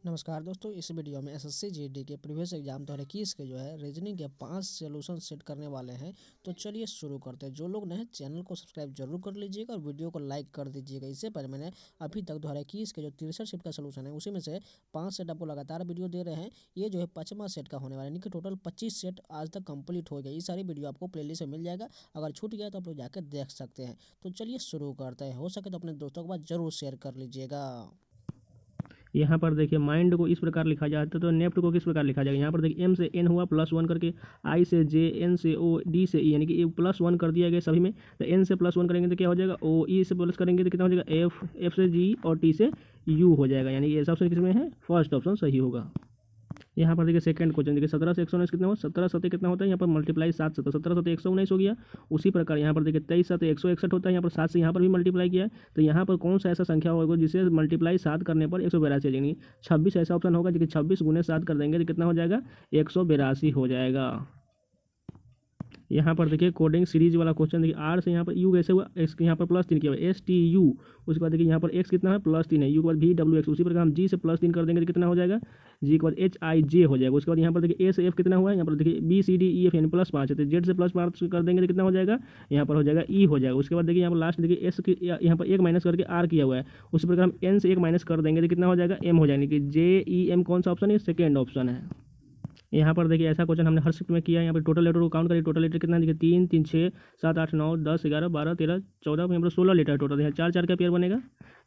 नमस्कार दोस्तों, इस वीडियो में एसएससी जीडी के प्रीवियस एग्जाम 2021 के जो है रीजनिंग के 5 सॉल्यूशन सेट करने वाले हैं। तो चलिए शुरू करते हैं। जो लोग नए चैनल को सब्सक्राइब जरूर कर लीजिएगा और वीडियो को लाइक कर दीजिएगा। इससे पहले मैंने अभी तक 2021 के जो 63 सेट का सोल्यूशन है उसी में से 5 सेट आपको लगातार वीडियो दे रहे हैं। ये जो है 5वां सेट का होने वाला है, यानी कि टोटल 25 सेट आज तक कंप्लीट हो गया। ये सारी वीडियो आपको प्लेलिस्ट में मिल जाएगा। अगर छूट गया तो आप लोग जाकर देख सकते हैं। तो चलिए शुरू करते हैं। हो सके तो अपने दोस्तों के पास जरूर शेयर कर लीजिएगा। यहाँ पर देखिए माइंड को इस प्रकार लिखा जाता है, तो नेफ्ट को किस प्रकार लिखा जाएगा। यहाँ पर देखिए एम से एन हुआ +1 करके, आई से जे, एन से ओ, डी से ई, यानी कि +1 कर दिया गया सभी में। तो एन से +1 करेंगे तो क्या हो जाएगा, ओ, ई से प्लस करेंगे तो कितना हो जाएगा, एफ से जी और टी से यू हो जाएगा। यानी ये ऑप्शन किसमें है, फर्स्ट ऑप्शन सही होगा। यहाँ पर देखिए सेकंड क्वेश्चन देखिए 17 से 119 कितना हुआ, 17 7 कितना होता है, यहाँ पर मल्टीप्लाई 7 से, 17 7 119 हो गया। उसी प्रकार यहाँ पर देखिए 23 7 161 होता है, यहाँ पर 7 से यहाँ पर भी मल्टीप्लाई किया है। तो यहाँ पर कौन सा ऐसा संख्या होगा जिसे मल्टीप्लाई 7 करने पर 182 यानी 26 ऐसा ऑप्शन होगा, जो 26 गुने 7 कर देंगे तो कितना हो जाएगा, 182 हो जाएगा। यहाँ पर देखिए कोडिंग सीरीज वाला क्वेश्चन देखिए, आर से यहाँ पर यू कैसे हुआ, एक्स यहाँ पर +3 किया हुआ, STU। उसके बाद देखिए यहाँ पर एक्स कितना है, +3 है, यू के बाद VWX। उसी प्रकार हम जी से +3 कर देंगे तो कितना हो जाएगा, जी के बाद HIJ हो जाएगा। उसके बाद यहाँ पर देखिए ए से एफ कितना हुआ है, यहाँ पर देखिए BCDEF यानी +5 है, तो जेड से +5 कर देंगे तो कितना हो जाएगा, यहाँ पर हो जाएगा ई हो जाएगा। उसके बाद देखिए यहाँ पर लास्ट देखिए एस यहाँ पर 1 माइनस करके आर किया हुआ है। उसी प्रकार हम एन से 1 माइनस कर देंगे तो कितना हो जाएगा, एम हो जाएगा, कि JEM कौन सा ऑप्शन है, सेकेंड ऑप्शन है। यहाँ पर देखिए ऐसा क्वेश्चन हमने हर शिफ्ट में किया है। यहाँ पर टोटल लेटर को काउंट करिए, टोटल लेटर कितना देखिए 3 3 6 7 8 9 10 11 12 13 14, यहाँ पर 16 लेटर टोटल। यहाँ 4 4 का पेयर बनेगा,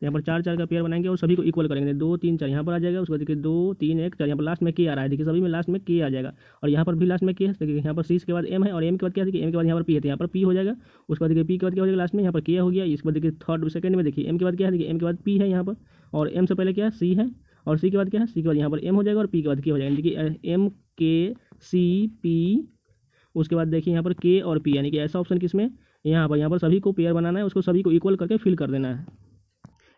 यहाँ पर 4 4 का पेयर बनाएंगे और सभी को इक्वल करेंगे। 2 3 4 यहाँ पर आ जाएगा। उसके बाद देखिए 2 3 1 4 यहाँ पर लास्ट में के आ रहा है, देखिए सभी में लास्ट में के आ जाएगा। और यहाँ पर भी लास्ट में के है, देखिए यहाँ पर सी के बाद एम है और एम के बाद क्या है, देखिए एम के बाद यहाँ पर पी है, तो यहाँ पर पी हो जाएगा। उसके बाद देखिए पी के बाद क्या हो जाएगा, लास्ट में यहाँ पर के हो गया। इसके बाद देखिए थर्ड सेकंड में देखिए एम के बाद क्या है, देखिए एम के बाद पी है यहाँ पर, और एम से पहले क्या है, सी है, और सी के बाद क्या है, सी के बाद यहाँ पर एम हो जाएगा और पी के बाद के हो जाएगा। देखिए एम के सी पी, उसके बाद देखिए यहाँ पर के और पी, यानी कि ऐसा ऑप्शन किसमें, यहाँ पर सभी को पेयर बनाना है, उसको सभी को इक्वल करके फिल कर देना है।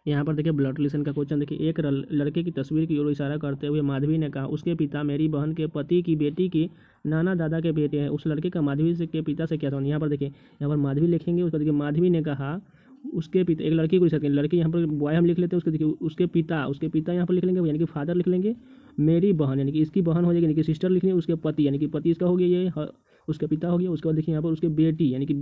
यहाँ पर देखिए ब्लड रिलेशन का क्वेश्चन देखिए, एक लड़के की तस्वीर की ओर इशारा करते हुए माधवी ने कहा, उसके पिता मेरी बहन के पति की बेटी की नाना दादा के बेटे हैं। उस लड़के का माधवी से के पिता से क्या संबंध। यहाँ पर देखिए यहाँ पर माधवी लिखेंगे, उसका देखिए माधवी ने कहा उसके पिता, एक लड़की को लिख सकते हैं, लड़की यहाँ पर बॉय हम लिख लेते हैं, उसके देखिए उसके पिता यहाँ पर लिख लेंगे, यानी कि फादर लिख लेंगे। मेरी बहन यानी कि इसकी बहन हो जाएगी, यानी कि सिस्टर लिख लेंगे। उसके पति यानी कि पति इसका हो गया, ये उसका पिता हो गया। उसके बाद देखिए यहाँ पर उसके बेटी यानी कि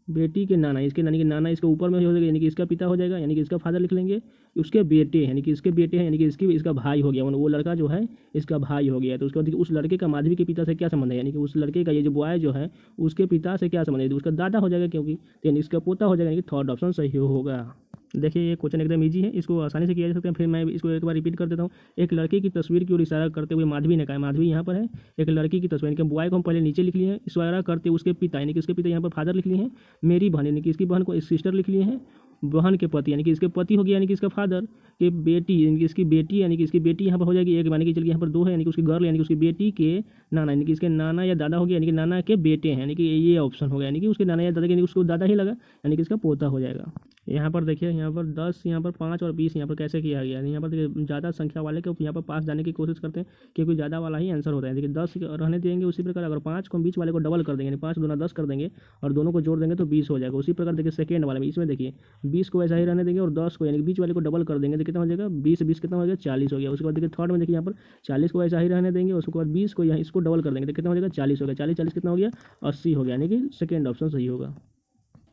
बेटी के नाना, इसके यानी कि नाना इसके ऊपर में हो जाएगा, यानी कि इसका पिता हो जाएगा, यानी कि इसका फादर लिख लेंगे। उसके बेटे यानी कि इसके बेटे हैं, यानी कि इसका भाई हो गया, वो लड़का जो है इसका भाई हो गया। तो उसके बाद उस लड़के का माधवी के पिता से क्या संबंध है, यानी कि उस लड़के का ये जो बॉय जो है उसके पिता से क्या संबंध है, तो उसका दादा हो जाएगा, क्योंकि यानी इसका पोता हो जाएगा, यानी कि थर्ड ऑप्शन सही होगा। देखिए ये क्वेश्चन एकदम इजी है, इसको आसानी से किया जा सकता है। फिर मैं इसको एक बार रिपीट कर देता हूँ। एक लड़के की तस्वीर की ओर इशारा करते हुए माधवी ने कहा, माधवी यहाँ पर है, एक लड़की की तस्वीर, यानी कि बॉय को हम पहले नीचे लिख लिए हैं, इशारा करते उसके पिता यानी कि उसके पिता यहाँ पर फादर लिख लिए हैं। मेरी बहन यानी कि इसकी बहन को सिस्टर लिख लिए हैं। बहन के पति यानी कि इसके पति हो गया, यानी कि इसका फादर के बेटी यानी कि इसकी बेटी, यानी कि इसकी बेटी यहाँ पर हो जाएगी एक, यानी कि चलिए यहाँ पर 2 है, यानी कि उसकी गर्ल यानी कि उसकी बेटी के नाना, यानी कि इसके नाना या दादा हो गया, यानी कि नाना के बेटे हैं, यानी कि ये ऑप्शन हो गया, यानी कि उसके नाना या दादा, यानी उसको दादा ही लगा, यानी कि इसका पोता हो जाएगा। यहाँ पर देखिए यहाँ पर 10, यहाँ पर 5 और 20 यहाँ पर कैसे किया गया है। यहाँ पर देखिए ज़्यादा संख्या वाले को यहाँ पर पास जाने की कोशिश करते हैं, क्योंकि ज़्यादा वाला ही आंसर होता है। देखिए 10 रहने देंगे, उसी प्रकार अगर 5 को बीच वाले को डबल कर देंगे, यानी 5 दूना 10 कर देंगे और दोनों को जोड़ देंगे तो 20 हो जाएगा। उसी प्रकार देखिए सेकेंड वाले में, इसमें देखिए 20 को ऐसा ही रहने देंगे और 10 को यानी कि बीच वाले को डबल कर देंगे तो कितना हो जाएगा, 20 20 कितना हो जाएगा, 40 हो गया। उसके बाद देखिए थर्ड में देखिए यहाँ पर 40 को ऐसा ही रहने देंगे, उसके बाद 20 को यहाँ इसको डबल कर देंगे तो कितना हो जाएगा, 40 हो गया। 40 40 कितना हो गया, 80 हो गया, यानी कि सेकेंड ऑप्शन सही होगा।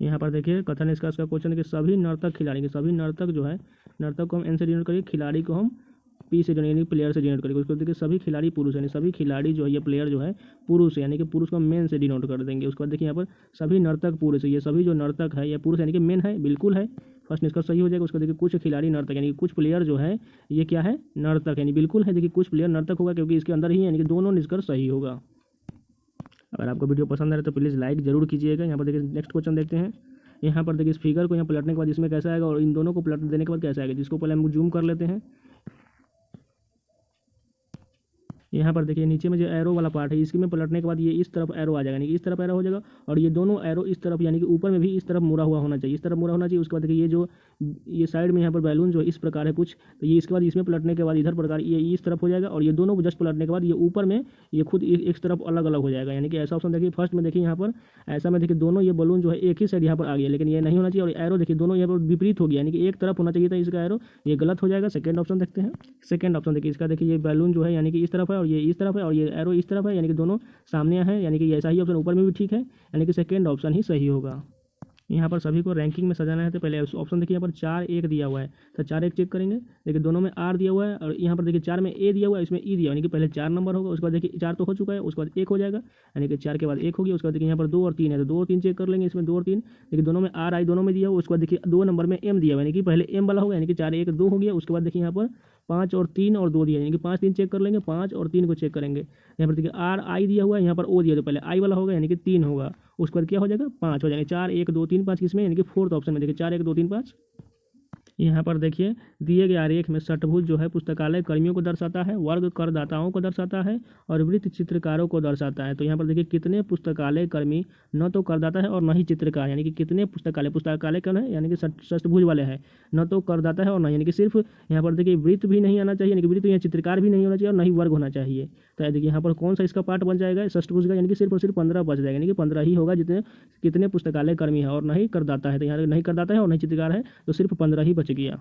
यहाँ पर देखिए कथन निष्कर्ष का क्वेश्चन कि सभी नर्तक खिलाड़ी, सभी नर्तक जो है, नर्तक को हम एन से डिनोट करेंगे, खिलाड़ी को हम पी से यानी प्लेयर से डिनोट करेंगे। उसको देखिए सभी खिलाड़ी पुरुष, यानी सभी खिलाड़ी जो है ये प्लेयर जो है पुरुष है, यानी कि पुरुष को मेन से डिनोट कर देंगे। उसके बाद देखिए यहाँ पर सभी नर्तक पुरुष है, ये सभी जो नर्तक है ये पुरुष यानी कि मेन है, बिल्कुल है, फर्स्ट निष्कर्ष सही हो जाएगा। उसको देखिए कुछ खिलाड़ी नर्तक यानी कि कुछ प्लेयर जो है ये क्या है, नर्तक, यानी बिल्कुल है, देखिए कुछ प्लेयर नर्तक होगा क्योंकि इसके अंदर ही, यानी कि दोनों निष्कर्ष सही होगा। अगर आपको वीडियो पसंद आ रहा है तो प्लीज़ लाइक जरूर कीजिएगा। यहाँ पर देखिए नेक्स्ट क्वेश्चन देखते हैं। यहाँ पर देखिए इस फिगर को यहाँ पलटने के बाद इसमें कैसा आएगा और इन दोनों को पलट देने के बाद कैसा आएगा, जिसको पहले हम जूम कर लेते हैं। यहाँ पर देखिए नीचे में जो एरो वाला पार्ट है इसकी में पलटने के बाद ये इस तरफ एरो आ जाएगा, यानी कि इस तरफ एरो हो जाएगा और ये दोनों एरो इस तरफ, यानी कि ऊपर में भी इस तरफ मुड़ा हुआ होना चाहिए, इस तरफ मुड़ा होना चाहिए। उसके बाद देखिए ये जो ये साइड में यहाँ पर बैलून जो इस प्रकार है कुछ, तो ये इसके बाद इसमें पलटने के बाद इधर प्रकार ये इस तरफ हो जाएगा, और ये दोनों जस्ट पलटने के बाद ये ऊपर में ये खुद एक तरफ अलग अलग हो जाएगा। यानी कि ऐसा ऑप्शन देखिए फर्स्ट में देखिए यहाँ पर ऐसा में देखिए दोनों ये बलून जो है एक ही साइड यहाँ पर आ गया, लेकिन ये नहीं होना चाहिए। और एरो देखिए दोनों यहाँ पर विपरीत हो गया, यानी कि एक तरफ होना चाहिए था इसका एरो, ये गलत हो जाएगा। सेकंड ऑप्शन देखते हैं। सेकंड ऑप्शन देखिए इसका, देखिए ये बैलून जो है यानी कि इस तरफ है और ये इस तरफ है और ये एरो इस तरफ है, यानी कि दोनों सामने है, यानी कि ऐसा ही ऑप्शन ऊपर में भी ठीक है, यानी कि सेकंड ऑप्शन ही सही होगा। यहाँ पर सभी को रैंकिंग में सजाना है तो पहले ऑप्शन देखिए यहाँ पर 4 1 दिया हुआ है, तो 4 1 चेक करेंगे। देखिए दोनों में R दिया हुआ है और यहाँ पर देखिए 4 में A दिया हुआ है, इसमें E दिया हुआ है, यानी कि पहले 4 नंबर होगा, उसके बाद देखिए 4 तो हो चुका है, उसके बाद 1 हो जाएगा, यानी कि 4 के बाद 1 होगी। उसके बाद देखिए यहाँ पर 2 और 3 है, तो 2 और 3 चेक कर लेंगे। इसमें 2 और 3 देखिए दोनों में R I दोनों में दिया हुआ। उसके बाद देखिए 2 नंबर में M दिया हुआ है, यानी कि पहले M वाला होगा, यानी कि 4 1 2 हो गया। उसके बाद देखिए यहाँ पर 5 और 3 और 2 दिया, यानी कि 5 3 चेक कर लेंगे, 5 और 3 को चेक करेंगे। यहाँ पर देखिए R I दिया हुआ है, यहाँ पर O दिया, तो पहले I वाला होगा, यानी कि 3 होगा। उसके बाद क्या हो जाएगा 5 हो जाएगा। 4 1 2 3 5 किसमें, यानी कि फोर्थ ऑप्शन में देखिए 4 1 2 3 5। यहाँ पर देखिए दिए गए आरेख में षटभुज जो है पुस्तकालय कर्मियों को दर्शाता है, वर्ग करदाताओं को दर्शाता है और वृत्त चित्रकारों को दर्शाता है। तो यहाँ पर देखिए कितने पुस्तकालय कर्मी न तो करदाता है और न ही चित्रकार, यानी कि कितने पुस्तकालय कौन है, यानी कि षटभुज वाले हैं, न तो करदाता है और न, यानी कि सिर्फ यहाँ पर देखिए वृत्त भी नहीं आना चाहिए, यानी कि वृत्त यहाँ चित्रकार भी नहीं होना चाहिए और न ही वर्ग होना चाहिए। तो देखिए यहाँ पर कौन सा इसका पार्ट बन जाएगा षष्टभुज का, यानी कि सिर्फ और सिर्फ 15 बच जाएगा, यानी कि 15 ही होगा जितने कितने पुस्तकालय कर्मी है और न ही करदाता है। तो यहाँ नहीं करदाता है और नहीं चित्रकार है, तो सिर्फ 15 ही बच गया।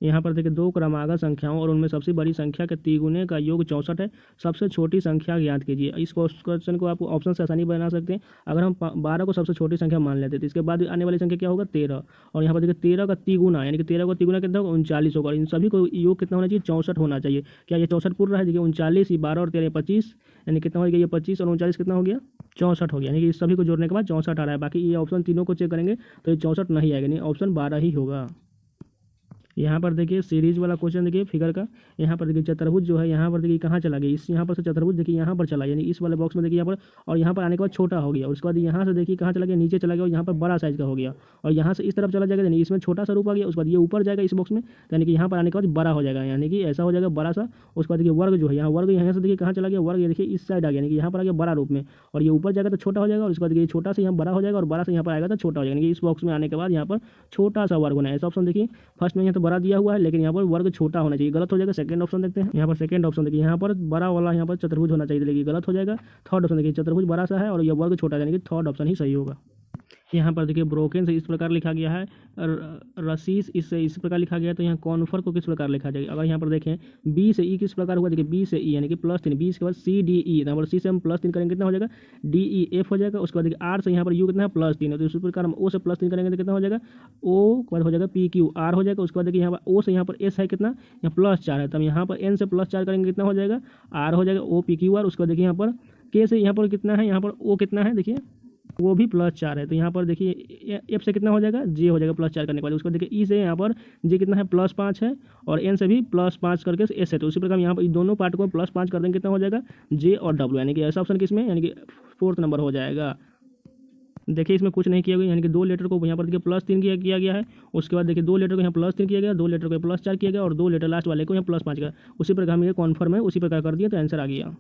यहाँ पर देखिए 2 क्रमागत संख्याओं और उनमें सबसे बड़ी संख्या के तिगुने का योग 64 है। सबसे छोटी संख्या ज्ञात कीजिए। इस क्वेश्चन को आप ऑप्शन से आसानी बना सकते हैं। अगर हम 12 को सबसे छोटी संख्या मान लेते हैं तो इसके बाद आने वाली संख्या क्या होगा 13, और यहाँ पर देखिए 13 का तिगुना, यानी कि 13 का तिगुना कितना होगा 39 होगा। इन सभी को योग कितना होना चाहिए 64 होना चाहिए। क्या ये 64 पूर्ण रहा है? देखिए 39, 12 और 13 25, यानी कितना हो गया ये 25 और 39 कितना हो गया 64 हो गया, यानी कि इस सभी को जोड़ने के बाद 64 आ रहा है। बाकी ये ऑप्शन तीनों को चेक करेंगे तो ये 64 नहीं आएगा, नहीं ऑप्शन 12 ही होगा। यहाँ पर देखिए सीरीज वाला क्वेश्चन देखिए फिगर का, यहाँ पर देखिए चतुर्भुज जो है यहाँ पर देखिए कहाँ चला गया, इस यहाँ पर से चतुर्भुज देखिए यहाँ पर चला, यानी इस वाले बॉक्स में देखिए यहाँ पर, और यहाँ पर आने के बाद छोटा हो गया। उसके बाद यहाँ से देखिए कहाँ चला गया नीचे चला गया और यहाँ पर बड़ा साइज का हो गया, और यहाँ से इस तरफ चला जाएगा, यानी इसमें छोटा सा रूप आ गया। उसके बाद ये ऊपर जाएगा इस बॉक्स में, यानी कि यहाँ पर आने के बाद बड़ा हो जाएगा, यानी कि ऐसा हो जाएगा बड़ा सा। उसके बाद देखिए वर्ग जो है यहाँ वर्ग यहाँ से देखिए कहाँ चला गया, वर्ग ये देखिए इस साइड आ गया, यानी कि यहाँ पर आ गया बड़ा रूप में, और ये ऊपर जाएगा तो छोटा हो जाएगा। और उसके बाद देखिए छोटा से यहाँ बड़ा हो जाएगा और बड़ा से यहाँ पर आएगा तो छोटा हो जाएगा, यानी कि इस बॉक्स में आने के बाद यहाँ पर छोटा सा वर्ग होना है। ऐसा ऑप्शन देखिए फर्स्ट में यहाँ तो बड़ा दिया हुआ है, लेकिन यहाँ पर वर्ग छोटा होना चाहिए, गलत हो जाएगा। सेकंड ऑप्शन देखते हैं। यहाँ पर सेकंड ऑप्शन देखिए यहाँ पर बड़ा वाला यहाँ पर चतुर्भुज होना चाहिए, लेकिन गलत हो जाएगा। थर्ड ऑप्शन देखिए चतुर्भुज बड़ा सा है और यह वर्ग छोटा है, यानी कि थर्ड ऑप्शन ही सही होगा। यहाँ पर देखिए ब्रोकन से इस प्रकार लिखा गया है, रसीस इससे इस प्रकार लिखा गया है, तो यहाँ कॉन्फर को किस प्रकार लिखा जाएगा। अगर यहाँ पर देखें बी से ई किस प्रकार हुआ, देखिए बी से ई यानी कि +3, बी के बाद सी डी ई, यहाँ पर सी से हम +3 करेंगे कितना हो जाएगा डी ई एफ हो जाएगा। उसके बाद देखिए आर से यहाँ पर यू कितना है +3 है, तो इसी प्रकार हम ओ से +3 करेंगे तो कितना हो जाएगा ओ के बाद हो जाएगा पी क्यू आर हो जाएगा। उसके बाद देखिए यहाँ पर ओ से यहाँ पर एस है कितना, यहाँ +4 है, तब यहाँ पर एन से +4 करेंगे कितना हो जाएगा आर हो जाएगा ओ पी क्यू आर। उसके बाद देखिए यहाँ पर के से यहाँ पर कितना है, यहाँ पर ओ कितना है देखिए वो भी +4 है, तो यहाँ पर देखिए एफ से कितना हो जाएगा जे हो जाएगा +4 करने के बाद। उसको देखिए ई से यहाँ पर जे कितना है +5 है, और एन से भी +5 करके एस है, तो उसी प्रकार यहाँ पर दोनों पार्ट को +5 कर देंगे कितना हो जाएगा जे और डब्ल्यू, यानी कि ऐसा ऑप्शन किसमें, यानी कि 4th नंबर हो जाएगा। देखिए इसमें कुछ नहीं किया गया, यानी कि 2 लेटर को यहाँ पर देखिए +3 किया गया है। उसके बाद देखिए 2 लेटर को यहाँ +3 किया गया, 2 लेटर को +4 किया गया और 2 लेटर लास्ट वाले को यहाँ +5 किया। उसी प्रकार हम ये कॉन्फर्म है उसी प्रकार कर दिया तो आंसर आ गया।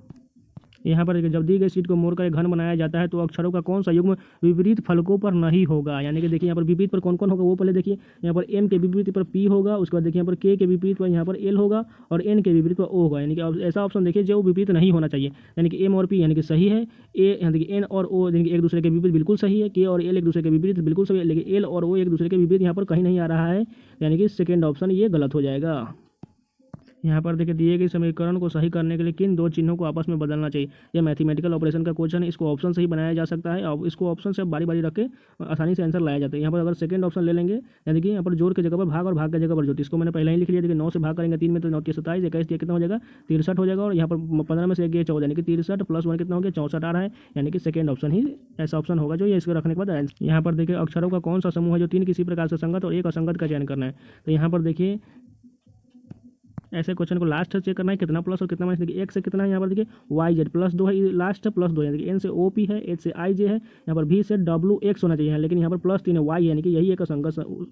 यहाँ पर जब दी गई शीट को मोड़कर एक घन बनाया जाता है तो अक्षरों का कौन सा युग्म विपरीत फलकों पर नहीं होगा, यानी कि देखिए यहाँ पर विपरीत पर कौन कौन होगा वो पहले देखिए। यहाँ पर एम के विपरीत पर पी होगा, उसके बाद देखिए यहाँ पर के विपरीत पर यहाँ पर एल होगा और एन के विपरीत पर ओ होगा, यानी कि ऐसा ऑप्शन देखिए जो विपरीत नहीं होना चाहिए, यानी कि एम और पी यानी कि सही है, ए यानी कि एन और ओ यानी कि एक दूसरे के विपरीत बिल्कुल सही है, के और एल एक दूसरे के विपरीत बिल्कुल सही है, लेकिन एल और ओ एक दूसरे के विपरीत यहाँ पर कहीं नहीं आ रहा है, यानी कि सेकेंड ऑप्शन ये गलत हो जाएगा। यहाँ पर देखिए दिए गए समीकरण को सही करने के लिए किन 2 चिन्हों को आपस में बदलना चाहिए। यह मैथमेटिकल ऑपरेशन का क्वेश्चन है, इसको ऑप्शन से ही बनाया जा सकता है और इसको ऑप्शन से बारी बारी रख के आसानी से आंसर लाया जाता है। यहाँ पर अगर सेकंड ऑप्शन ले लेंगे, यानी कि यहाँ पर जोड़ के जगह पर भाग और भाग की जगह पर जोड़, इसको मैंने पहले ही लिख लिया। देखिए 9 से भाग करेंगे 3 में तो 9 के 27, 21 कितना हो जाएगा 63 हो जाएगा, और यहाँ पर 15 में से 1 14, यानी कि 63 + 1 कितना हो गया 64 आ रहा है, यानी कि सेकंड ऑप्शन ही ऐसा ऑप्शन होगा जो ये इसको रखने के बाद। यहाँ पर देखिए अक्षरों का कौन सा समूह है जो 3 किसी प्रकार से संगत और 1 असंगत का चयन करना है। तो यहाँ पर देखिए ऐसे क्वेश्चन को लास्ट चेक करना है कितना प्लस और कितना माइनस। देखिए एक से कितना है यहाँ पर देखिए YZ +2 है, लास्ट +2 है, देखिए N से OP है, H से IJ है, यहाँ पर V से WX होना चाहिए, लेकिन यहाँ पर +3 है Y है, यानी कि यही एक असंगत।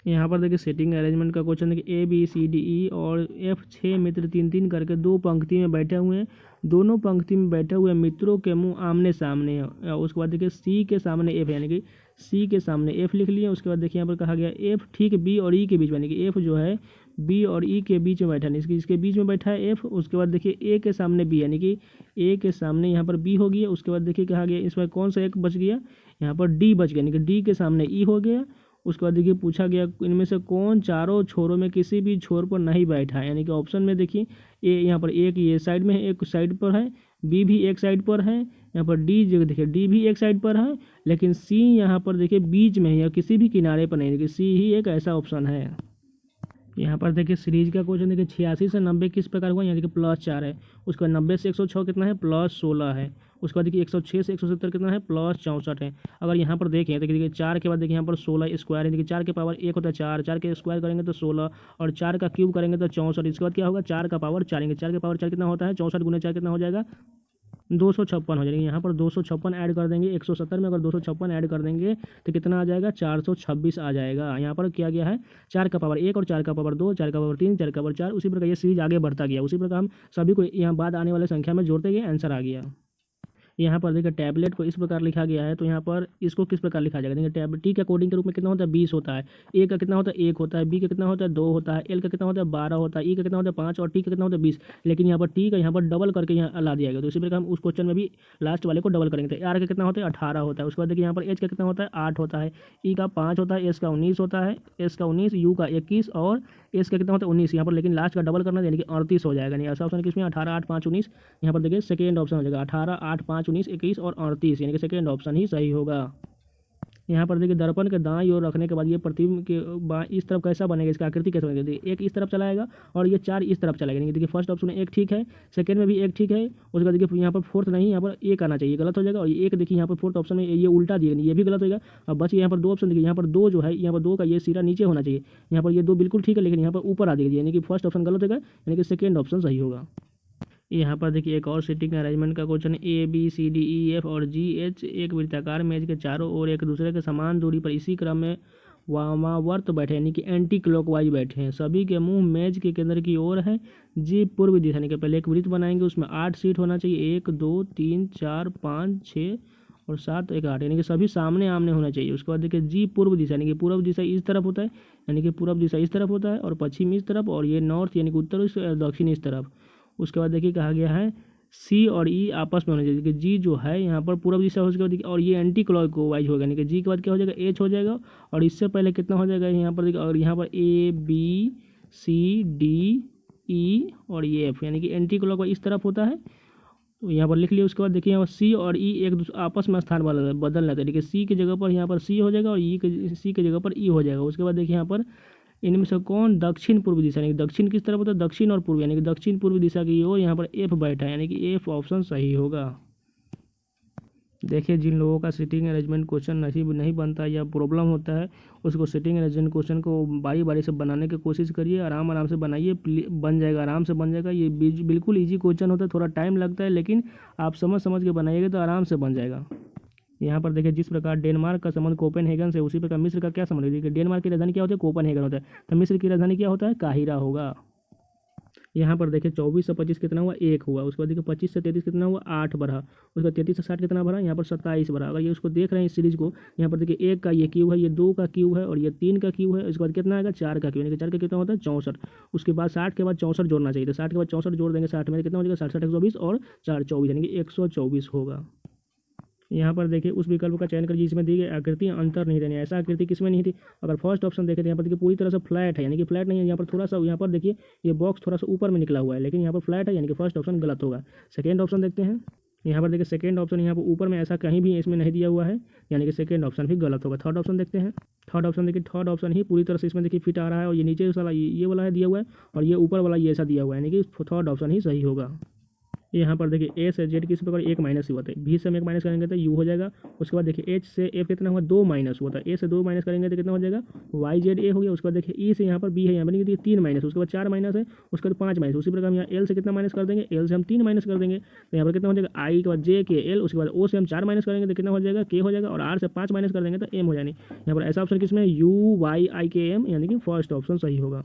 यहाँ पर देखिए सेटिंग अरेंजमेंट का क्वेश्चन देखिए ABCDE और F 6 मित्र 3-3 करके 2 पंक्ति में बैठे हुए हैं। दोनों पंक्ति में बैठे हुए मित्रों के मुंह आमने सामने है। उसके बाद देखिए C के सामने F है, यानी कि सी के सामने एफ लिख लिए। उसके बाद देखिए यहाँ पर कहा गया एफ ठीक बी और ई के बीच में, यानी कि एफ जो है बी और ई के बीच में बैठा है, इसके बीच में बैठा है एफ। उसके बाद देखिए ए के सामने बी, यानी कि ए के सामने यहाँ पर बी हो गया। उसके बाद देखिए कहा गया इसमें कौन सा एक बच गया, यहाँ पर डी बच गया, यानी कि डी के सामने ई हो गया। उसके बाद देखिए पूछा गया इनमें से कौन चारों छोरों में किसी भी छोर पर नहीं बैठा है, यानी कि ऑप्शन में देखिए ए यहाँ पर एक ये साइड में है, एक साइड पर है, बी भी एक साइड पर है, यहाँ पर डी जो देखिए डी भी एक साइड पर है, लेकिन सी यहाँ पर देखिए बीच में है या किसी भी किनारे पर नहीं, देखिए सी ही एक ऐसा ऑप्शन है। यहाँ पर देखिए सीरीज का क्वेश्चन देखिए 86 से 90 किस प्रकार हुआ, यहाँ देखिए +4 है। उसके बाद 90 से 106 कितना है, +16 है। उसके बाद देखिए 106 से 170 कितना है, +64 है। अगर यहाँ पर देखें तो देखिए 4 के बाद देखिए यहाँ पर 16 स्क्वायर है, देखिए 4 के पावर 1 होता है 4, 4 के स्क्वायर करेंगे तो 16 और 4 का क्यूब करेंगे तो 64। इसके बाद क्या होगा, 4 का पावर 4, 4 के पावर 4 कितना होता है, 64 गुना 4 कितना हो जाएगा, 256 हो जाएगा। यहाँ पर 256 ऐड कर देंगे 170 में, अगर 256 ऐड कर देंगे तो कितना आ जाएगा, 426 आ जाएगा। यहाँ पर किया गया है 4 का पावर 1 और 4 का पावर 2, 4 का पावर 3, 4 का पावर 4, उसी प्रकार ये सीरीज आगे बढ़ता गया। उसी प्रकार हम सभी को यहाँ बाद आने वाले संख्या में जोड़ते गए, आंसर आ गया। यहाँ पर देखिए टैबलेट को इस प्रकार लिखा गया है, तो यहाँ पर इसको किस प्रकार लिखा जाएगा, देखिए टैब टी के अकॉर्डिंग के रूप में कितना होता है, 20 होता है। ए का कितना होता है, 1 होता है। बी का कितना होता है, 2 होता है। एल का कितना होता है, 12 होता है। ई का कितना होता है, 5 और टी का कितना होता है, 20। लेकिन यहाँ पर टी का यहाँ पर डबल करके यहाँ ला दिया गया, तो इसी प्रकार हम उस क्वेश्चन में भी लास्ट वाले को डबल करेंगे। तो आर का कितना होता है, 18 होता है। उसके बाद देखिए यहाँ पर एच का कितना होता है, 8 होता है। ई का 5 होता है। एस का 19 होता है। एस का 19, यू का 21 और एस का कितना होता है, 19। यहाँ पर लेकिन लास्ट का डबल करना है, यानी कि 38 हो जाएगा। नहीं ऐसा ऑप्शन किसमें, 18, 8, 5, 19। यहाँ पर देखिए सेकेंड ऑप्शन हो जाएगा 18, 8, 5, 19, 21 और 38, यानी कि सेकेंड ऑप्शन ही सही होगा। यहाँ पर देखिए दर्पण के दाईं ओर रखने के बाद ये प्रतिबिंब के इस तरफ कैसा बनेगा, इसका आकृति कैसे बनेगा, देखिए एक इस तरफ चलाएगा और ये 4 इस तरफ चलाएगा। देखिए फर्स्ट ऑप्शन में एक ठीक है, सेकंड में भी एक ठीक है। उसके बाद देखिए यहाँ पर फोर्थ नहीं, यहाँ पर एक आना चाहिए, गलत हो जाएगा। और ये एक देखिए यहाँ पर फोर्थ ऑप्शन में ये उल्टा दिया, ये भी गलत हो जाएगा। अब बस यहाँ पर 2 ऑप्शन देखिए, यहाँ पर 2 जो है, यहाँ पर 2 का ये सिरा नीचे होना चाहिए, यहाँ पर ये 2 बिल्कुल ठीक है, लेकिन यहाँ पर ऊपर आ जाएगी, यानी कि फर्स्ट ऑप्शन गलत होगा, यानी कि सेकेंड ऑप्शन सही होगा। यहाँ पर देखिए एक और सीटिंग अरेंजमेंट का question, A B C D E F और जी एच एक वृत्ताकार मेज के चारों ओर एक दूसरे के समान दूरी पर इसी क्रम में वामावर्त बैठे, यानी कि एंटी क्लॉकवाइज बैठे हैं। सभी के मुंह मेज के केंद्र की ओर है। जी पूर्व दिशा, यानी कि पहले एक वृत्त बनाएंगे, उसमें 8 सीट होना चाहिए, 1 2 3 4 5 6 और 7 1 8, यानी कि सभी सामने आमने होना चाहिए। उसके बाद देखिए जी पूर्व दिशा, यानी कि पूर्व दिशा इस तरफ होता है, यानी कि पूर्व दिशा इस तरफ होता है और पश्चिम इस तरफ, और ये नॉर्थ यानी कि उत्तर दक्षिण इस तरफ। उसके बाद देखिए कहा गया है सी और ई आपस में होना चाहिए, कि जी जो है यहाँ पर पूर्व दिशा हो, उसके बाद देखिए और ये एंटी क्लॉकवाइज होगा, यानी कि जी के बाद क्या हो जाएगा, एच हो जाएगा। और इससे पहले कितना हो जाएगा यहाँ पर देखिए, और यहाँ पर ए बी सी डी ई और ये एफ, यानी कि एंटी क्लॉकवाइज इस तरफ होता है, तो यहाँ पर लिख लिया। उसके बाद देखिए यहाँ पर सी और ई एक दूसरे आपस में स्थान बदल लेते हैं, देखिए सी की जगह पर यहाँ पर सी हो जाएगा और सी की जगह पर ई हो जाएगा। उसके बाद देखिए यहाँ पर इनमें से कौन दक्षिण पूर्व दिशा, यानी कि दक्षिण किस तरफ होता है, दक्षिण और पूर्व, यानी कि दक्षिण पूर्व दिशा की ओर यहाँ पर एफ बैठा है, यानी कि एफ ऑप्शन सही होगा। देखिए जिन लोगों का सिटिंग अरेंजमेंट क्वेश्चन नहीं बनता या प्रॉब्लम होता है, उसको सिटिंग अरेंजमेंट क्वेश्चन को बारी बारी से बनाने की कोशिश करिए, आराम से बनाइए, बन जाएगा, आराम से बन जाएगा। ये बिल्कुल ईजी क्वेश्चन होता है, थोड़ा टाइम लगता है, लेकिन आप समझ के बनाइएगा तो आराम से बन जाएगा। यहाँ पर देखिए जिस प्रकार डेनमार्क का संबंध कोपेनहेगन से, उसी प्रकार मिस्र का क्या संबंध है, देखिए डेनमार्क की राजधानी क्या होती है, कोपेनहेगन होता है, तो मिस्र की राजधानी क्या होता है, काहिरा होगा। यहाँ पर देखिए 24 से 25 कितना हुआ, 1 हुआ। उसके बाद देखिए 25 से 33 कितना हुआ, 8 बढ़ा। उसके बाद 33 से 60 कितना बढ़ा, यहाँ पर 27 बढ़ा। अगर ये उसको देख रहे हैं इस सीरीज को, यहाँ पर देखिए 1 का ये क्यू है, ये 2 का क्यू है और ये 3 का क्यू है। उसके बाद कितना आएगा, 4 का क्यू, यानी कि 4 का कितना होता है, 64। उसके बाद 60 के बाद 64 जोड़ना चाहिए, तो 60 के बाद 64 जोड़ देंगे, 60 में कितना हो जाएगा, 60 120 और 4 24, यानी कि 124 होगा। यहाँ पर देखिए उस विकल्प का चयन कर जिसमें दी गई आकृति अंतर नहीं रहनी, ऐसा आकृति किसमें नहीं थी। अगर फर्स्ट ऑप्शन देखें तो यहाँ पर देखिए पूरी तरह से फ्लैट है, यानी कि फ्लैट नहीं है, यहाँ पर थोड़ा सा, यहाँ पर देखिए ये बॉक्स थोड़ा सा ऊपर में निकला हुआ है, लेकिन यहाँ पर फ्लैट है, यानी कि फर्स्ट ऑप्शन गलत होगा। सेकेंड ऑप्शन देखते हैं, यहाँ पर देखिए सेकेंड ऑप्शन यहाँ पर ऊपर में ऐसा कहीं भी इसमें नहीं दिया हुआ है, यानी कि सेकेंड ऑप्शन भी गलत होगा। थर्ड ऑप्शन देखते हैं, थर्ड ऑप्शन देखिए, थर्ड ऑप्शन ही पूरी तरह से इसमें देखिए फिट आ रहा है, और ये नीचे वाला ये वाला है दिया हुआ है, और ये ऊपर वाला ये ऐसा दिया हुआ है, यानी कि थर्ड ऑप्शन ही सही होगा। यहाँ पर देखिए ए से जेड किस प्रकार एक माइनस हुआ था, बी से हम एक माइनस करेंगे तो यू हो जाएगा। उसके बाद देखिए एच से एफ कितना हुआ, 2 माइनस हुआ था, ए से 2 माइनस करेंगे तो कितना हो जाएगा, वाई जेड ए हो गया। उसके बाद देखिए ई से यहाँ पर बी है, यहाँ पर देखिए 3 माइनस, उसके बाद 4 माइनस है, उसके बाद 5 माइनस। उसी प्रकार हम यहाँ एल से कितना माइनस कर देंगे, एल से हम 3 माइनस कर देंगे, तो यहाँ पर कितना हो जाएगा, आई के बाद जे के एल। उसके बाद ओ से हम 4 माइनस करेंगे तो कितना हो जाएगा, के हो जाएगा, और आर से 5 माइनस कर देंगे तो एम हो जाएगी। यहाँ पर ऐसा ऑप्शन किसमें, यू वाई आई के एम, यानी कि फर्स्ट ऑप्शन सही होगा।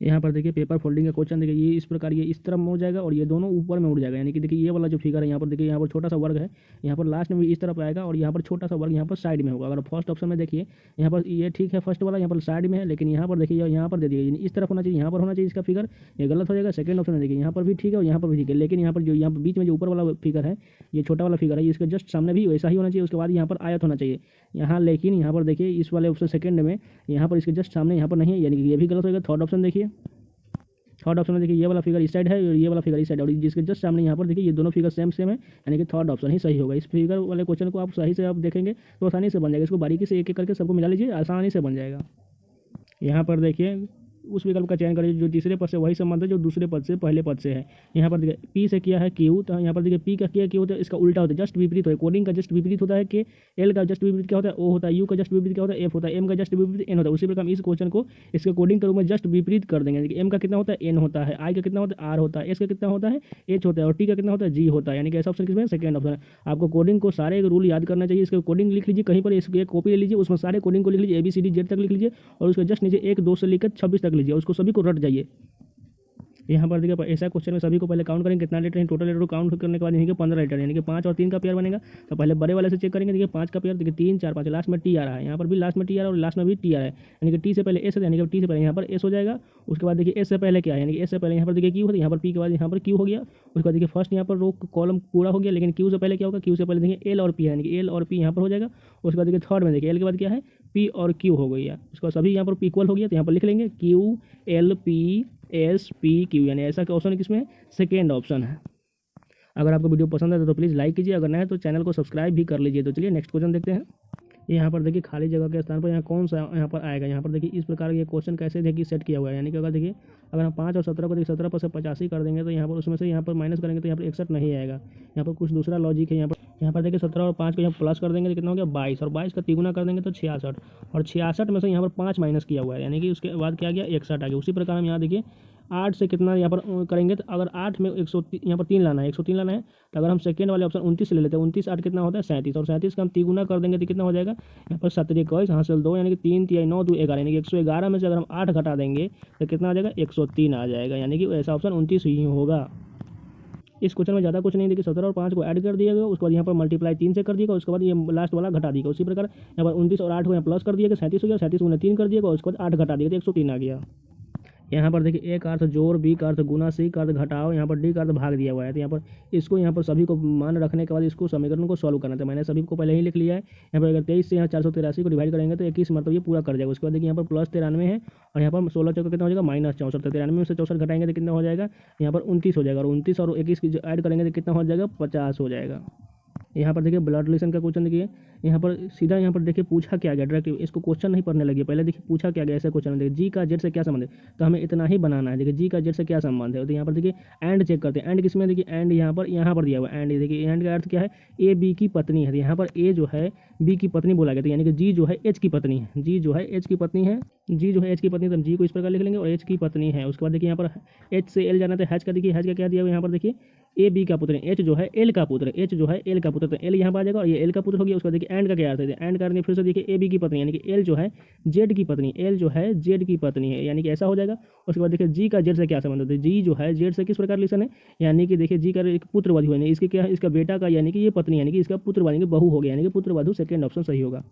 यहाँ पर देखिए पेपर फोल्डिंग का क्वेश्चन देखिए ये इस प्रकार ये इस तरफ में हो जाएगा और ये दोनों ऊपर में उड़ जाएगा, यानी कि देखिए ये वाला जो फिगर है यहाँ पर देखिए यहाँ पर छोटा सा वर्ग है, यहाँ पर लास्ट में भी इस तरफ आएगा और यहाँ पर छोटा सा वर्ग यहाँ पर साइड में होगा। अगर फर्स्ट ऑप्शन में देखिए यहाँ पर ये ठीक है, फर्स्ट वाला यहाँ पर साइड में है, लेकिन यहाँ पर देखिए यहाँ पर दे दिया इस तरफ होना चाहिए, यहाँ पर होना चाहिए इसका फिगर, ये गलत हो जाएगा। सेकंड ऑप्शन में देखिए यहाँ पर भी ठीक है और यहाँ पर भी ठीक है, लेकिन यहाँ पर जो यहाँ पर बीच में जो ऊपर वाला फिगर है, ये छोटा वाला फिगर है, इसके जस्ट सामने भी वैसा ही होना चाहिए। उसके बाद यहाँ पर आयत होना चाहिए यहाँ, लेकिन यहाँ पर देखिए इस वाले ऑप्शन सेकंड में यहाँ पर इसके जस्ट सामने यहाँ पर नहीं है, यानी कि ये भी गलत होगा। थर्ड ऑप्शन देखिए, थर्ड ऑप्शन में देखिए ये वाला फिगर इस साइड है और ये वाला फिगर इस साइड है, और जिसके जस्ट सामने यहाँ पर देखिए ये दोनों फिगर सेम सेम है, यानी कि थर्ड ऑप्शन ही सही होगा। इस फिगर वाले क्वेश्चन को आप सही से आप देखेंगे तो आसानी से बन जाएगा। इसको बारीकी से एक एक करके सबको मिला लीजिए, आसानी से बन जाएगा। यहाँ पर देखिए उस विकल्प का चयन करिए जो तीसरे पद से वही संबंध है जो दूसरे पद से पहले पद से है। यहाँ पर देखिए पी से किया है क्यू, तो यहाँ पर देखिए पी का किया क्यू होता है, इसका उल्टा होता है, जस्ट विपरीत होता है। कोडिंग का जस्ट विपरीत होता है कि एल का जस्ट विपरीत क्या होता है, ओ होता है। यू का जस्ट विपरीत क्या होता है, एफ होता है। एम का जस्ट विपरीत एन होता है। उसी प्रकार हम इस क्वेश्चन को इसके कोडिंग के रूप में जस्ट विपरीत कर देंगे। एम का कितना होता है, एन होता है। आई का कितना होता है, आर होता है। एस का कितना होता है, एच होता है। और टी का कितना होता है, जी होता है। यानी कि ऐसा ऑप्शन किसमें, सेकंड ऑप्शन है। आपको कोडिंग को सारे रूल याद करना चाहिए। इसके कोडिंग लिख लीजिए कहीं पर, इसकी एक कॉपी ले लीजिए, उसमें सारे कोडिंग को लिख लीजिए, ABCD Z तक लिख लीजिए और उसके जस्ट नीचे 1 2 से लेकर 26 तक लीजिए, उसको सभी को रट जाइए। यहाँ पर देखिए ऐसा क्वेश्चन में सभी को पहले काउंट करेंगे कितना लेटर है, टोटल लेटर को काउंट करने के बाद यानी कि 15 लेटर, यानी कि 5 और 3 का पेयर बनेगा। तो पहले बड़े वाले से चेक करेंगे, देखिए 5 का पेयर, देखिए 3 4 5, लास्ट में टी आ रहा है, यहाँ पर भी लास्ट में टी आ रहा है और लास्ट में भी टी आ रहा है, यानी कि टी से पहले एस है, यानी कि टी से पहले यहाँ पर एस हो जाएगा। उसके बाद देखिए एस से पहले क्या है, यानी कि एस से पहले यहाँ पर देखिए क्यू होता है, यहाँ पर पी के बाद यहाँ पर क्यू हो गया। उसके बाद देखिए फर्स्ट यहाँ पर रो कॉलम पूरा हो गया, लेकिन क्यू से पहले क्या होगा, क्यू से पहले देखिए एल और पी है, यानी कि एल और पी यहाँ पर हो जाएगा। उसके बाद देखिए थर्ड में देखिए एल के बाद क्या है, पी और क्यू हो गई है। उसके बाद सभी यहाँ पर इक्वल हो गया, तो यहाँ पर लिख लेंगे Q L P S P Q, यानी ऐसा का ऑप्शन किसमें, सेकेंड ऑप्शन है। अगर आपको वीडियो पसंद है तो प्लीज़ लाइक कीजिए, अगर नहीं है तो चैनल को सब्सक्राइब भी कर लीजिए। तो चलिए नेक्स्ट क्वेश्चन देखते हैं। यहाँ पर देखिए खाली जगह के स्थान पर यहाँ कौन सा यहाँ पर आएगा। यहाँ पर देखिए इस प्रकार ये क्वेश्चन कैसे देखिए सेट किया हुआ है, यानी कि अगर देखिए अगर हम 5 और 17 को देखिए 17 पर से 85 कर देंगे तो यहाँ पर उसमें से यहाँ पर माइनस करेंगे तो यहाँ पर 61 नहीं आएगा। यहाँ पर कुछ दूसरा लॉजिक है। यहाँ पर देखिए 17 और 5 को यहाँ प्लस कर देंगे तो कितना हो गया 22, और 22 का तिगुना कर देंगे तो 66, और 66 में से यहाँ पर 5 माइनस किया हुआ है, यानी कि उसके बाद क्या गया 61 आ गया। उसी प्रकार हम यहाँ देखिए 8 से कितना यहाँ पर करेंगे, तो अगर 8 में 103 यहाँ पर 3 लाना है, 103 लाना है, तो अगर हम सेकेंड वाले ऑप्शन 29 ले लेते हैं, 29 8 कितना होता है 37, और 37 का हम तिगुना कर देंगे तो कितना हो जाएगा यहाँ पर 17 21 हासिल 2, यानी कि 3 3 9 2 11, यानी कि 111 में से अगर हम 8 घटा देंगे तो कितना आ जाएगा 103 आ जाएगा, यानी कि ऐसा ऑप्शन 29 ही होगा। इस क्वेश्चन में ज़्यादा कुछ नहीं, देखिए 17 और 5 को ऐड कर दिया गया, उसके बाद यहाँ पर मल्टीप्लाई 3 से कर दिएगा, उसके बाद ये लास्ट वाला घटा दिएगा। उसी प्रकार यहाँ पर 29 और 8 को यहाँ प्लस कर दिएगा 37 हो गया, 37 को 3 कर दिएगा, उसके बाद 8 घटा दिएगा तो 103 आ गया। यहाँ पर देखिए ए का अर्थ जोड़, बी का अर्थ गुना, सी का अर्थ घटाओ, यहाँ पर डी का अर्थ भाग दिया हुआ है। तो यहाँ पर सभी को मान रखने के बाद इसको समीकरण को सॉल्व करना था। मैंने सभी को पहले ही लिख लिया है। यहाँ पर अगर 23 से यहाँ 483 को डिवाइड करेंगे तो 21 मतलब ये पूरा कर जाएगा। उसके बाद देखिए यहाँ पर प्लस 93 है और यहाँ पर 16 चौका कितना हो जाएगा माइनस 64, तो 93 में से 64 घटाएंगे तो कितना हो जाएगा यहाँ पर 29 हो जाएगा, और 29 और 21 की ऐड करेंगे तो कितना हो जाएगा 50 हो जाएगा। यहाँ पर देखिए ब्लड रिलेशन का क्वेश्चन देखिए, यहाँ पर सीधा यहाँ पर देखिए पूछा क्या गया डायरेक्ट, इसको क्वेश्चन नहीं पढ़ने लगी, पहले देखिए पूछा क्या गया ऐसा क्वेश्चन। देखिए जी का जेड से क्या संबंध है, तो हमें इतना ही बनाना है। देखिए जी का जेड से क्या संबंध है, तो यहाँ पर देखिए एंड चेक करते हैं। एंड किसमें, देखिए एंड यहाँ पर दिया हुआ है। एंड देखिए एंड का अर्थ क्या है, ए बी की पत्नी है, यहाँ पर ए जो है बी की पत्नी बोला गया, तो यानी कि जी जो है एच की पत्नी है, जी जो है एच की पत्नी है, जी जो है एच की पत्नी, तो हम जी को इस प्रकार लिख लेंगे और एच की पत्नी है। उसके बाद देखिए यहाँ पर एच से एल जाना था, हैच का देखिए हैच का क्या दिया हुआ यहाँ पर देखिए ए बी का पुत्र है, एच जो है एल का पुत्र, एच जो है एल का पुत्र, तो एल यहाँ पर आ जाएगा और ये एल का पुत्र हो गया। उसके बाद देखिए एंड का क्या अर्थ है, एंड करने फिर से देखिए ए बी की पत्नी, यानी कि एल जो है जेड की पत्नी, एल जो है जेड की पत्नी है, यानी कि ऐसा हो जाएगा। उसके बाद देखिए जी का जेड से क्या संबंध है, जी जो है जेड से किस प्रकार रिलेशन है, यानी कि देखिए जी का एक पुत्र वधु है, इसके क्या है इसका बेटा का, यानी कि ये पत्नी, यानी कि इसका पुत्र बनेंगे बहू हो गया, यानी कि पुत्र वधु, सेकंड ऑप्शन सही होगा।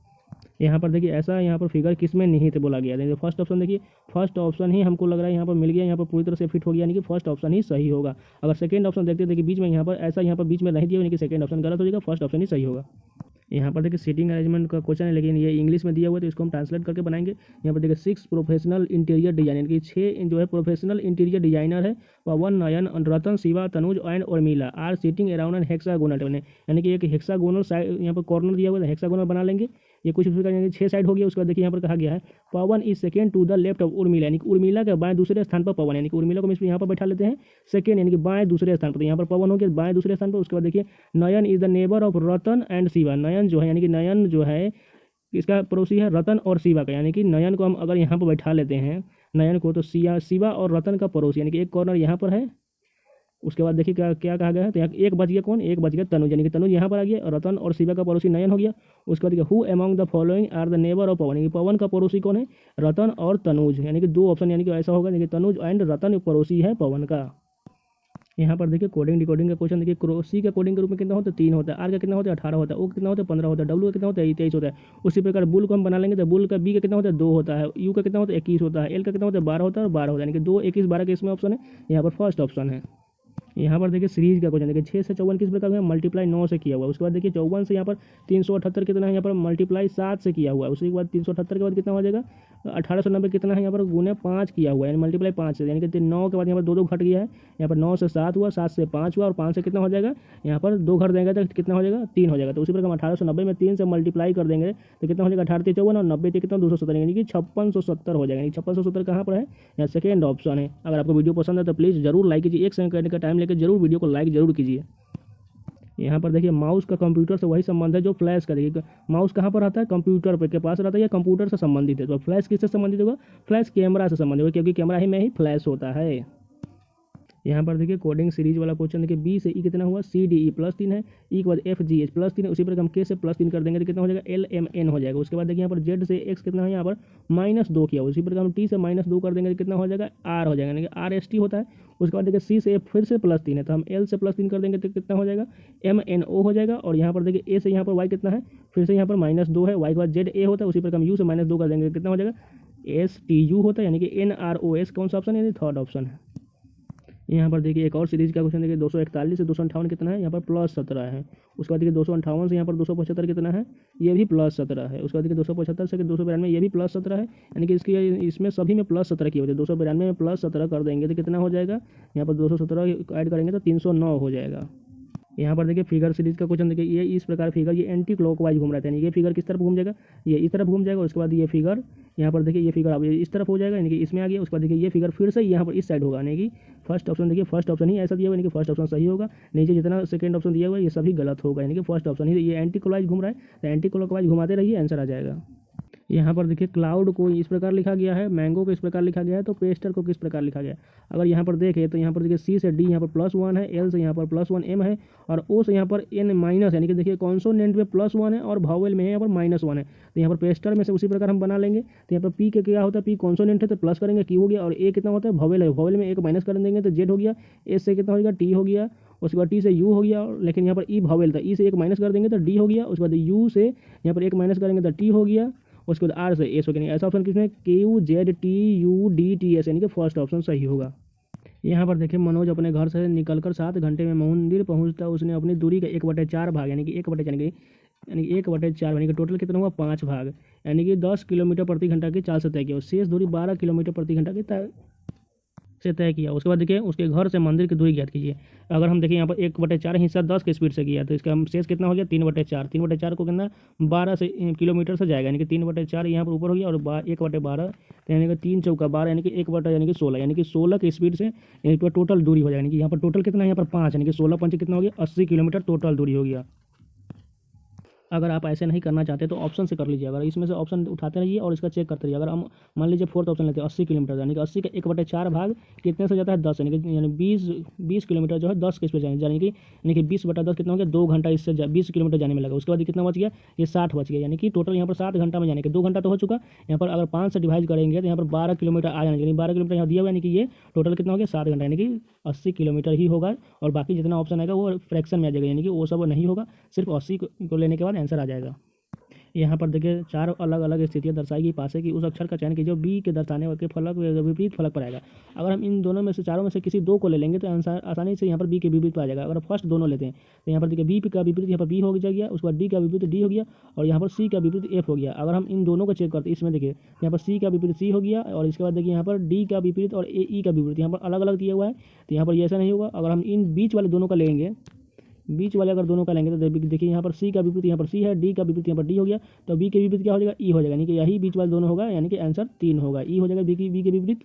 यहाँ पर देखिए ऐसा यहाँ पर फिगर किस में निहित बोला गया है, फर्स्ट ऑप्शन देखिए फर्स्ट ऑप्शन ही हमको लग रहा है यहाँ पर मिल गया, यहाँ पर पूरी तरह से फिट हो गया, यानी कि फर्स्ट ऑप्शन ही सही होगा। अगर सेकंड ऑप्शन देखते देखिए बीच में यहाँ पर ऐसा यहाँ पर बीच में नहीं दिया, यानी कि सेकंड ऑप्शन गलत हो जाएगा, फर्स्ट ऑप्शन ही सही होगा। यहाँ पर देखिए सीटिंग अरेंजमेंट का क्वेश्चन है, लेकिन ये इंग्लिश में दिया हुआ है तो इसको हम ट्रांसलेट करके बनाएंगे। यहाँ पर देखिए 6 प्रोफेशनल इंटीरियर डिजाइनर, यानी कि 6 जो है प्रोफेशनल इंटीरियर डिजाइनर है, Pawan Nayan Ratan Shiva Tanuj and Urmila are sitting around an hexagonal, यानी कि एक हेक्सागोनल साइड यहाँ पर कॉर्नर दिया हुआ है, हेक्सागोनल बना लेंगे। ये कुछ यानी 6 साइड हो गया। उसके बाद देखिए यहाँ पर कहा गया है Pawan is second to the left of Urmila, यानी कि उर्मिला के बाएं दूसरे स्थान पर पवन, यानी कि उर्मिला को हम यहाँ पर बैठा लेते हैं सेकेंड, यानी कि बाएं दूसरे स्थान पर, यहाँ पर पवन हो गया बाएं दूसरे स्थान पर। उसके बाद देखिए Nayan is the neighbour of Ratan and Shiva, Nayan जो है यानी कि नयन जो है इसका पड़ोसी है रतन और शिवा का, यानी कि नयन को हम अगर यहाँ पर बैठा लेते हैं नयन को, तो शिवा और रतन का पड़ोसी, यानी कि एक कॉर्नर यहाँ पर है उसके बाद देखिए क्या क्या कहा गया है, तो यहाँ एक बच गया कौन, एक बच गया तनुज, यानी कि तनुज यहाँ पर आ गया, रतन और शिवा का पड़ोसी नयन हो गया। उसके बाद देखिए who among the following are the neighbour of Pawan, यानी कि पवन का पड़ोसी कौन है, रतन और तनुज, यानी कि दो ऑप्शन यानी कि ऐसा होगा, यानी कि तनुज एंड रतन पड़ोसी है पवन का। यहाँ पर देखिए कोडिंग डिकोडिंग का क्वेश्चन देखिए, सी का कोडिंग के रूप में कितना होता है 3 होता है, आर का कितना होता है 18 होता है, ओ कितना होता है 15 होता है, डब्ल्यू का कितना होता है 23 होता है। उसी प्रकार बुल को हम बना लेंगे तो बुल का बी का कितना होता है 2 होता है, यू का कितना होता है 21 होता है, एल का कितना होता है 12 होता है और 12 होता है, यानी कि 2 21 12 का इसमें ऑप्शन है, यहाँ पर फर्स्ट ऑप्शन है। यहाँ पर देखिए सीरीज का क्वेश्चन देखिए 6 से 54 किस प्रकार है, मल्टीप्लाई 9 से किया हुआ है। उसके बाद देखिए 54 से यहाँ पर 378 कितना है, यहाँ पर मल्टीप्लाई 7 से किया हुआ है। उसके बाद 378 के बाद कितना हो जाएगा 1890 कितना है, यहाँ पर गुने 5 किया हुआ है, यानी मल्टीप्लाई 5 से, यानी कि 9 के बाद यहाँ पर 2 घट गया है, यहाँ पर 9 से 7 हुआ, 7 से 5 हुआ और 5 से कितना हो जाएगा, यहाँ पर 2 घट देंगे तो कितना हो जाएगा 3 हो जाएगा। तो उसी प्रकार हम 1890 में 3 से मल्टीप्लाई कर देंगे तो कितना हो जाएगा 18 54 और 90 कितना 270, यानी कि 5670 हो जाएगा। 5670 कहाँ पर है, यहाँ सेकेंड ऑप्शन है। अगर आपको वीडियो पसंद है तो प्लीज़ जरूर लाइक कीजिए, 1 सेकंड करने का टाइम लेकर जरूर वीडियो को लाइक जरूर कीजिए। यहाँ पर देखिए माउस का कंप्यूटर से वही संबंध है जो फ्लैश का, देखिए माउस कहाँ पर रहता है, कंप्यूटर पे के पास रहता है या कंप्यूटर से संबंधित है। तो फ्लैश किससे संबंधित होगा, फ्लैश कैमरा से संबंधित होगा, क्योंकि कैमरा ही में ही फ्लैश होता है। यहाँ पर देखिए कोडिंग सीरीज वाला क्वेश्चन देखिए, बी से ई कितना हुआ, सी डी ई +3 है, ई के बाद एफ जी एच +3 है, उसी प्रकार हम के से +3 कर देंगे तो कितना हो जाएगा एल एम एन हो जाएगा। उसके बाद देखिए यहाँ पर जेड से एक्स कितना है, यहाँ पर -2 किया, उसी प्रकार हम टी से -2 कर देंगे तो कितना हो जाएगा आर हो जाएगा, यानी कि आर एस टी होता है। उसके बाद देखिए सी से एफ फिर से +3 है, तो हम एल से +3 कर देंगे तो कितना हो जाएगा एम एन ओ हो जाएगा। और यहाँ पर देखिए ए से यहाँ पर वाई कितना है, फिर से यहाँ पर -2 है, वाई के बाद जेड ए होता है, उसी प्रकार हम यू से -2 कर देंगे तो कितना हो जाएगा एस टी यू होता है, यानी कि एन आर ओ एस कौन सा ऑप्शन है, यानी थर्ड ऑप्शन है। यहाँ पर देखिए एक और सीरीज का क्वेश्चन देखिए 241 से 258 कितना है, यहाँ पर +17 है। उसके बाद देखिए 258 से यहाँ पर 275 कितना है, ये भी +17 है। उसके बाद देखिए 275 से 292 ये भी +17 है, यानी कि इसकी इसमें सभी में +17 की वजह 292 में +17 कर देंगे तो कितना हो जाएगा, यहाँ पर 217 ऐड करेंगे तो 309 हो जाएगा। यहाँ पर देखिए फिगर सीरीज का क्वेश्चन देखिए, ये इस प्रकार फिगर ये एंटी क्लॉकवाइज घूम रहा है, यानी ये फिगर किस तरफ घूम जाएगा, ये इस तरफ घूम जाएगा। उसके बाद ये फिगर यहाँ पर देखिए ये फिगर अब इस तरफ हो जाएगा, यानी कि इसमें आ गया। उसके बाद देखिए ये फिगर फिर से यहाँ पर इस साइड होगा, यानी कि फर्स्ट ऑप्शन देखिए फर्स्ट ऑप्शन ही ऐसा दिया हुआ, यानी कि फर्स्ट ऑप्शन सही होगा। नीचे जितना सेकंड ऑप्शन दिया हुआ है ये सभी गलत होगा, यानी कि फर्स्ट ऑप्शन ही, ये एंटी क्लॉकवाइज घूम रहा है तो एंटी क्लॉकवाइज घुमाते रहिए, आंसर आ जाएगा। यहाँ पर देखिए क्लाउड को इस प्रकार लिखा गया है, मैंगो को इस प्रकार लिखा गया है, तो पेस्टर को किस प्रकार लिखा गया है। अगर यहाँ पर देखें तो यहाँ पर देखिए सी से डी यहाँ पर +1 है, एल से यहाँ पर +1 एम है और ओ से यहाँ पर एन माइनस, यानी कि देखिए कॉन्सोनेंट में +1 है और भावेल में यहाँ पर -1 है। तो यहाँ पर पेस्टर में से उसी प्रकार हम बना लेंगे। तो यहाँ पर पी के क्या होता है, पी कॉन्सोनेंट है तो प्लस करेंगे की हो गया, और ए कितना होता है भावेल है, भावेल में एक माइनस कर देंगे तो जेड हो गया, एस से कितना हो गया टी हो गया, उसके बाद टी से यू हो गया, लेकिन यहाँ पर ई भावेल था, ई से एक माइनस कर देंगे तो डी हो गया। उसके बाद यू से यहाँ पर एक माइनस करेंगे तो टी हो गया। उसके बाद आर से एस हो गया, ऐसा ऑप्शन किसमें Q Z T U D T S, यानी कि फर्स्ट ऑप्शन सही होगा। यहाँ पर देखिए मनोज अपने घर से निकलकर 7 घंटे में मंदिर पहुँचता, उसने अपनी दूरी का 1/4 भाग, यानी कि 1/4 यानी कि टोटल कितना हुआ 5 भाग, यानी कि 10 किलोमीटर प्रति घंटा की चाल से तय किया और शेष दूरी 12 किलोमीटर प्रति घंटा की तय किया। उसके बाद देखिए उसके घर से मंदिर की दूरी ज्ञात कीजिए। अगर हम देखिए यहाँ पर 1/4 हिस्सा 10 की स्पीड से किया तो इसका हम शेष कितना हो गया 3/4, 3/4 को कितना 12 से किलोमीटर से जाएगा, यानी कि 3/4 यहाँ पर ऊपर हो गया और 1/12 यानी कि 3 चौका 12 यानी कि 1/, यानी कि 16, यानी कि 16 की स्पीड से यहाँ पर टोटल दूरी हो जाएगी, यानी कि यहाँ पर टोटल कितना है यहाँ पर 5, यानी कि 16 पंच कितना हो गया 80 किलोमीटर टोटल दूरी हो गया। अगर आप ऐसे नहीं करना चाहते तो ऑप्शन से कर लीजिए, अगर इसमें से ऑप्शन उठाते रहिए और इसका चेक करते रहिए। अगर हम मान लीजिए फोर्थ ऑप्शन लेते हैं 80 किलोमीटर, यानी कि 80 का 1/4 भाग कितने से जाता है 10, यानी 20 किलोमीटर जो है 10 के स्पीड जाने, यानी कि 20/10 कितना हो गया 2 घंटा इससे 20 किलोमीटर जाने में लगा। उसके बाद कितना बच गया ये 60 बच गया, यानी कि टोटल यहाँ पर 7 घंटा में जाने के 2 घंटा तो हो चुका। यहाँ पर अगर 5 से डिवाइड करेंगे तो यहाँ पर 12 किलोमीटर आ जाना, यानी 12 किलोमीटर यहाँ दिया हुआ, यानी कि ये टोटल कितना हो गया 7 घंटा, यानी कि 80 किलोमीटर ही होगा और बाकी जितना ऑप्शन आएगा वो फ्रैक्शन में आ जाएगा, यानी कि वो सब नहीं होगा, सिर्फ 80 को लेने के बाद आंसर आ जाएगा। यहाँ पर देखिए 4 अलग अलग स्थितियाँ दर्शाएगी पासे की उस अक्षर का चयन कीजिए जो बी के दर्शाने के फलक विपरीत फलक पर आएगा। अगर हम इन दोनों में से चारों में से किसी 2 को ले लेंगे तो आंसर आसानी से यहाँ पर बी के विपरीत पर आ जाएगा। अगर फर्स्ट दोनों लेते हैं तो यहाँ पर देखिए बी का विपरीत यहाँ पर बी हो गया, उसके बाद डी का विपरीत डी हो गया और यहाँ पर सी का विपरीत एफ हो गया। अगर हम इन दोनों को चेक करते हैं इसमें देखिए यहाँ पर सी का विपरीत सी हो गया और इसके बाद देखिए यहाँ पर डी का विपरीत और ई का विपरीत यहाँ पर अलग अलग दिया हुआ है, तो यहाँ पर ये ऐसा नहीं होगा। अगर हम इन बीच वाले दोनों का लेंगे, बीच वाले अगर दोनों का लेंगे तो देखिए यहाँ पर सी का विपरीत यहाँ पर सी है, डी का विपरीत यहाँ पर डी हो गया, तो बी के विपरीत क्या हो जाएगा ई हो जाएगा, यानी कि यही बीच वाले दोनों होगा, यानी कि आंसर 3 होगा, ई हो जाएगा बी के विपरीत।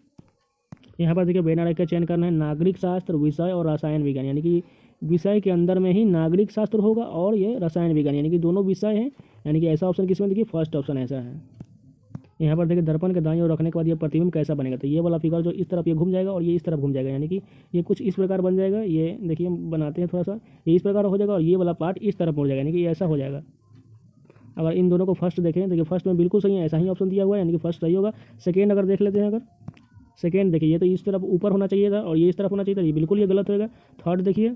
यहाँ पर देखिए बैनर का चयन करना है नागरिक शास्त्र, विषय और रसायन विज्ञान, यानी कि विषय के अंदर में ही नागरिक शास्त्र होगा और ये रसायन विज्ञान, यानी कि दोनों विषय हैं, यानी कि ऐसा ऑप्शन किसमें देखिए फर्स्ट ऑप्शन ऐसा है। यहाँ पर देखिए दर्पण के दाईं ओर रखने के बाद ये प्रतिबिंब कैसा बनेगा, तो ये वाला फिगर जो इस तरफ ये घूम जाएगा और ये इस तरफ घूम जाएगा, यानी कि ये कुछ इस प्रकार बन जाएगा। ये देखिए हम बनाते हैं थोड़ा सा, ये इस प्रकार हो जाएगा और ये वाला पार्ट इस तरफ मुड़ जाएगा, यानी कि ये ऐसा हो जाएगा। अगर इन दोनों को फर्स्ट देखें, देखिए फर्स्ट में बिल्कुल सही है, ऐसा ही ऑप्शन दिया हुआ है, यानी कि फर्स्ट सही होगा। सेकेंड अगर देख लेते हैं, अगर सेकेंड देखिए ये तो इस तरफ ऊपर होना चाहिए था और ये इस तरफ होना चाहिए था, ये बिल्कुल ये गलत होगा। थर्ड देखिए,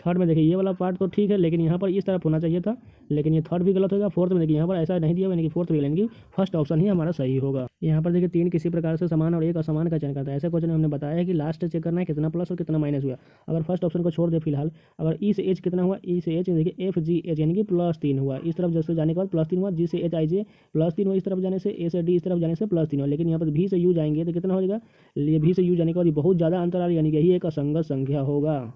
थर्ड में देखिए ये वाला पार्ट तो ठीक है, लेकिन यहाँ पर इस तरफ होना चाहिए था, लेकिन ये थर्ड भी गलत होगा। फोर्थ में देखिए यहाँ पर ऐसा नहीं दिया हुआ, यानी कि फोर्थ भी, यानी कि फर्स्ट ऑप्शन ही हमारा सही होगा। यहाँ पर देखिए 3 किसी प्रकार से समान और 1 असमान का चयन करता है। ऐसे क्वेश्चन में हमने बताया है कि लास्ट चेक करना है कितना प्लस और कितना माइनस हुआ। अगर फर्स्ट ऑप्शन को छोड़ दे फिलहाल, अगर ई से एच कितना हुआ, ई से एच देखिए एफ जी एच यानी कि +3 हुआ, इस तरफ जैसे जाने के बाद +3 हुआ। जी से एच आई जे +3 हुआ, इस तरफ जाने से, ए से डी इस तरफ जाने से +3 हुआ। लेकिन यहाँ पर भी से यू जाएंगे तो कितना हो जाएगा, ये भी से यू जाने के बाद बहुत ज़्यादा अंतर आ रहा है, यानी कि यही एक असंगत संख्या होगा।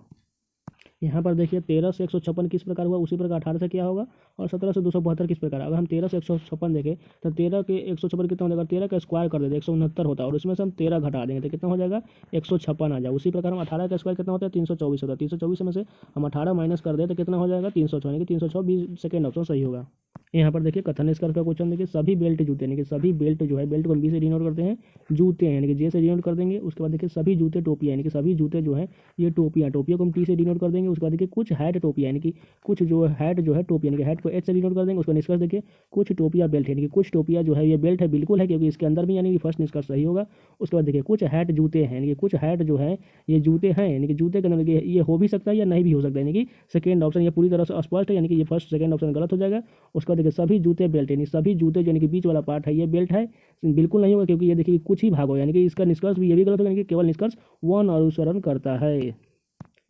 यहाँ पर देखिए 13 से 156 किस प्रकार हुआ, उसी प्रकार 18 से क्या होगा, और 17 से 272 किस प्रकार। अगर हम 13 से 156 देखें तो 13 के 156 कितना हो जाएगा, 13 का स्क्वायर कर देते 169 होता है, और उसमें से हम 13 घटा देंगे तो कितना हो जाएगा 156 आ जाएगा। उसी प्रकार हम 18 का स्क्वायर कितना होता है 324 होता है, 324 में से हम 18 माइनस कर दें तो कितना हो जाएगा 306, यानी कि 306 भी सेकेंड ऑप्शन सही होगा। यहाँ पर देखिए कथन निष्कर्ष का क्वेश्चन देखिए, सभी बेल्ट जूते, यानी कि सभी बेल्ट जो है, बेल्ट को हम बी से डिनोट करते हैं, जूते हैं यानी कि जे से डिनोट कर देंगे। उसके बाद देखिए सभी जूते टोपियाँ, यानी कि सभी जूते जो है ये टोपियाँ, टोपियों को हम टी से डिनोट कर देंगे। उसके बाद देखिए कुछ हैट टोपियाँ, यानी कि कुछ जो हैट जो है टोपी, यानी कि हैट को एच से डिनोट कर देंगे। उसका निष्कर्ष देखिए कुछ टोपियाँ बेल्ट, यानी कि कुछ टोपियाँ जो है ये बेल्ट है, बिल्कुल है, क्योंकि इसके अंदर भी, यानी कि फर्स्ट निष्कर्ष सही होगा। उसके बाद देखिए कुछ हैट जूते हैं, यानी कि कुछ हैट जो है ये जूते हैं, यानी कि जूते के अंदर ये हो भी सकता है या नहीं भी हो सकता है, यानी कि सेकेंड ऑप्शन ये पूरी तरह से स्पष्ट है, यानी कि ये फर्स्ट सेकेंड ऑप्शन गलत हो जाएगा। उसके बाद देखिए सभी जूते बेल्ट, यानी सभी जूते यानी कि बीच वाला पार्ट है ये बेल्ट है, बिल्कुल नहीं होगा, क्योंकि ये देखिए कुछ ही भाग हो, यानी कि इसका निष्कर्ष भी ये भी गलत होगा, यानी कि केवल निष्कर्ष 1 अनुसरण करता है।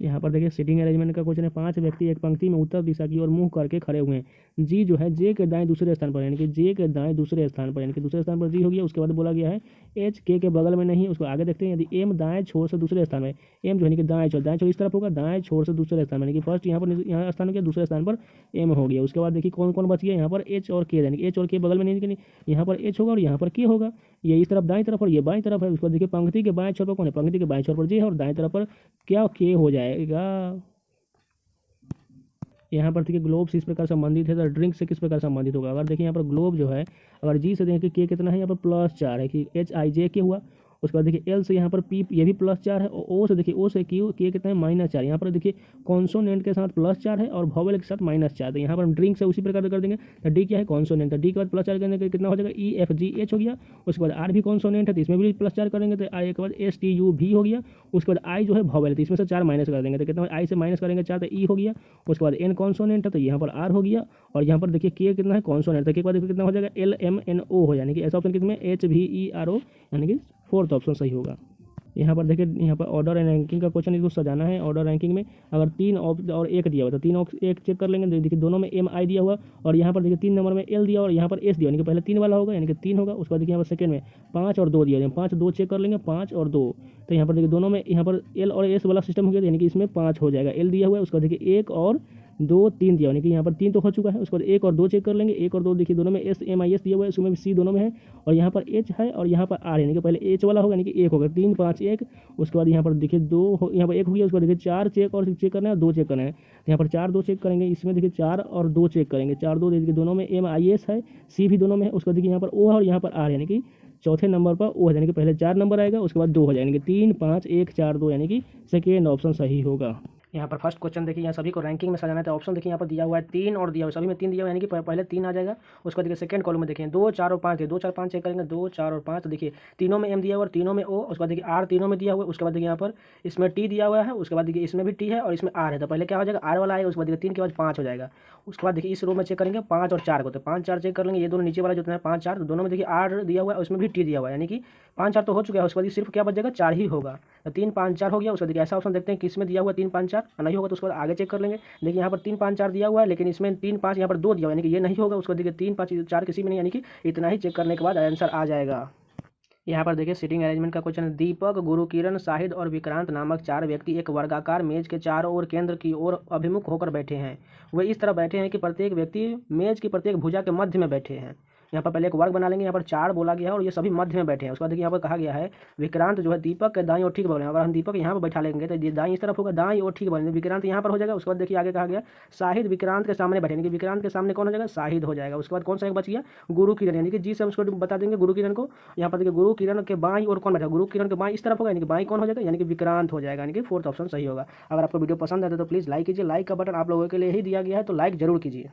यहाँ पर देखिए सीटिंग अरेंजमेंट का क्वेश्चन है। 5 व्यक्ति एक पंक्ति में उत्तर दिशा की ओर मुंह करके खड़े हुए हैं। जी जो है जे के दाएं दूसरे स्थान पर, यानी कि जे के दाएं दूसरे स्थान पर, यानी कि दूसरे स्थान पर जी हो गया। उसके बाद बोला गया है एच के बगल में नहीं, उसको आगे देखते हैं। यदि एम दाएं छोर से दूसरे स्थान में, एम जो है कि दाएं छोर इस तरफ होगा, दाएं छोर से दूसरे स्थान में, यानी कि फर्स्ट यहाँ पर यहाँ स्थान हो गया, दूसरे स्थान पर एम हो गया। उसके बाद देखिए कौन कौन बच गया, यहाँ पर एच और के, यानी कि एच और के बगल में नहीं, लेकिन यहाँ पर एच होगा और यहाँ पर के होगा, ये इस तरफ दाएं तरफ और ये बाएं तरफ है। उसके बाद देखिए पंक्ति के बाएं छोर पर कौन है, पंक्ति के बाएं छोर पर जी है और दाएं तरफ पर क्या के हो जाएगा। यहाँ पर देखिए ग्लोब से इस प्रकार संबंधित है तो ड्रिंक से किस प्रकार संबंधित होगा। अगर देखिए यहाँ पर ग्लोब जो है, अगर जी से देखें के कितना है, यहाँ पर +4 है कि एच आई जे के हुआ। उसके बाद देखिए एल से यहाँ पर पी ये भी +4 है, और ओ से देखिए ओ से क्यू के कितना है -4। यहाँ पर देखिए कॉन्सोनेंट के साथ +4 है और वॉवेल के साथ -4, तो यहाँ पर हम ड्रिंक से उसी प्रकार कर देंगे। तो डी क्या है कॉन्सोनेंट, तो डी के बाद +4 करने के कितना हो जाएगा ई एफ जी एच हो गया। उसके बाद आर भी कॉन्सोनेंट है तो इसमें भी +4 करेंगे तो आई के बाद एस टी यू भी हो गया। उसके बाद आई जो है वॉवेल है तो इसमें से 4 माइनस कर देंगे तो कितना, आई से माइनस करेंगे 4 तो ई हो गया। उसके बाद एन कॉन्सोनेंट है तो यहाँ पर आर हो गया, और यहाँ पर देखिए के कितना है कॉन्सोनेंट, तो के बाद कितना हो जाएगा एल एम एन ओ हो, यानी कि ऐसा ऑप्शन किसमें H V E R O, यानी कि फोर्थ ऑप्शन सही होगा। यहाँ पर देखिए यहाँ पर ऑर्डर एंड रैंकिंग का क्वेश्चन, इसको सजाना है। ऑर्डर रैंकिंग में अगर 3 और 1 दिया हुआ तो 3 और 1 चेक कर लेंगे। देखिए दोनों में एम आई दिया हुआ और यहाँ पर देखिए 3 नंबर में एल दिया और यहाँ पर एस दिया, यानी कि पहले 3 वाला होगा, यानी कि 3 होगा। उसके बाद देखिए यहाँ पर सेकंड में 5 और 2 दिया, 5 2 चेक कर लेंगे, 5 और 2, तो यहाँ पर देखिए दोनों में यहाँ पर एल और एस वाला सिस्टम हो गया, यानी कि इसमें 5 हो जाएगा। एल दिया हुआ है, उसका देखिए 1 और 2 3 दिया, यानी कि यहाँ पर 3 तो हो चुका है। उसके बाद 1 और 2 चेक कर लेंगे, 1 और 2 देखिए दोनों में एस एम आई एस दिया हुआ है, उसमें भी सी दोनों में है, और यहाँ पर एच है और यहाँ पर आर, यानी कि पहले एच वाला होगा, यानी कि 1 होगा, 3 5 1। उसके बाद यहाँ पर देखिए 2 यहाँ पर 1 हो गया। उसके बाद देखिए 4 चेक और चेक करना है, 2 चेक करना है, यहाँ पर 4 2 चेक करेंगे। इसमें देखिए 4 और 2 चेक करेंगे, 4 2 देखिए दोनों में एम आई एस है, सी भी दोनों में है। उसके बाद देखिए यहाँ पर ओ है और यहाँ पर आर, यानी कि चौथे नंबर पर ओ है, यानी कि पहले 4 नंबर आएगा, उसके बाद 2 हो जाएंगे, 3 5 1 4 2, यानी कि सेकेंड ऑप्शन सही होगा। यहाँ पर फर्स्ट क्वेश्चन देखिए, यहाँ सभी को रैंकिंग में सजाना है तो ऑप्शन देखिए यहाँ पर दिया हुआ है 3 और दिया हुआ है, सभी में 3 दिया हुआ है, यानी कि पहले 3 आ जाएगा। उसके बाद देखिए सेकंड कॉलम में देखिए 2 4 और 5 दिए, 2 4 5 चेक करेंगे, 2 4 और 5, तो देखिए तीनों में एम दिया हुआ है और तीनों में ओ। उसके बाद देखिए आर तीनों में दिया हुआ है। उसके बाद देखिए यहाँ पर इसमें टी दिया हुआ है, उसके बाद देखिए इसमें भी टी है और इसमें आर है, तो पहले क्या हो जाएगा आर वाला आएगा। उसके बाद देखिए 3 के बाद 5 हो जाएगा। उसके बाद देखिए इस रो में चेक करेंगे 5 और 4 को, तो 5 4 चेक कर लेंगे, ये दोनों नीचे वाला जो है 5 4, तो दोनों में देखिए आर दिया हुआ है, उसमें भी टी दिया हुआ है, यानी कि 5 4 तो हो चुका है। उसके बाद सिर्फ क्या बच जाएगा 4 ही होगा, तो 3 5 4 हो गया। उसके बाद देखिए ऐसा ऑप्शन देखते हैं किस में दिया हुआ है 3 5 4, नहीं होगा तो उसके बाद आगे चेक कर लेंगे। देखिए यहाँ पर 3 5 4 दिया हुआ है, लेकिन इसमें 3 5 यहाँ पर 2 दिया हुआ है, यानी कि ये नहीं होगा। उसको देखिए 3 5 4 किसी में नहीं, यानी कि इतना ही चेक करने के बाद आंसर आ जाएगा। यहाँ पर देखिए सीटिंग अरेंजमेंट का क्वेश्चन है। दीपक, गुरुकिरण, शाहिद और विक्रांत नामक 4 व्यक्ति एक वर्गाकार मेज के चारों ओर केंद्र की ओर अभिमुख होकर बैठे हैं। वे इस तरह बैठे हैं कि प्रत्येक व्यक्ति मेज की प्रत्येक भुजा के मध्य में बैठे हैं। यहाँ पर पहले एक वर्ग बना लेंगे। यहाँ पर 4 बोला गया है और ये सभी मध्य में बैठे हैं। उसके बाद देखिए यहाँ पर कहा गया है विक्रांत जो है दीपक के दाईं और ठीक बगल में, अगर हम दीपक यहाँ पर बैठा लेंगे तो दाईं इस तरफ होगा, दाईं और ठीक बगल में विक्रांत यहाँ पर हो जाएगा। उसके बाद देखिए आगे कहा गया शाहिद विक्रांत के सामने बैठे, यानी कि विक्रांत के सामने कौन हो जाएगा, शाहिद हो जाएगा। उसके बाद कौन सा एक बच गया, गुरु किरण, यानी कि जी से हम उसको बता देंगे गुरु किरण को। यहाँ पर देखिए गुरु किरण के बाईं और कौन बैठा, गुरु किरण के बाईं इस तरफ होगा, यानी कि बाईं कौन हो जाएगा, यानी कि विक्रांत हो जाएगा, यानी कि फोर्थ ऑप्शन सही होगा। अगर आपको वीडियो पसंद आए तो प्लीज़ लाइक कीजिए। लाइक का बटन आप लोगों के लिए ही दिया गया है, तो लाइक जरूर कीजिए।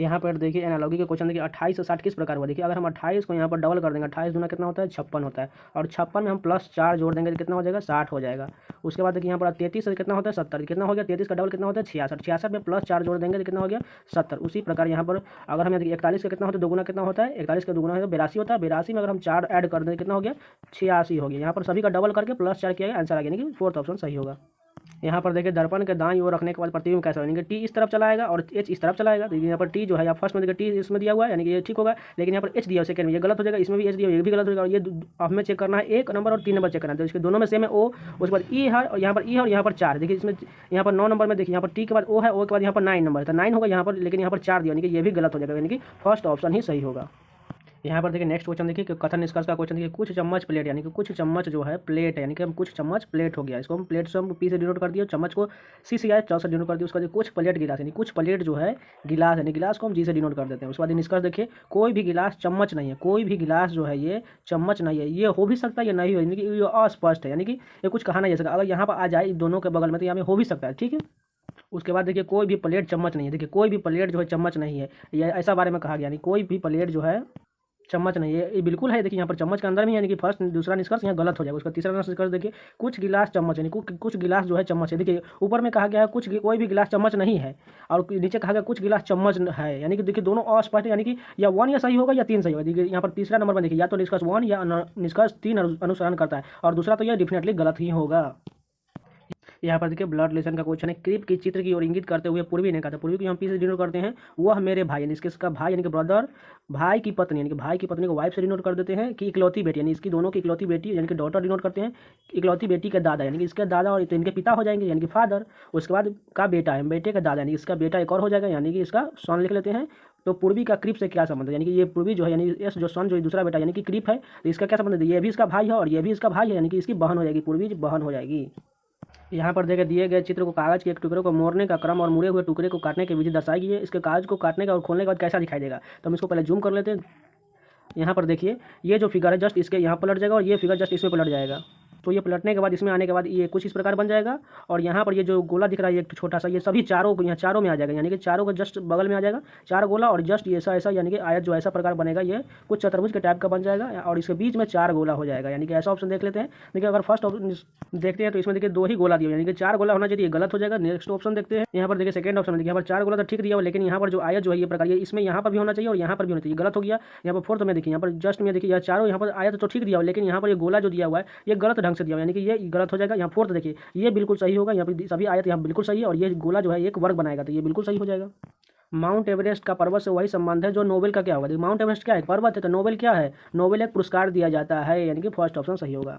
यहाँ पर देखिए एनालॉजी का क्वेश्चन देखिए 28 से 60 किस प्रकार हुआ। देखिए अगर हम 28 को यहाँ पर डबल कर देंगे, 28 दूना कितना होता है 56 होता है, और 56 में हम +4 जोड़ देंगे तो कितना हो जाएगा 60 हो जाएगा। उसके बाद देखिए यहाँ पर 33 से कितना होता है 70, कितना हो गया 33 का डबल कितना होता है 66, 66 में +4 जोड़ देंगे तो कितना हो गया 70। उसी प्रकार यहाँ पर अगर हम 41 का कितना होता है दोगुना कितना होता है, 41 का दोगुना है 82 होता है, 82 में अगर हम 4 ऐड कर दें कितना हो गया 86 हो गया। यहाँ पर सभी का डबल करके +4 किया गया, आंसर आ गया, यानी कि फोर्थ ऑप्शन सही होगा। यहाँ पर देखिए दर्पण के दाईं ओर रखने के बाद प्रतिबिंब कैसा होगा, यानी कि टी इस तरफ चलाएगा और एच इस तरफ चलाएगा। देखिए यहाँ पर टी जो है, फर्स्ट में देखिए टी इसमें दिया हुआ है, यानी कि ये ठीक होगा, लेकिन यहाँ पर एच दिया है सेकंड में, ये गलत हो जाएगा। इसमें भी एच दिया ये भी गलत हो जाएगा। और ये हमें चेक करना है 1 नंबर और 3 नंबर चेक करना है, तो इसके दोनों में सेम है ओ। उसके बाद ई है और यहाँ पर ई है और यहाँ पर 4। देखिए इसमें यहाँ पर 9 नंबर में देखिए यहाँ पर टी के बाद ओ है, ओ के बाद यहाँ पर 9 नंबर है, तो 9 होगा यहाँ पर, लेकिन यहाँ पर 4 दिया, यानी कि ये भी गलत हो जाएगा, यानी कि फर्स्ट ऑप्शन ही सही होगा। यहाँ पर देखिए नेक्स्ट क्वेश्चन देखिए कि कथन निष्कर्ष का क्वेश्चन देखिए कुछ चम्मच प्लेट, यानी कि कुछ चम्मच जो है प्लेट है, यानी कि हम कुछ चम्मच प्लेट हो गया, इसको हम प्लेट से हम पी से डिनोट कर दिया, चम्मच को सी से च से डिनोट कर दिया। उसके बाद कुछ प्लेट गिलास, यानी कुछ प्लेट जो है गिलास, यानी गिलास को हम जी से डिनोट कर देते हैं। उसके बाद निष्कर्ष देखिए कोई भी गिलास चम्मच नहीं है, कोई भी गिलास जो है ये चम्मच नहीं है, ये हो भी सकता है या नहीं हो, यानी कि ये अस्पष्ट है, यानी कि ये कुछ कहा नहीं जा सकता। अगर यहाँ पर आ जाए दोनों के बगल में तो यहाँ पे हो भी सकता है, ठीक है। उसके बाद देखिए कोई भी प्लेट चम्मच नहीं है, देखिए कोई भी प्लेट जो है चम्मच नहीं है, ये ऐसा बारे में कहा गया, यानी कोई भी प्लेट जो है चम्मच नहीं है, ये बिल्कुल है। देखिए यहाँ पर चम्मच के अंदर में, यानी कि फर्स्ट दूसरा निष्कर्ष यहाँ गलत हो जाएगा। उसका तीसरा निष्कर्ष देखिए कुछ गिलास चम्मच, यानी कुछ गिलास जो है चम्मच है। देखिए ऊपर में कहा गया है कुछ कोई भी गिलास चम्मच नहीं है, और नीचे कहा गया कुछ गिलास चम्मच है, यानी कि देखिए दोनों अस्पष्ट है, यानी कि या 1 या सही होगा या 3 सही होगा। देखिए यहाँ पर तीसरा नंबर में देखिए या तो निष्कर्ष 1 या निष्कर्ष 3 अनुसरण करता है, और दूसरा तो यह डेफिनेटली गलत ही होगा। यहाँ पर देखिए ब्लड रिलेशन का क्वेश्चन है। क्रीप की चित्र की ओर इंगित करते हुए पूर्वी ने कहा था, पूर्वी को हम पी से डिनोट करते हैं, वह मेरे भाई, यानी इसका भाई यानी कि ब्रदर, भाई की पत्नी, यानी कि भाई की पत्नी को वाइफ से डिनोट कर देते हैं, कि इकलौती बेटी, यानी इसकी दोनों की इकलौती बेटी, यानी कि डॉटर डिनोट करते हैं, इकलौती बेटी के दादा, यानी कि इसके दादा और तो इनके पिता हो जाएंगे, यानी कि फादर। उसके बाद का बेटा है, बेटे का दादा, यानी इसका बेटा एक और हो जाएगा, यानी कि इसका सन लिख लेते हैं। तो पूर्वी का क्रीप से क्या संबंध है, यानी कि ये पूर्वी जो है, यानी इस जो सन जो दूसरा बेटा यानी कि क्रीप है, तो इसका क्या संबंध है, ये भी इसका भाई है और ये भी इसका भाई है, यानी कि इसकी बहन हो जाएगी, पूर्वी बहन हो जाएगी। यहाँ पर देखिए दिए गए चित्र को कागज के एक टुकड़े को मोड़ने का क्रम और मुड़े हुए टुकड़े को काटने की विधि दर्शाई गई है। इसके कागज को काटने का और खोलने के बाद कैसा दिखाई देगा, तो हम इसको पहले जूम कर लेते हैं। यहाँ पर देखिए ये जो फिगर है जस्ट इसके यहाँ पलट जाएगा और ये फिगर जस्ट इसमें पलट जाएगा। तो ये पलटने के बाद इसमें आने के बाद ये कुछ इस प्रकार बन जाएगा, और यहाँ पर ये जो गोला दिख रहा है एक छोटा सा, ये सभी चारों यहाँ चारों में आ जाएगा, यानी कि चारों का जस्ट बगल में आ जाएगा 4 गोला, और जस्ट ऐसा ऐसा यानी कि आयत जो ऐसा प्रकार बनेगा, ये कुछ चतुर्भुज के टाइप का बन जाएगा, और इसके बीच में 4 गोला हो जाएगा, यानी कि ऐसा ऑप्शन देख लेते हैं। देखिए अगर फर्स्ट ऑप्शन देखते हैं तो इसमें देखिए 2 ही गोला दिया, यानी कि 4 गोला होना चाहिए, गलत हो जाएगा। नेक्स्ट ऑप्शन देखते हैं, यहाँ पर देखिए सेकंड ऑप्शन देखिए यहाँ पर 4 गोला तो ठीक दिया हुआ, लेकिन यहाँ पर जो आयत जो है ये प्रकार, ये इसमें यहाँ पर भी होना चाहिए और यहाँ पर भी होना चाहिए, गलत हो गया। यहाँ पर फोर्थ में देखिए यहाँ पर जस्ट में देखिए चारों यहाँ पर आयत तो ठीक दिया हुआ, लेकिन यहाँ पर ये गोला जो दिया हुआ है ये गलत ढंग से दिया हुआ, यानी कि ये गलत हो जाएगा। यहाँ फोर्थ देखिए ये बिल्कुल सही होगा, यहाँ पर सभी आयत यहाँ बिल्कुल सही है, और ये गोला जो है एक वर्ग बनाएगा, तो ये बिल्कुल सही हो जाएगा। माउंट एवरेस्ट का पर्वत से वही संबंध है जो नोबेल का क्या होगा। देखिए माउंट एवरेस्ट क्या है, पर्वत है, तो नोबेल क्या है, नोबेल एक पुरस्कार दिया जाता है, यानी कि फर्स्ट ऑप्शन सही होगा।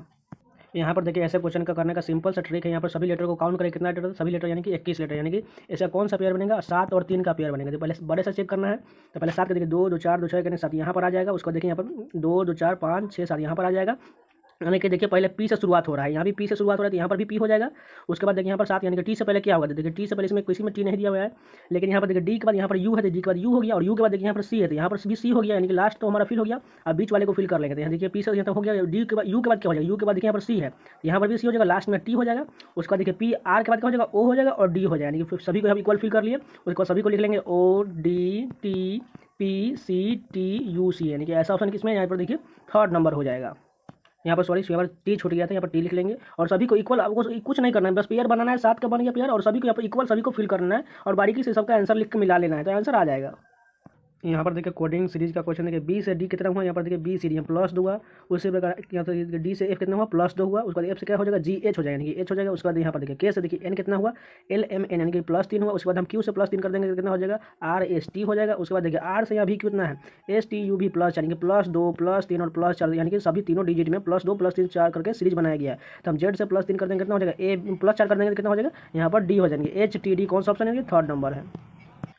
यहाँ पर देखिए ऐसे क्वेश्चन का करने का सिंपल सा ट्रिक है। यहाँ पर सभी लेटर को काउंट करें, कितना लेटर, सभी लेटर यानी कि 21 लेटर, यानी कि ऐसा कौन सा पेयर बनेगा, 7 और 3 का पेयर बनेगा। तो पहले बड़े से चेक करना है, तो पहले 7 का देखिए 2 2 4 2 6 करने 7 यहाँ पर आ जाएगा। उसको देखिए यहाँ पर 2 2 4 5 6 7 यहाँ पर आ जाएगा, यानी कि देखिए पहले पी से शुरुआत हो रहा है, यहाँ भी पी से शुरुआत हो रहा है, तो यहाँ पर भी पी हो जाएगा। उसके बाद देखिए यहाँ पर 7 यानी कि टी से पहले क्या होगा, देखिए टी से पहले इसमें किसी में टी नहीं दिया हुआ है, लेकिन यहाँ पर देखिए डी के बाद यहाँ पर यू है, तो डी के बाद यू हो गया, और यू के बाद देखिए यहाँ पर सी है, तो यहाँ पर भी सी हो गया, यानी कि लास्ट तो हमारा फिल हो गया। अब बीच वाले को फिल कर लेंगे, तो यहाँ देखिए पी से यहाँ तक हो गया, डी के बाद यू के बाद क्या हो जाएगा, यू के बाद देखिए यहाँ पर सी है, यहाँ पर भी सी हो जाएगा, लास्ट में टी हो जाएगा। उसके बाद देखिए पी आर के बाद क्या हो जाएगा, ओ हो जाएगा, और डी हो जाएगा, यानी कि सभी को हम इक्वल फिल कर लिए। उसके बाद सभी को लिख लेंगे O D T P C T U C, यानी कि ऐसा ऑप्शन किसमें, यहाँ पर देखिए थर्ड नंबर हो जाएगा। यहाँ पर सॉरी यहाँ पर टी छूट गया था, यहाँ पर टी लिख लेंगे, और सभी को इक्वल, आपको कुछ नहीं करना है, बस पेयर बनाना है, 7 का बन गया पेयर, और सभी को यहाँ पर इक्वल सभी को फिल करना है, और बारीकी से सबका आंसर लिख के मिला लेना है, तो आंसर आ जाएगा। यहाँ पर देखिए कोडिंग सीरीज का क्वेश्चन देखिए बी से डी कितना हुआ, यहाँ पर देखिए बी सी डी प्लस 2 हुआ, उसी प्रकार यहाँ पर डी से एफ कितना हुआ, +2 हुआ। उसके बाद एफ से क्या हो जाएगा, जी एच हो जाएगा, यानी कि एच हो जाएगा। उसके बाद यहाँ पर देखिए के से देखिए एन कितना हुआ, एल एम एन, यानी कि +3 हुआ। उसके बाद हम क्यू से +3 कर देंगे, कितना हो जाएगा, आर एस टी हो जाएगा। उसके बाद देखिए आर से यहाँ भी कितना है, एस टी यू भी प्लस, यानी कि +2 +3 और +4, यानी कि सभी तीनों डिजिट में +2 +3 4 करके सीरीज बनाया गया है। तो हम जेड से +3 कर देंगे, कितना हो जाएगा, ए +4 कर देंगे, कितना हो जाएगा, यहाँ पर डी हो जाएंगे, एच टी डी कौन सा ऑप्शन है, थर्ड नंबर है।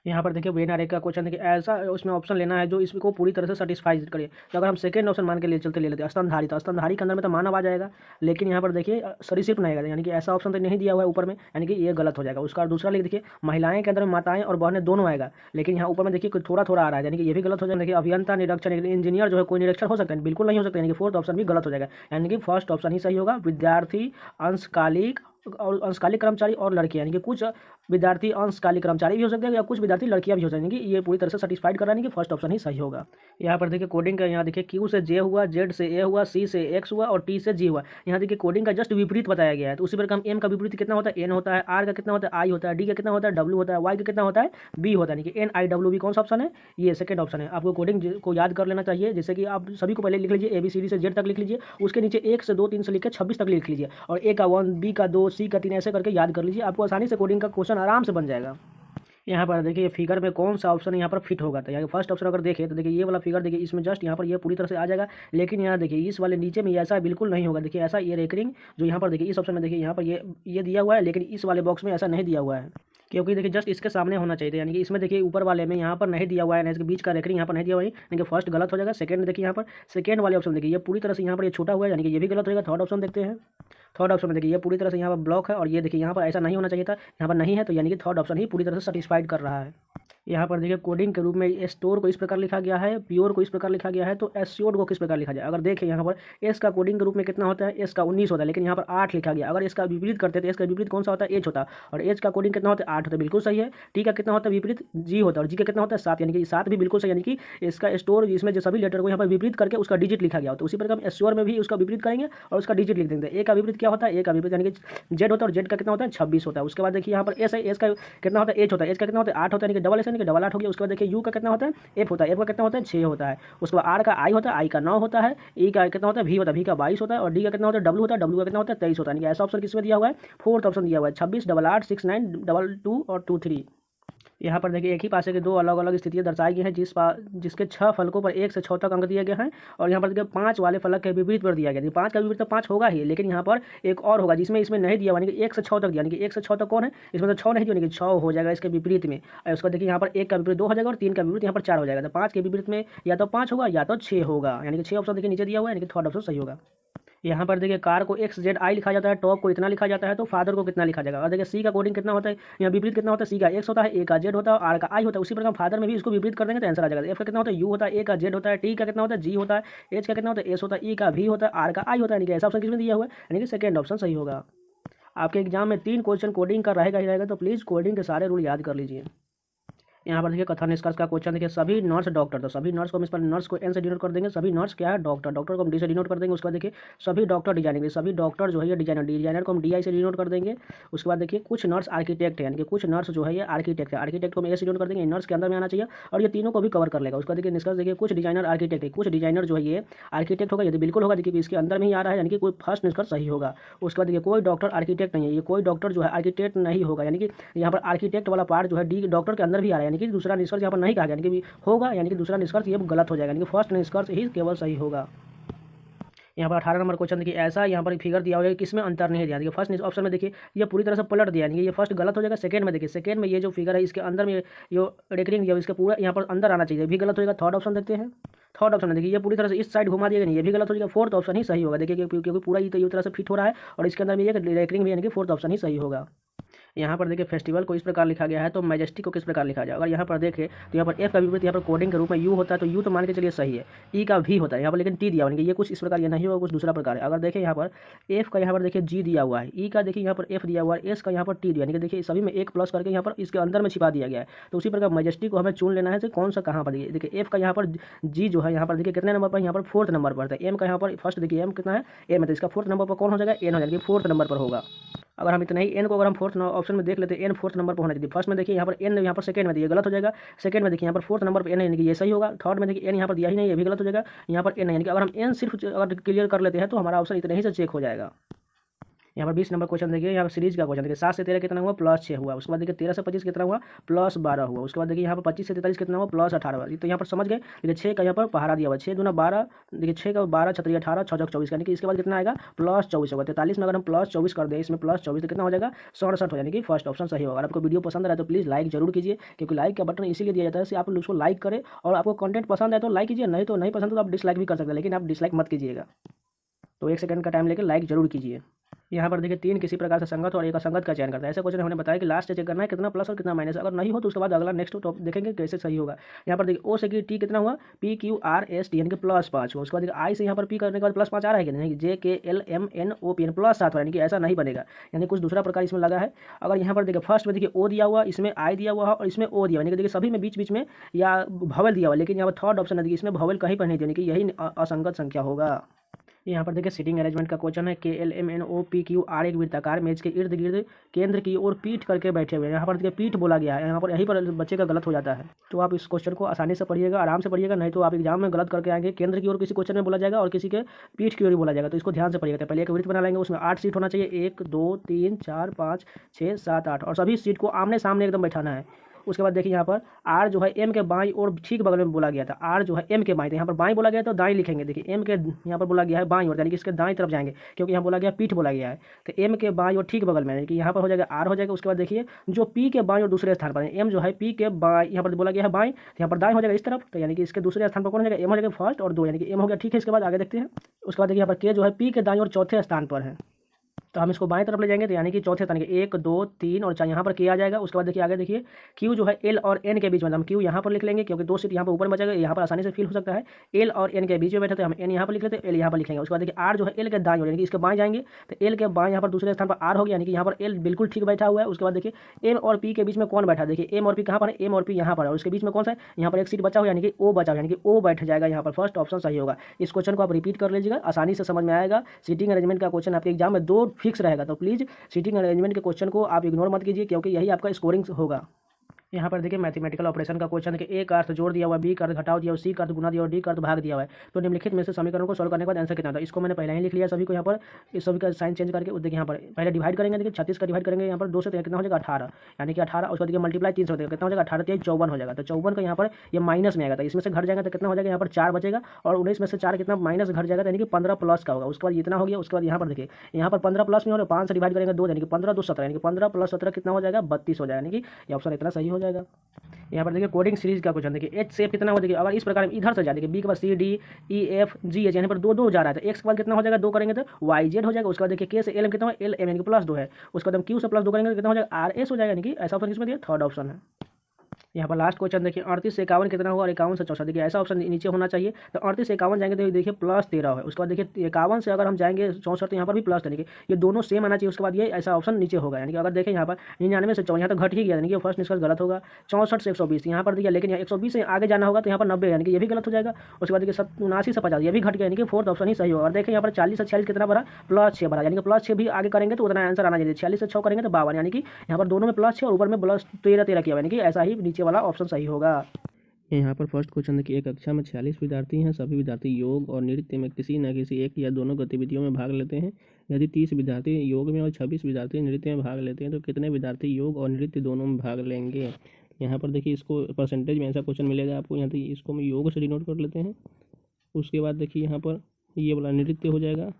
यहाँ पर देखिए वेन आर का क्वेश्चन देखिए ऐसा उसमें ऑप्शन लेना है जो इसको पूरी तरह से सेटिस्फाई करे। तो अगर हम सेकंड ऑप्शन मान के ले चलते ले लेते हैं स्तनधारी, तो स्तनधारी के अंदर में तो मानव आ जाएगा, लेकिन यहाँ पर देखिए सरीसृप नहीं आएगा, यानी कि ऐसा ऑप्शन तो नहीं दिया हुआ है ऊपर में, यानी कि ये गलत हो जाएगा उसका। दूसरा लिख देखिए महिलाएं के अंदर में माताएं और बहनें दोनों आएगा, लेकिन यहाँ ऊपर में देखिए थोड़ा थोड़ा आ रहा है, यानी कि ये भी गलत हो जाएगा। देखिए अभियंता, निरीक्षण, इंजीनियर जो है कोई निरीक्षण हो सकता है, बिल्कुल नहीं हो सकता, यानी कि फोर्थ ऑप्शन भी गलत हो जाएगा, यानी कि फर्स्ट ऑप्शन ही सही होगा। विद्यार्थी, अंशकालिक और अंशकालिक कर्मचारी और लड़के, यानी कि कुछ विद्यार्थी अंशकालिक कर्मचारी भी हो सकते हैं या कुछ विद्यार्थी लड़कियां भी हो सकती हैं, ये पूरी तरह से सेटिस्फाइड कराने की फर्स्ट ऑप्शन ही सही होगा। यहाँ पर देखिए कोडिंग का, यहाँ देखिए क्यू से जे हुआ, जेड से ए हुआ, सी से एक्स हुआ और टी से जी हुआ। यहाँ देखिए कोडिंग का जस्ट विपरीत बताया गया है, तो उसी पर हम एम का विपरीत कितना होता है, एन होता है, आर का कितना होता है, आई होता है, डी का कितना होता है, डब्ल्यू होता है, वाई का कितना होता है, बी होता है, यानी कि एन आई डब्ल्यू बी कौन सा ऑप्शन है, ये सेकंड ऑप्शन है। आपको कोडिंग को याद कर लेना चाहिए, जैसे कि आप सभी को पहले लिख लीजिए, ए बी सी डी से जेड तक लिख लीजिए, उसके नीचे 1 से 2 3 से लेकर 26 तक लिख लीजिए, और ए का 1, बी का 2, सी का 3 ऐसे करके याद कर लीजिए, आपको आसानी से कोडिंग का क्वेश्चन आराम से बन जाएगा। यहाँ पर देखिए फिगर में कौन सा ऑप्शन यहाँ पर फिट होगा, तो यहाँ फर्स्ट ऑप्शन अगर देखें तो देखिए ये वाला फिगर देखिए, इसमें जस्ट यहाँ पर ये पूरी तरह से आ जाएगा, लेकिन यहाँ देखिए इस वाले नीचे में ऐसा बिल्कुल नहीं होगा। देखिए ऐसा ये रेकरिंग जो यहाँ पर देखिए इस ऑप्शन में देखिए यहाँ पर ये दिया हुआ है, लेकिन इस वाले बॉक्स में ऐसा नहीं दिया हुआ है, क्योंकि देखिए जस्ट इसके सामने होना चाहिए, यानी कि इसमें देखिए ऊपर वाले में यहाँ पर नहीं दिया हुआ है, इसके बीच का रेकरिंग यहाँ पर नहीं दिया हुआ है, यानी कि फर्स्ट गलत हो जाएगा। सेकंड देखिए यहाँ पर सेकंड वाले ऑप्शन देखिए ये पूरी तरह से यहाँ पर ये छोटा हुआ है, यानी कि ये भी गलत होगा। थर्ड ऑप्शन देखते हैं, थर्ड ऑप्शन में देखिए ये पूरी तरह से यहाँ पर ब्लॉक है, और ये देखिए यहाँ पर ऐसा नहीं होना चाहिए था, यहाँ पर नहीं है, तो यानी कि थर्ड ऑप्शन ही पूरी तरह से सेटिस्फाइड कर रहा है। यहाँ पर देखिए कोडिंग के रूप में स्टोर को इस प्रकार लिखा गया है, प्योर को इस प्रकार लिखा गया है, तो एस्योर्ड को किस प्रकार लिखा जाए। अगर देखें यहाँ पर एस का कोडिंग के रूप में कितना होता है, एस का 19 होता है, लेकिन यहाँ पर 8 लिखा गया। अगर इसका विपरीत करते हैं तो एस का विपरीत कौन सा होता है, एच होता है, और एच का कोडिंग कितना होता है, 8 होता है, बिल्कुल सही है। टी का कितना होता है विपरीत, जी होता है, और जी का कितना होता है 7, यानी कि 7 भी बिल्कुल सही, यानी कि इसका स्टोर जिसमें जो सभी लेटर को यहाँ पर विपरीत करके उसका डिजिट लिखा गया होता है, उसी प्रकार हम एस्योर में भी उसका विपरीत करेंगे और उसका डिजिट लिख देंगे। ए का विपरीत क्या होता है, ए का विपरीत यानी कि जेड होता है, और जेड का कितना होता है 26 होता है। उसके बाद देखिए यहाँ पर एस है, एस का कितना होता है, एच होता है, एच का कितना होता है 8 होता है, यानी कि डबल एस यानी कि डबल 8 हो गया। उसके बाद देखिए यू का कितना होता है, एफ होता है, एफ का कितना होता है 6 होता है। उसके बाद आर का आई होता है, आई का 9 होता है, ई का कितना होता है वी होता है, वी का 22 होता है, और डी का कितना होता है डब्ल्यू होता है, डब्ल्यू का कितना होता है 23 होता है। यानी कि ऐसा ऑप्शन किसमें दिया हुआ है, फोर्थ ऑप्शन दिया हुआ है, 26 8 8 6 9 2 2 और 2 3। यहाँ पर देखिए एक ही पासे के दो अलग अलग स्थितियाँ दर्शाई गई हैं, जिसके 6 फलकों पर 1 से 6 तक अंक दिए गए हैं, और यहाँ पर देखिए 5 वाले फलक के विपरीत पर दिया गया। 5 का विपरीत तो 5 होगा ही, लेकिन यहाँ पर एक और होगा जिसमें इसमें नहीं दिया, यानी कि 1 से 6 तक दिया, यानी कि 1 से 6 तक कौन है, इसमें तो 6 नहीं दिया, यानी कि 6 हो जाएगा इसके विपरीत में। और उसका देखिए यहाँ पर 1 का विपरीत 2 हो जाएगा, और 3 का विपरीत यहाँ पर 4 हो जाएगा। तो 5 के विपरीत में या तो 5 होगा या तो 6 होगा, यानी कि 6 ऑप्शन देखिए नीचे दिया हुआ है, यानी कि थर्ड ऑप्शन सही होगा। यहाँ पर देखिए कार को एक्स जेड आई लिखा जाता है, टॉप को इतना लिखा जाता है, तो फादर को कितना लिखा जाएगा। और देखिए सी का कोडिंग कितना होता है, यहाँ विपरीत कितना होता है, सी का एक्स होता है, ए का जेड होता है, आर का आई होता है। उसी प्रकार फादर में भी इसको विपरीत कर देंगे तो आंसर आ जाएगा। एफ का कितना होता है, यू होता है, ए का जेड होता है, टी का कितना होता है, जी होता है, एच का कितना होता है, एस होता है, ई का वी होता है, आर का आई होता है, यानी कि ऐसा ऑप्शन किसमें दिया हुआ है, यानी कि सेकंड ऑप्शन सही होगा। आपके एग्जाम में 3 क्वेश्चन कोडिंग का रहेगा ही रहेगा, तो प्लीज़ कोडिंग के सारे रूल याद कर लीजिए। यहाँ पर देखिए कथन निष्कर्ष का क्वेश्चन देखिए, सभी नर्स डॉक्टर, तो सभी नर्स को हम इस पर नर्स को एन से डिनोट कर देंगे, सभी नर्स क्या है डॉक्टर, डॉक्टर को हम डी से डिनोट कर देंगे। उसके बाद देखिए सभी डॉक्टर डिजाइनिंग, सभी डॉक्टर जो है ये डिजाइनर, डिजाइनर को हम डी आई से डिनोट कर देंगे। उसके बाद देखिए कुछ नर्स आर्किटेक्ट है, यानी कि कुछ नर्स जो है ये आर्किटेक्ट है, आर्किटेक्ट को हम ए से डिनोट कर देंगे, नर्स के अंदर में आना चाहिए, और ये तीनों को भी कवर कर लेगा। उसका देखिए निष्कर्ष देखिए कुछ डिजाइनर आर्किटेक्ट है, कुछ डिजाइनर जो है ये आर्किटेक्ट होगा, यदि बिल्कुल होगा देखिए इसके अंदर में ही आ रहा है, यानी कि कोई फर्स्ट निष्कर्ष सही होगा। उसके बाद देखिए कोई डॉक्टर आर्किटेक्ट नहीं है, ये कोई डॉक्टर जो है आर्किटेक्ट नहीं होगा, यानी कि यहाँ पर आर्किटेक्ट वाला पार्ट जो है डी डॉक्टर के अंदर भी आ रहा है, यानी कि दूसरा निष्कर्ष यहाँ पर नहीं कहा गया, यानी कि होगा, यानी कि दूसरा निष्कर्ष ये गलत हो जाएगा, यानी कि फर्स्ट निष्कर्ष ही केवल सही होगा। यहाँ पर 18 नंबर क्वेश्चन देखिए, ऐसा यहाँ पर फिगर दिया हुआ है किसमें अंतर नहीं दिया। देखिए फर्स्ट ऑप्शन में देखिए ये पूरी तरह से पलट दिया, यानी कि ये फर्स्ट गलत हो जाएगा। सेकंड में देखिए, सेकंड में ये जो फिगर है इसके अंदर में जो रेकरिंग दिया इसके पूरा यहाँ पर अंदर आना चाहिए, भी गलत हो जाएगा। थर्ड ऑप्शन देखते हैं, थर्ड ऑप्शन देखिए ये पूरी तरह से इस साइड घुमा दिया, ये भी गलत हो जाएगा। फोर्थ ऑप्शन ही सही होगा, देखिए क्योंकि पूरा ये तरह से फिट हो रहा है, और इसके अंदर में ये रेकरिंग भी, यानी कि फोर्थ ऑप्शन ही सही होगा। यहाँ पर देखिए फेस्टिवल को इस प्रकार लिखा गया है, तो मैजेस्टिक को किस प्रकार लिखा जाए। अगर यहाँ पर देखें तो यहाँ पर एफ का विपरीत यहाँ पर कोडिंग के रूप में यू होता है, तो यू तो मान के चलिए सही है। ई का भी होता है यहाँ पर, लेकिन टी दिया हुआ, ये कुछ इस प्रकार ये नहीं होगा, कुछ दूसरा प्रकार है। अगर देखें यहाँ पर एफ का यहाँ पर देखिए जी दिया हुआ है, ई का देखिए यहाँ पर एफ दिया हुआ है, एस का यहाँ पर टी दिया, यानी कि देखिए सभी में एक प्लस करके यहाँ पर इसके अंदर में छिपा दिया गया है। तो उसी प्रकार मैजेस्टिक को हमें चुन लेना है, कौन सा कहाँ पर देखिए एफ का यहाँ पर जी जो है यहाँ पर देखिए कितने नंबर पर, यहाँ पर फोर्थ नंबर पर है। एम का यहाँ पर फर्स्ट देखिए एम कितना है, एम है, तो इसका फोर्थ नंबर पर कौन हो जाएगा, एन हो जाएगा, फोर्थ नंबर पर होगा। अगर हम इतना ही एन को अगर हम फोर्थ ऑप्शन में देख लेते हैं, एन फोर्थ नंबर पर होना चाहिए। फर्स्ट में देखिए यहाँ पर एन, यहाँ पर सेकंड में दिया, गलत हो जाएगा। सेकंड में देखिए यहाँ पर फोर्थ नंबर पर एन है, यानी कि ये सही होगा। थर्ड में देखिए एन यहाँ पर दिया ही नहीं, ये भी गलत हो जाएगा। यहाँ पर एन है, यानी कि अगर हम एन सिर्फ अगर क्लियर कर लेते हैं तो हमारा ऑप्शन इतने ही से चेक हो जाएगा। यहाँ पर 20 नंबर क्वेश्चन देखिए, यहाँ पर सीरीज का क्वेश्चन देखिए 7 से 13 कितना हुआ +6 हुआ। उसके बाद देखिए 13 से 25 कितना हुआ +12 हुआ। उसके बाद देखिए यहाँ पर 25 से 43 कितना हुआ +18 हुआ। तो यहाँ पर समझ गए। देखिए 6 का यहाँ पर पहाड़ा दिया हुआ, 6 दूना 12, देखिए 6 का 12 छत्री 18, 6 24, यानी कि इसके बाद कितना आएगा +24 होगा। 43 में अगर हम +24 कर दें, इसमें +24 तो कितना हो जाएगा 67 हो, यानी कि फर्स्ट ऑप्शन सही होगा। अगर आपको वीडियो पसंद आ रहा है तो प्लीज़ लाइक जरूर कीजिए, क्योंकि लाइक का बटन इसीलिए दिया जाता है कि आप उसको लाइक करें, और आपको कंटेंट पसंद है तो लाइक कीजिए, नहीं तो नहीं पसंद तो आप डिसलाइक भी कर सकते हैं, लेकिन आप डिसलाइक मत कीजिएगा। तो 1 सेकंड का टाइम लेकर लाइक जरूर कीजिए। यहाँ पर देखिए 3 किसी प्रकार से संगत और एक असंगत का चयन करता है। ऐसे क्वेश्चन हमने बताया कि लास्ट चेक करना है कितना प्लस और कितना माइनस, अगर नहीं हो तो उसके बाद अगला नेक्स्ट टॉप देखेंगे कैसे सही होगा। यहाँ पर देखिए ओ से कि टी कितना हुआ PQRST यानी कि +5 हुआ। उसके बाद देखिए आई से यहाँ पर पी करने के बाद +5 आ रहा है कि नहीं, JKLMNOP +7 यानी कि ऐसा नहीं बनेगा, यानी कुछ दूसरा प्रकार इसमें लगा है। अगर यहाँ पर देखिए फर्स्ट में देखिए ओ दिया हुआ, इसमें आई दिया हुआ है और इसमें ओ दिया हुआ, यानी कि देखिए सभी में बीच बीच में या भवेल दिया हुआ, लेकिन यहाँ पर थर्ड ऑप्शन है देखिए इसमें भवेल कहीं पर नहीं दिया, यानी कि यही असंगत संख्या होगा। यहाँ पर देखिए सीटिंग अरेंजमेंट का क्वेश्चन है। KLMNOPQR एक वृत्ताकार मेज के इर्द गिर्द केंद्र की ओर पीठ करके बैठे हुए हैं। यहाँ पर देखिए पीठ बोला गया है, यहाँ पर यहीं पर बच्चे का गलत हो जाता है। तो आप इस क्वेश्चन को आसानी से पढ़िएगा, आराम से पढ़िएगा, नहीं तो आप एग्जाम में गलत करके आएंगे। केंद्र की ओर किसी क्वेश्चन में बोला जाएगा और किसी के पीठ की ओर बोला जाएगा, तो इसको ध्यान से पढ़िएगा। पहले एक वृत्त बना लेंगे, उसमें 8 सीट होना चाहिए, 1 2 3 4 5 6 7 8, और सभी सीट को आमने सामने एकदम बैठाना है। उसके बाद देखिए यहाँ पर आर जो है एम के बाईं और ठीक बगल में बोला गया था, आर जो है एम के बाईं, तो यहाँ पर बाईं बोला गया तो दाईं लिखेंगे। देखिए एम के यहाँ पर बोला गया है बाईं और, यानी कि इसके दाईं तरफ जाएंगे, क्योंकि यहाँ बोला गया पीठ बोला गया है, तो एम के बाईं और ठीक बगल में, यानी कि यहाँ पर हो जाएगा आर हो जाएगा। उसके बाद देखिए जो पी के बाईं और दूसरे स्थान पर, एम जो है पी के बाईं, यहाँ पर बोला गया है बाईं, तो यहाँ पर दाईं हो जाएगा इस तरफ, तो यानी कि इसके दूसरे स्थान पर कौन हो जाएगा, एम हो जाएगा फर्स्ट और 2, यानी कि एम हो गया। ठीक है, इसके बाद आगे देखते हैं। उसके बाद देखिए यहाँ पर के जो है पी के दाईं और चौथे स्थान पर है, तो हम इसको बाएं तरफ ले जाएंगे, तो यानी कि चौथे स्थान के 1 2 3 और 4 यहाँ पर के आ जाएगा। उसके बाद देखिए आगे देखिए क्यू जो है एल और एन के बीच में, हम क्यू यहाँ पर लिख लेंगे, क्योंकि 2 सीट यहाँ पर ऊपर में बचेगा, यहाँ पर आसानी से फिल हो सकता है। एल और एन के बीच में बैठे तो हम एन यहाँ पर लिख लेते हैं, एल यहाँ पर लिखेंगे। उसके बाद देखिए आर जो है एल के दाएं, यानी कि इसके बाएं जाएंगे, तो एल के बाएं यहाँ पर दूसरे स्थान पर आर हो गया, यानी कि यहाँ पर एल बिल्कुल ठीक बैठा हुआ है। उसके बाद देखिए एम और पी के बीच में कौन बैठा है, देखिए एम और पी कहाँ पर है, एम और पी यहाँ पर है, और उसके बीच में कौन सा है, यहाँ पर एक सीट बचा हुआ, यानी कि ओ बचा हुआ, यानी कि ओ बैठ जाएगा यहाँ पर। फर्स्ट ऑप्शन सही होगा। इस क्वेश्चन को आप रिपीट कर लीजिएगा, आसानी से समझ में आएगा। सीटिंग अरेंजमेंट का क्वेश्चन आपके एग्जाम में 2 फिक्स रहेगा, तो प्लीज़ सीटिंग अरेंजमेंट के क्वेश्चन को आप इग्नोर मत कीजिए, क्योंकि यही आपका स्कोरिंग होगा। यहाँ पर देखिए मैथमेटिकल ऑपरेशन का क्वेश्चन है कि ए का अर्थ जोड़ दिया हुआ, बी का अर्थ घटाव दिया हुआ, सी का अर्थ गुना दिया हुआ, डी का अर्थ भाग दिया हुआ है। तो निम्नलिखित में से समीकरण को सॉल्व करने के बाद आंसर कितना था, इसको मैंने पहले ही लिख लिया सभी को। यहाँ पर इस सभी का साइन चेंज करके देखिए यहाँ पर पहले डिवाइड करेंगे, देखिए 36 का डिवाइड करेंगे यहाँ पर 2 से, कितना हो जाएगा 18, यानी कि 18। उसके बाद देखिए मल्टीप्लाई 3 से होगा, कितना हो जाएगा 18 3 54 हो जाएगा। तो 54 का यहाँ पर ये माइनस में आएगा, तो इसमें से घट जाएगा तो कितना हो जाएगा, यहाँ पर 4 बचेगा, और 19 में से 4 कितना माइनस घट जाएगा, यानी कि 15 प्लस का होगा। उसके बाद इतना हो गया। उसके बाद यहाँ पर देखिए यहाँ पर 15 प्लस में और 5 से डिवाइड करेंगे 2, यानी कि 15 2 17, यानी कि 15 प्लस 17 कितना हो जाएगा 32 हो जाएगा, यानी कि ये ऑप्शन इतना सही हो जाएगा। यहाँ पर देखिए कोडिंग सीरीज का क्वेश्चन देखिए एच शेप कितना हो, देखिए अगर इस प्रकार इधर से जाए, देखिए बी के बाद C D E F G H, यहाँ पर 2 2 जा रहा है, तो एक्स के बाद कितना हो जाएगा 2 करेंगे तो वाई जेड हो जाएगा। उसके बाद देखिए के से एल एम कितना हो, एल एम यानी कि +2 है। उसके बाद हम क्यू से +2 करेंगे तो कितना हो जाएगा आर एस हो जाएगा, यानी कि ऐसा ऑप्शन किसमें दिया, थर्ड ऑप्शन है। यहाँ पर लास्ट क्वेश्चन देखिए 38 से 51 कितना हुआ, और 51 से 64, देखिए ऐसा ऑप्शन नीचे होना चाहिए। तो 38 से 51 जाएंगे तो देखिए +13 है। उसके बाद देखिए 51 से अगर हम जाएंगे 64, तो यहाँ पर भी प्लस, यानी कि ये दोनों सेम आना चाहिए। उसके बाद ये ऐसा ऑप्शन नीचे होगा, यानी कि अगर देखें यहाँ पर 99 से 54, यहाँ तो घट ही गया, यानी कि फर्स्ट निष्कर्ष गलत होगा। 64 से 120 यहाँ पर देखिए, लेकिन 120 से आगे जाना होगा तो यहाँ पर 90, यानी कि ये भी गलत हो जाएगा। उसके बाद देखिए 79 से 50 ये भी घट गया, यानी कि फोर्थ ऑप्शन ही सही होगा। और देखें यहाँ पर 40 से 46 कितना बड़ा, +6 बड़ा, यानी कि +6 भी आगे करेंगे तो उतना आंसर आना चाहिए। 46 से 6 करेंगे तो 52, यानी कि यहाँ पर दोनों में +6 और ऊपर में +13 किया, यानी कि ऐसा ही नीचे वाला ऑप्शन सही होगा। यहाँ पर फर्स्ट क्वेश्चन देखिए एक कक्षा में 46 विद्यार्थी हैं। सभी विद्यार्थी योग और नृत्य में किसी न किसी एक या दोनों गतिविधियों में भाग लेते हैं। यदि 30 विद्यार्थी योग में और 26 विद्यार्थी नृत्य में भाग लेते हैं तो कितने विद्यार्थी योग और नृत्य दोनों में भाग लेंगे। यहाँ पर देखिए इसको परसेंटेज में ऐसा क्वेश्चन मिलेगा आपको। यहाँ देखिए इसको हम योग से डिनोट कर लेते हैं। उसके बाद देखिए यहाँ पर ये वाला नृत्य हो जाएगा,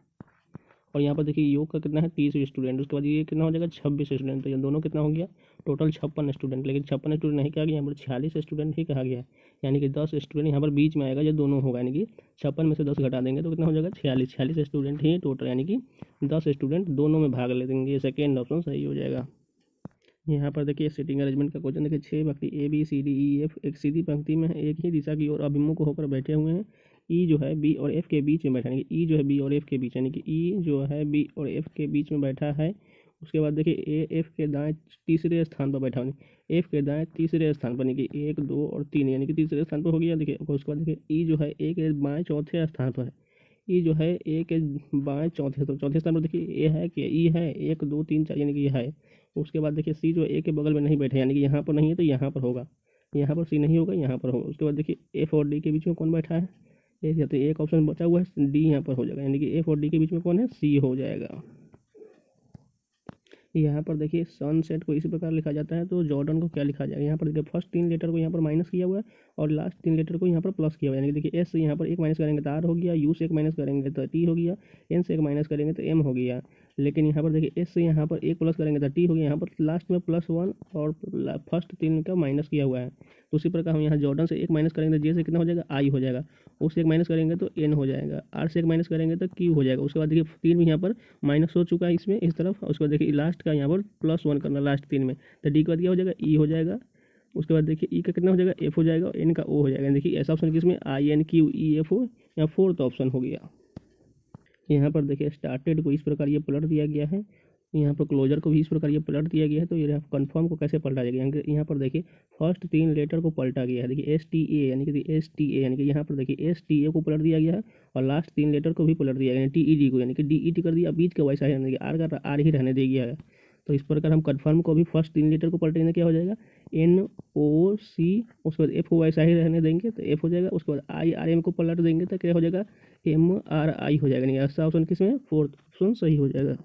और यहाँ पर देखिए योग का कितना है 30 स्टूडेंट। उसके बाद ये कितना हो जाएगा 26 स्टूडेंट, तो ये दोनों कितना हो गया टोटल 56 स्टूडेंट। लेकिन 56 स्टूडेंट नहीं कहा गया, यहाँ पर 46 स्टूडेंट ही कहा गया, यानी कि 10 स्टूडेंट यहाँ पर बीच में आएगा, जो दोनों होगा, यानी कि 56 में से 10 घटा देंगे तो कितना हो जाएगा 46 स्टूडेंट ही टोटल, यानी कि 10 स्टूडेंट दोनों में भाग ले देंगे। सेकेंड ऑप्शन सही हो जाएगा। यहाँ पर देखिए सीटिंग अरेंजमेंट का क्वेश्चन देखिए 6 व्यक्ति A B C D E F एक सीधी पंक्ति में एक ही दिशा की ओर अभिमुख होकर बैठे हुए हैं। ई जो है बी और एफ के बीच में बैठा, यानी कि ई जो है बी और एफ के बीच, यानी कि ई जो है बी और एफ के बीच में बैठा है। उसके बाद देखिए ए एफ के दाएं तीसरे स्थान पर बैठा, एफ के दाएं तीसरे स्थान पर, यानी कि 1 2 और 3, यानी कि तीसरे स्थान पर हो गया। देखिए उसके बाद देखिए ई जो है ए के बाएँ चौथे स्थान पर है। ई जो है ए के बाएँ चौथे स्थान पर देखिए ए है कि ई है 1 2 3 4, यानी कि ये है। उसके बाद देखिए सी जो ए के बगल में नहीं बैठे, यानी कि यहाँ पर नहीं है तो यहाँ पर होगा, यहाँ पर सी नहीं होगा यहाँ पर होगा। उसके बाद देखिए एफ और डी के बीच में कौन बैठा है, एक ऑप्शन बचा हुआ है डी, यहाँ पर हो जाएगा, यानी कि एफ और डी के बीच में कौन है सी हो जाएगा। यहाँ पर देखिए सनसेट को इसी प्रकार लिखा जाता है, तो जॉर्डन को क्या लिखा जाएगा। यहाँ पर देखिए फर्स्ट 3 लेटर को यहाँ पर माइनस किया हुआ है और लास्ट 3 लेटर को यहाँ पर प्लस किया हुआ है, यानी कि देखिए एस से यहाँ पर एक माइनस करेंगे तो आर हो गया, यू से एक माइनस करेंगे तो टी हो गया, एन से एक माइनस करेंगे तो एम हो गया। लेकिन यहाँ पर देखिए एस से यहाँ पर एक प्लस करेंगे तो टी हो गया, यहाँ पर लास्ट में +1 और फर्स्ट 3 का माइनस किया हुआ है। तो उसी प्रकार हम यहाँ जॉर्डन से एक माइनस करेंगे तो जे से कितना हो जाएगा, आई हो जाएगा, उससे एक माइनस करेंगे तो एन हो जाएगा, आर से एक माइनस करेंगे तो क्यू हो जाएगा। उसके बाद देखिए 3 भी यहाँ पर माइनस हो चुका है इसमें इस तरफ, उसके बाद देखिए लास्ट का यहाँ पर +1 करना लास्ट 3 में, तो डी के बाद क्या हो जाएगा, ई हो जाएगा। उसके बाद देखिए ई का कितना हो जाएगा, एफ हो जाएगा, और एन का ओ हो जाएगा। देखिए ऐसा ऑप्शन किसमें, I N Q E F हो, यहाँ फोर्थ ऑप्शन हो गया। यहाँ पर देखिए स्टार्टेड को इस प्रकार ये पलट दिया गया है, यहाँ पर क्लोजर को भी इस प्रकार ये पलट दिया गया है। तो ये कंफर्म को कैसे पलटा जाएगा, यहाँ पर देखिए फर्स्ट 3 लेटर को पलटा गया है। देखिए STA यानी कि यहाँ पर देखिए STA को पलट दिया गया है और लास्ट 3 लेटर को भी पलट दिया गया है, TED को यानी कि DET कर दिया, बीच का वैसा ही रहने दिया, आर का आर ही रहने दे गया है। तो इस प्रकार हम कन्फर्म को भी फर्स्ट 3 लेटर को पलटेंगे, क्या हो जाएगा NOC, उसके बाद F को वैसा ही रहने देंगे तो F हो जाएगा। उसके बाद IRM को पलट देंगे तो क्या हो जाएगा, MRI हो जाएगा। नहीं ऐसा ऑप्शन किसमें, फोर्थ ऑप्शन सही हो जाएगा।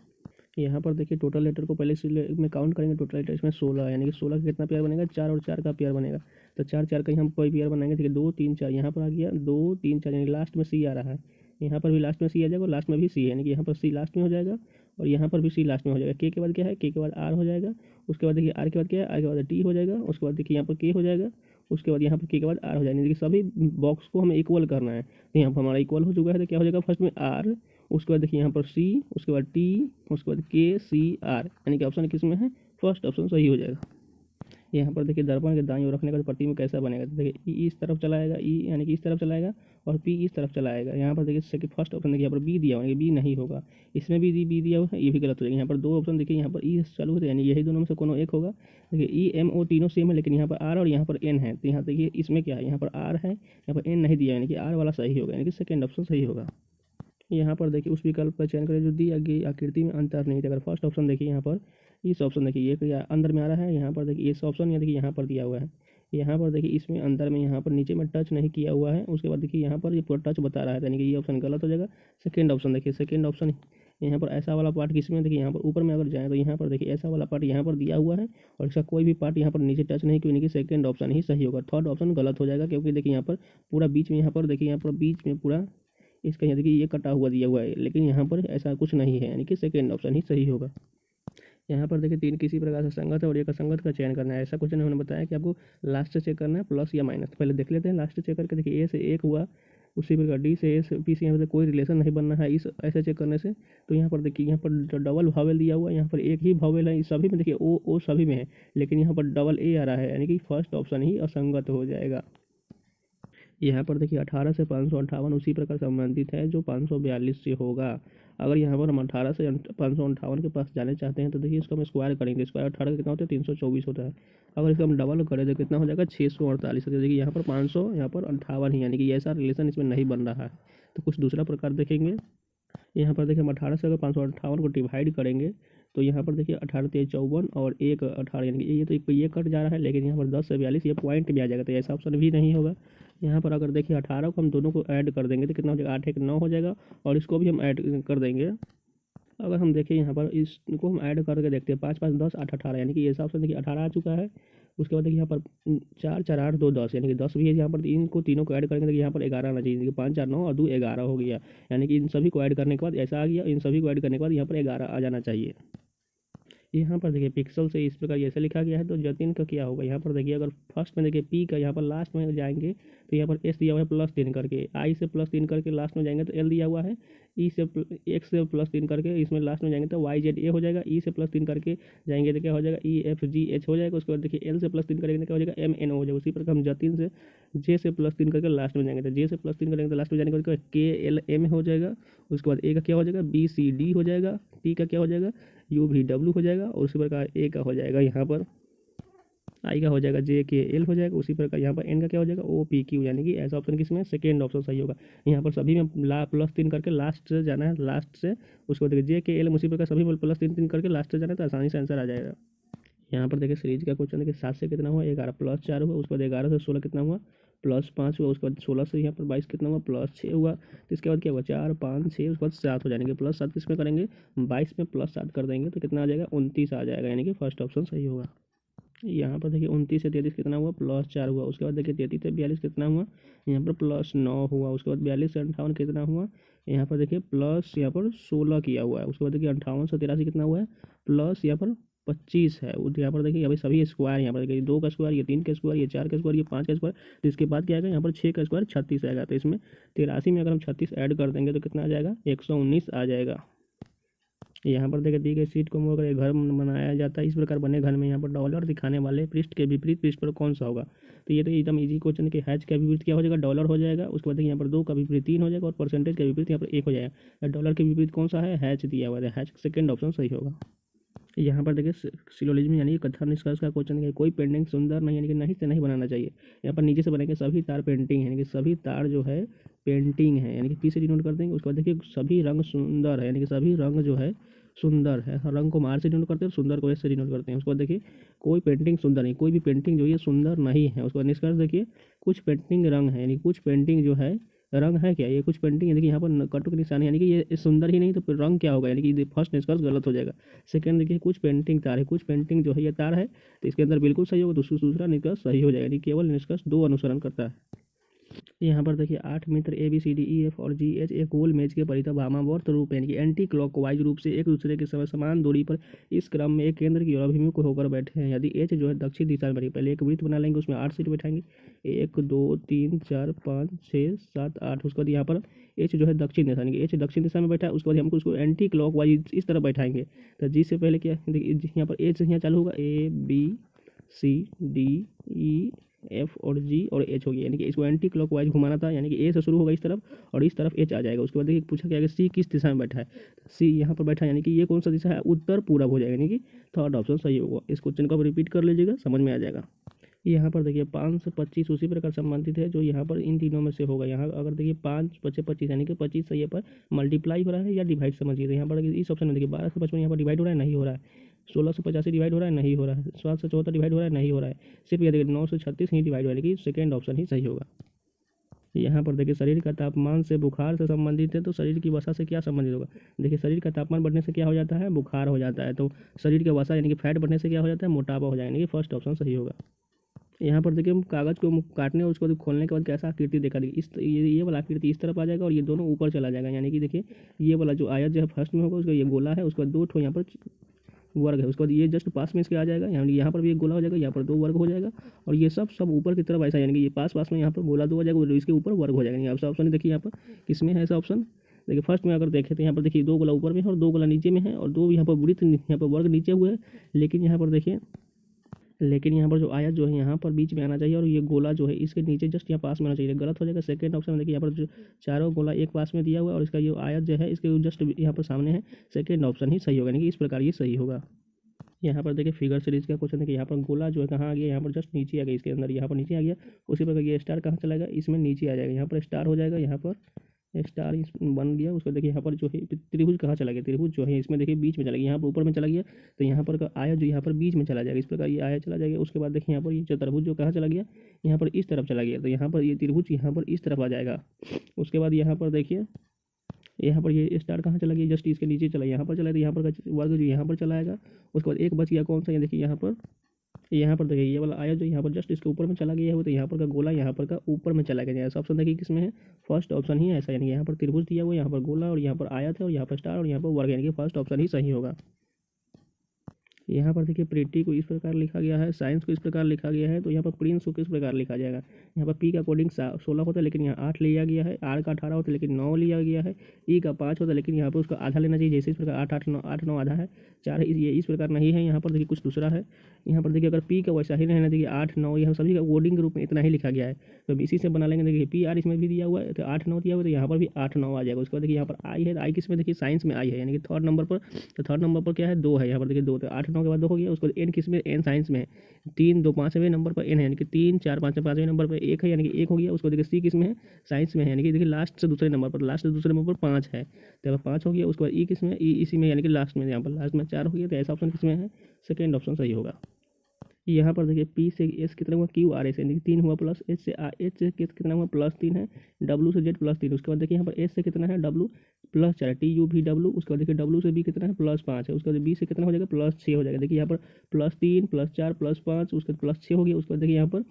यहाँ पर देखिए टोटल लेटर को पहले में काउंट करेंगे, टोटल लेटर इसमें 16 है, यानी कि 16 का कितना पेयर बनेगा, 4 और 4 का पेयर बनेगा। तो 4 4 का ही हम कोई पेयर बनाएंगे, ठीक है, 2 3 4 यहाँ पर आ गया, 2 3 4 यानी लास्ट में सी आ रहा है, यहाँ पर भी लास्ट में सी आ जाएगा और लास्ट में भी सी है, यानी कि यहाँ पर सी लास्ट में हो जाएगा और यहाँ पर भी सी लास्ट में हो जाएगा। के बाद क्या है, के बाद आर हो जाएगा, उसके बाद देखिए आर के बाद क्या है, आर के बाद टी हो जाएगा, उसके बाद देखिए यहाँ पर के हो जाएगा, उसके बाद यहाँ पर के बाद आर हो जाएगा। देखिए सभी बॉक्स को हमें इक्वल करना है, तो यहाँ पर हमारा इक्वल हो चुका है, तो क्या हो जाएगा, फर्स्ट में आर, उसके बाद देखिए यहाँ पर सी, उसके बाद टी, उसके बाद KCR, यानी कि ऑप्शन किस में है, फर्स्ट ऑप्शन सही हो जाएगा। यहाँ पर देखिए दर्पण के दाईं ओर रखने का प्रतिबिंब कैसा बनेगा, तो देखिए ई इस तरफ चलाएगा, ई यानी कि इस तरफ चलाएगा और पी इस तरफ चलाएगा। यहाँ पर देखिए सेकंड फर्स्ट ऑप्शन देखिए यहाँ पर बी दिया हुआ है, बी नहीं होगा, इसमें भी बी दिया हुआ है, ये भी गलत हो जाएगा। यहाँ पर 2 ऑप्शन देखिए, यहाँ पर ई चालू है, यानी यही दोनों में से कोनो एक होगा। देखिए EMO तीनों सेम है, लेकिन यहाँ पर आर और यहाँ पर एन है, तो यहाँ देखिए इसमें क्या है, यहाँ पर आर है, यहाँ पर एन नहीं दिया, यानी कि आर वाला सही होगा, यानी कि सेकेंड ऑप्शन सही होगा। यहाँ पर देखिए उस विकल्प का चयन करें जो दी गई आकृति में अंतर नहीं था। अगर फर्स्ट ऑप्शन देखिए यहाँ पर इस ऑप्शन देखिए ये क्या अंदर में आ रहा है, यहाँ पर देखिए इस ऑप्शन या देखिए यहाँ पर दिया हुआ है, यहाँ पर देखिए इसमें अंदर में यहाँ पर नीचे में टच नहीं किया हुआ है। उसके बाद देखिए यहाँ पर ये पूरा टच बता रहा है, यानी कि ये ऑप्शन गलत हो जाएगा। सेकेंड ऑप्शन देखिए, सेकेंड ऑप्शन यहाँ पर ऐसा वाला पार्ट किसमें, देखिए यहाँ पर ऊपर में अगर जाए तो यहाँ पर देखिए ऐसा वाला पार्ट यहाँ पर दिया हुआ है और इसका कोई भी पार्ट यहाँ पर नीचे टच नहीं किया, यानी कि सेकेंड ऑप्शन ही सही होगा। थर्ड ऑप्शन गलत हो जाएगा, क्योंकि देखिए यहाँ पर पूरा बीच में, यहाँ पर देखिए यहाँ पर बीच में पूरा इसका यहाँ देखिए ये कटा हुआ दिया हुआ है, लेकिन यहाँ पर ऐसा कुछ नहीं है, यानी कि सेकेंड ऑप्शन ही सही होगा। यहाँ पर देखिए 3 किसी प्रकार से संगत है और एक असंगत का चयन करना है। ऐसा क्वेश्चन उन्होंने बताया कि आपको लास्ट से चेक करना है, प्लस या माइनस। पहले देख लेते हैं लास्ट से चेक करके, देखिए ए से 1 हुआ, उसी प्रकार डी से ए से पी से यहाँ पर कोई रिलेशन नहीं बनना है इस ऐसे चेक करने से। तो यहाँ पर देखिए यहाँ पर डबल भावेल दिया हुआ है, यहाँ पर एक ही भावेल है, सभी में देखिए ओ सभी में है, लेकिन यहाँ पर डबल ए आ रहा है, यानी कि फर्स्ट ऑप्शन ही असंगत हो जाएगा। यहाँ पर देखिए 18 से 558 उसी प्रकार संबंधित है जो 542 से होगा। अगर यहाँ पर हम 18 से 558 के पास जाने चाहते हैं तो देखिए इसको हम स्क्वायर करेंगे, स्क्वायर 18 का कितना होता है, 324 होता है। अगर इसको हम डबल करें तो कितना हो जाएगा, 648। देखिए यहाँ पर 500, यहाँ पर 58 ही, यानी कि ऐसा रिलेशन इसमें नहीं बन रहा है। तो कुछ दूसरा प्रकार देखेंगे। यहाँ पर देखिए हम 18 से अगर 558 को डिवाइड करेंगे तो यहाँ पर देखिए 18 3 54 और 1 18, यानी कि ये तो ये कट जा रहा है, लेकिन यहाँ पर 10 से 42 ये पॉइंट भी आ जाएगा, तो ऐसा ऑप्शन भी नहीं होगा। यहाँ पर अगर देखिए 18 को हम दोनों को ऐड कर देंगे तो कितना हो जाएगा, 8 1 9 हो जाएगा, और इसको भी हम ऐड कर देंगे। अगर हम देखें यहाँ पर इसको हम ऐड करके देखते हैं, 5 5 10 8 18, यानी कि ये ऑप्शन देखिए 18 आ चुका है। उसके बाद देखिए यहाँ पर 4 4 8 2 10, यानी कि 10 भी है। यहाँ पर इनको तीनों को ऐड करेंगे तो यहाँ पर 11 आना चाहिए, 5 4 9 और 2 11 हो गया, यानी कि इन सभी को ऐड करने के बाद ऐसा आ गया, इन सभी को ऐड करने के बाद यहाँ पर 11 आ जाना चाहिए। यहाँ पर देखिए पिक्सल से इस प्रकार ऐसे लिखा गया है, तो जतिन का क्या होगा। यहाँ पर देखिए अगर फर्स्ट में देखिए पी का यहाँ पर लास्ट में जाएंगे तो यहाँ पर एस दिया हुआ है +3 करके, आई से +3 करके लास्ट में जाएंगे तो एल दिया हुआ है, ई से एक्स से +3 करके इसमें लास्ट में जाएंगे तो YZ A हो जाएगा, ई से +3 करके जाएंगे तो क्या हो जाएगा, EFGH हो जाएगा। उसके बाद देखिए एल से +3 करेंगे तो क्या हो जाएगा, MN हो जाएगा। उसी प्रकार हम जतिन से जे से +3 करके लास्ट में जाएंगे तो जे से +3 करेंगे तो लास्ट में जाने के बाद KLM हो जाएगा। उसके बाद ए का क्या हो जाएगा, BCD हो जाएगा, टी का क्या हो जाएगा, UVW हो जाएगा, और उसी प्रकार ए का हो जाएगा यहाँ पर, आई का हो जाएगा JKL हो जाएगा। उसी प्रकार यहाँ पर एन का क्या हो जाएगा, OPQ, यानी कि ऐसा ऑप्शन किसमें, सेकेंड ऑप्शन सही होगा। यहाँ पर सभी में +3 करके लास्ट से जाना है, लास्ट से उसको देखिए JKL उसी प्रकार सभी में +3 करके लास्ट से जाना है, तो आसानी से आंसर आ जाएगा। यहाँ पर देखिए सीरीज का क्वेश्चन देखिए 7 से कितना हुआ, 11 + 4 हुआ। उसके बाद 11 से 16 कितना हुआ, +5 हुआ, उसके बाद 16 से यहाँ पर 22 कितना हुआ +6 हुआ, तो इसके बाद क्या हुआ 4 5 6, उसके बाद 7 हो जाएंगे, +7 किस में करेंगे 22 में +7 कर देंगे तो कितना आ जाएगा 29 आ जाएगा, यानी कि फर्स्ट ऑप्शन सही होगा। यहाँ पर देखिए 29 से 33 कितना हुआ +4 हुआ, उसके बाद देखिए 33 से 42 कितना हुआ यहाँ पर +9 हुआ, उसके बाद 42 से 58 कितना हुआ यहाँ पर देखिए प्लस यहाँ पर 16 किया हुआ है, उसके बाद देखिए 58 से 83 कितना हुआ है प्लस यहाँ पर 25 है। यहाँ पर देखिए अभी सभी स्क्वायर, यहाँ पर देखिए 2 का स्क्वायर, ये 3 का स्क्वायर, ये 4 का स्क्वायर, ये 5 का स्क्वायर, तो इसके बाद क्या आएगा यहाँ पर 6 का स्क्वायर 36 आएगा, तो इसमें 83 में अगर हम 36 ऐड कर देंगे तो कितना आ जाएगा 119 आ जाएगा। यहाँ पर देखिए दी गई शीट को मोड़ कर घर बनाया जाता है, इस प्रकार बने घर में यहाँ पर डॉलर दिखाने वाले पृष्ठ के विपरीत पृष्ठ पर कौन सा होगा, तो ये तो एकदम इजी क्वेश्चन के हैच का विपरीत क्या हो जाएगा डॉलर हो जाएगा, उसके बाद देखिए यहाँ पर 2 का विपरीत 3 हो जाएगा और परसेंटेज का विपरीत यहाँ पर 1 हो जाएगा। डॉलर के विपरीत कौन सा है हैच दिया हुआ है, हैच सेकंड ऑप्शन सही होगा। यहाँ पर देखिए सिलोजिज्म यानी कि कथन निष्कर्ष का क्वेश्चन है, कोई पेंटिंग सुंदर नहीं यानी कि नहीं से नहीं बनाना चाहिए। यहाँ पर नीचे से बनेंगे सभी तार पेंटिंग है, यानी कि सभी तार जो है पेंटिंग है, यानी कि पी से डिनोट कर देंगे। उसके बाद देखिए सभी रंग सुंदर है, यानी कि सभी रंग जो है सुंदर है, रंग को मार से डिनोट करते हैं और सुंदर को एस से डिनोट करते हैं। उसके बाद देखिए कोई पेंटिंग सुंदर नहीं, कोई भी पेंटिंग जो है सुंदर नहीं है। उसके बाद निष्कर्ष देखिए कुछ पेंटिंग रंग है, यानी कुछ पेंटिंग जो है रंग है क्या, ये कुछ पेंटिंग है देखिए यहाँ पर कटु के निशान है, यानी कि ये सुंदर ही नहीं तो फिर रंग क्या होगा, यानी कि फर्स्ट निष्कर्ष गलत हो जाएगा। सेकंड देखिए कुछ पेंटिंग तार है, कुछ पेंटिंग जो है ये तार है तो इसके अंदर बिल्कुल सही होगा, दूसरा निष्कर्ष सही हो जाएगा, यानी केवल निष्कर्ष 2 अनुसरण करता है। यहाँ पर देखिए 8 मित्र ABCDEF और GH एक गोल मेज के परितः वामावर्त रूप यानी कि एंटी क्लॉकवाइज रूप से एक दूसरे के समय समान दूरी पर इस क्रम में एक केंद्र की ओर अभिमुख होकर बैठे हैं। यदि H जो है दक्षिण दिशा में बैठे, पहले एक वृत्त बना लेंगे, उसमें 8 सीट बैठाएंगे, 1 2 3 4 5 6 7 8। उसके बाद यहाँ पर H जो है दक्षिण दिशा, यानी कि H दक्षिण दिशा में बैठा है, उसके बाद हमको उसको एंटी क्लॉकवाइज इस तरह बैठाएंगे। तो जी से पहले क्या देखिए यहाँ पर H से यहाँ चालू होगा ABCDEF और G और H हो गया, यानी कि इसको एंटी क्लॉकवाइज घुमाना था, यानी कि A से शुरू होगा इस तरफ और इस तरफ H आ जाएगा। उसके बाद देखिए पूछा गया कि C किस दिशा में बैठा है, C यहाँ पर बैठा है, यानी कि ये कौन सा दिशा है उत्तर पूरब हो जाएगा, यानी कि थर्ड ऑप्शन सही होगा। इस क्वेश्चन को आप रिपीट कर लीजिएगा, समझ में आ जाएगा। यहाँ पर देखिए 5 से 25 उसी प्रकार संबंधित है जो यहाँ पर इन तीनों में से होगा। यहाँ अगर देखिए 5 5 25 यानी कि 25 से यहाँ पर मल्टीप्लाई हो रहा है या डिवाइड समझिए, तो यहाँ पर इस ऑप्शन में देखिए 12 से 55 यहाँ पर डिवाइड हो रहा है, नहीं हो रहा है। 16 से 85 डिवाइड हो रहा है, नहीं हो रहा है। 7 से 74 डिवाइड हो रहा है, नहीं हो रहा है। सिर्फ ये देखिए 9 से 36 ही डिवाइड हो रहा है, कि सेकेंड ऑप्शन ही सही होगा। यहाँ पर देखिए शरीर का तापमान से बुखार से संबंधित है, तो शरीर की वसा से क्या संबंधित होगा। देखिए शरीर का तापमान बढ़ने से क्या हो जाता है बुखार हो जाता है, तो शरीर का वसा यानी कि फैट बढ़ने से क्या हो जाता है मोटापा हो जाएगा, यानी कि फर्स्ट ऑप्शन सही होगा। यहाँ पर देखिए हम कागज़ को काटने और उसको खोलने के बाद कैसा आकृति देखा, देखिए इस ये वाला आकृति इस तरफ आ जाएगा और ये दोनों ऊपर चला जाएगा, यानी कि देखिए ये वाला जो आयत जो है फर्स्ट में होगा उसका ये गोला है, उसके बाद 2 ठो यहाँ पर वर्ग है, उसके बाद ये जस्ट पास में इसके आ जाएगा, यानी यहाँ पर भी एक गोला हो जाएगा, यहाँ पर 2 वर्ग हो जाएगा और ये सब ऊपर की तरफ ऐसा, यानी कि ये पास में यहाँ पर गोला 2 हो जाएगा और इसके ऊपर वर्ग हो जाएगा। यहाँ पर ऑप्शन देखिए यहाँ पर किसमें है ऐसा ऑप्शन, देखिए फर्स्ट में अगर देखें तो यहाँ पर देखिए 2 गोला ऊपर में है और 2 गोला नीचे में है और 2 यहाँ पर वृत्त यहाँ पर वर्ग नीचे हुए हैं, लेकिन यहाँ पर देखिए यहाँ पर जो आयत जो है यहाँ पर बीच में आना चाहिए और ये गोला जो है इसके नीचे जस्ट यहाँ पास में आना चाहिए, गलत हो जाएगा। सेकंड ऑप्शन देखिए यहाँ पर जो चारों गोला एक पास में दिया हुआ है और इसका ये आयत जो है इसके जस्ट यहाँ पर सामने है, सेकंड ऑप्शन ही सही होगा, यानी कि इस प्रकार ये सही होगा। यहाँ पर देखिए फिगर सीरीज का क्वेश्चन देखिए यहाँ पर गोला जो है कहाँ आ गया, यहाँ पर जस्ट नीचे आ गया, इसके अंदर यहाँ पर नीचे आ गया। उसी प्रकार ये स्टार कहाँ चला गया, इसमें नीचे आ जाएगा, यहाँ पर स्टार हो जाएगा, यहाँ पर स्टार बन गया। उसको देखिए यहाँ पर जो है त्रिभुज कहाँ चला गया, त्रिभुज जो है इसमें देखिए बीच में चला गया, यहाँ पर ऊपर में चला गया तो यहाँ पर का आया जो यहाँ पर बीच में चला जाएगा, इस प्रकार ये आया चला जाएगा। उसके बाद देखिए यहाँ पर ये चतुर्भुज जो कहाँ चला गया, यहाँ पर इस तरफ चला गया, तो यहाँ पर ये त्रिभुज यहाँ पर इस तरफ आ जाएगा। उसके बाद यहाँ पर देखिए यहाँ पर ये स्टार कहाँ चला गया, जस्ट इसके नीचे चला, यहाँ पर चला, तो यहाँ पर का वर्ग जो यहाँ पर चला आएगा। उसके बाद एक बच गया कौन सा, ये देखिए यहाँ पर देखिए ये वाला आया जो यहाँ पर जस्ट इसके ऊपर में चला गया है, तो यहाँ पर का गोला यहाँ पर का ऊपर में चला गया। ऐसा ऑप्शन देखिए किसमें है, फर्स्ट ऑप्शन ही ऐसा, यानी यहाँ पर त्रिभुज दिया हुआ, यहाँ पर गोला और यहाँ पर आयत है और यहाँ पर स्टार और यहाँ पर वर्ग, यानी कि फर्स्ट ऑप्शन ही सही होगा। यहाँ पर देखिए प्रिटी को इस प्रकार लिखा गया है, साइंस को इस प्रकार लिखा गया है, तो यहाँ पर प्रिंस को किस प्रकार लिखा जाएगा। यहाँ पर पी का कोडिंग 16 होता है लेकिन यहाँ 8 लिया गया है, आर का 18 होता है लेकिन 9 लिया गया है, ई का 5 होता है लेकिन यहाँ पर उसका आधा लेना चाहिए, जैसे इस प्रकार 8 9 आधा है, 4 ये इस प्रकार नहीं है। यहाँ पर देखिए कुछ दूसरा है, यहाँ पर देखिए अगर पी का वैसा ही रहना देखिए 8 9 यहाँ सभी का कोडिंग के रूप में इतना ही लिखा गया है, तो इसी से बना लेंगे। देखिए पी आर इसमें भी दिया हुआ है, तो 8 9 दिया हुआ है, तो यहाँ पर भी 8 9 आ जाएगा। उसके बाद देखिए यहाँ पर आई है, आई किस में देखिए साइंस में आई है, यानी कि थर्ड नंबर पर, तो थर्ड नंबर पर क्या है 2 है, यहाँ पर देखिए 2, तो 8 9 के बाद 2 हो गया। उसके बाद एन किस में, एन साइंस में है, 3 2 5वें नंबर पर एन है, यानी कि 3 4 5वें नंबर पर 1 है, यानी कि 1 हो गया। उसको देखिए सी किस में है, साइंस में है, यानी कि देखिए लास्ट से दूसरे नंबर पर 5 है, तो 5 हो गया। उसके बाद ई किस में, ई इसी में, यानी कि लास्ट में, यहाँ पर लास्ट में 4 हो गया, तो ऐसा ऑप्शन किस में है, सेकेंड ऑप्शन सही होगा। यहाँ पर देखिए पी से एस कितना हुआ, क्यू आर एस यानी कि 3 हुआ, प्लस एच से एच से कितना हुआ, +3 है, डब्लू से जेड +3। उसके बाद देखिए यहाँ पर एस से कितना है, डब्लू +4 है, टी यू भी डब्लू। उसके बाद देखिए डब्लू से बी कितना है, +5 है। उसके बाद बी से कितना हो जाएगा, +6 हो जाएगा। देखिए यहाँ पर +3 +4 +5, उसके बाद +6 हो गया। उसके बाद देखिए यहाँ पर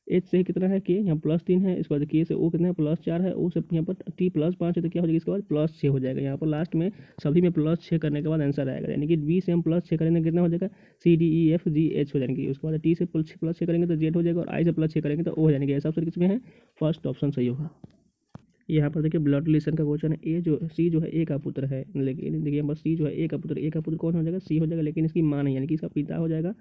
एच से कितना है, के यहाँ +3 है। इसके बाद के से ओ कितना है, +4 है। ओ से यहाँ पर टी +5 है, तो क्या हो जाएगा, इसके बाद +6 हो जाएगा। यहाँ पर लास्ट में सभी में +6 करने के बाद आंसर आएगा, यानी कि बी से हम +6 करेंगे कितना हो जाएगा, CDEFGH हो जाएंगे। उसके बाद टी से +6 करेंगे तो जेड हो जाएगा, और आई से +6 करेंगे तो ओ हो जाएंगे। ऐसा ऑप्शन किसमें है, फर्स्ट ऑप्शन सही होगा। यहाँ पर देखिए ब्लड रिलेशन का क्वेश्चन है। ए जो सी जो है ए का पुत्र है, लेकिन देखिए यहाँ पर सी जो है ए का पुत्र कौन हो जाएगा, सी हो जाएगा, लेकिन इसकी माँ नहीं, यानी कि इसका पिता हो जाएगा।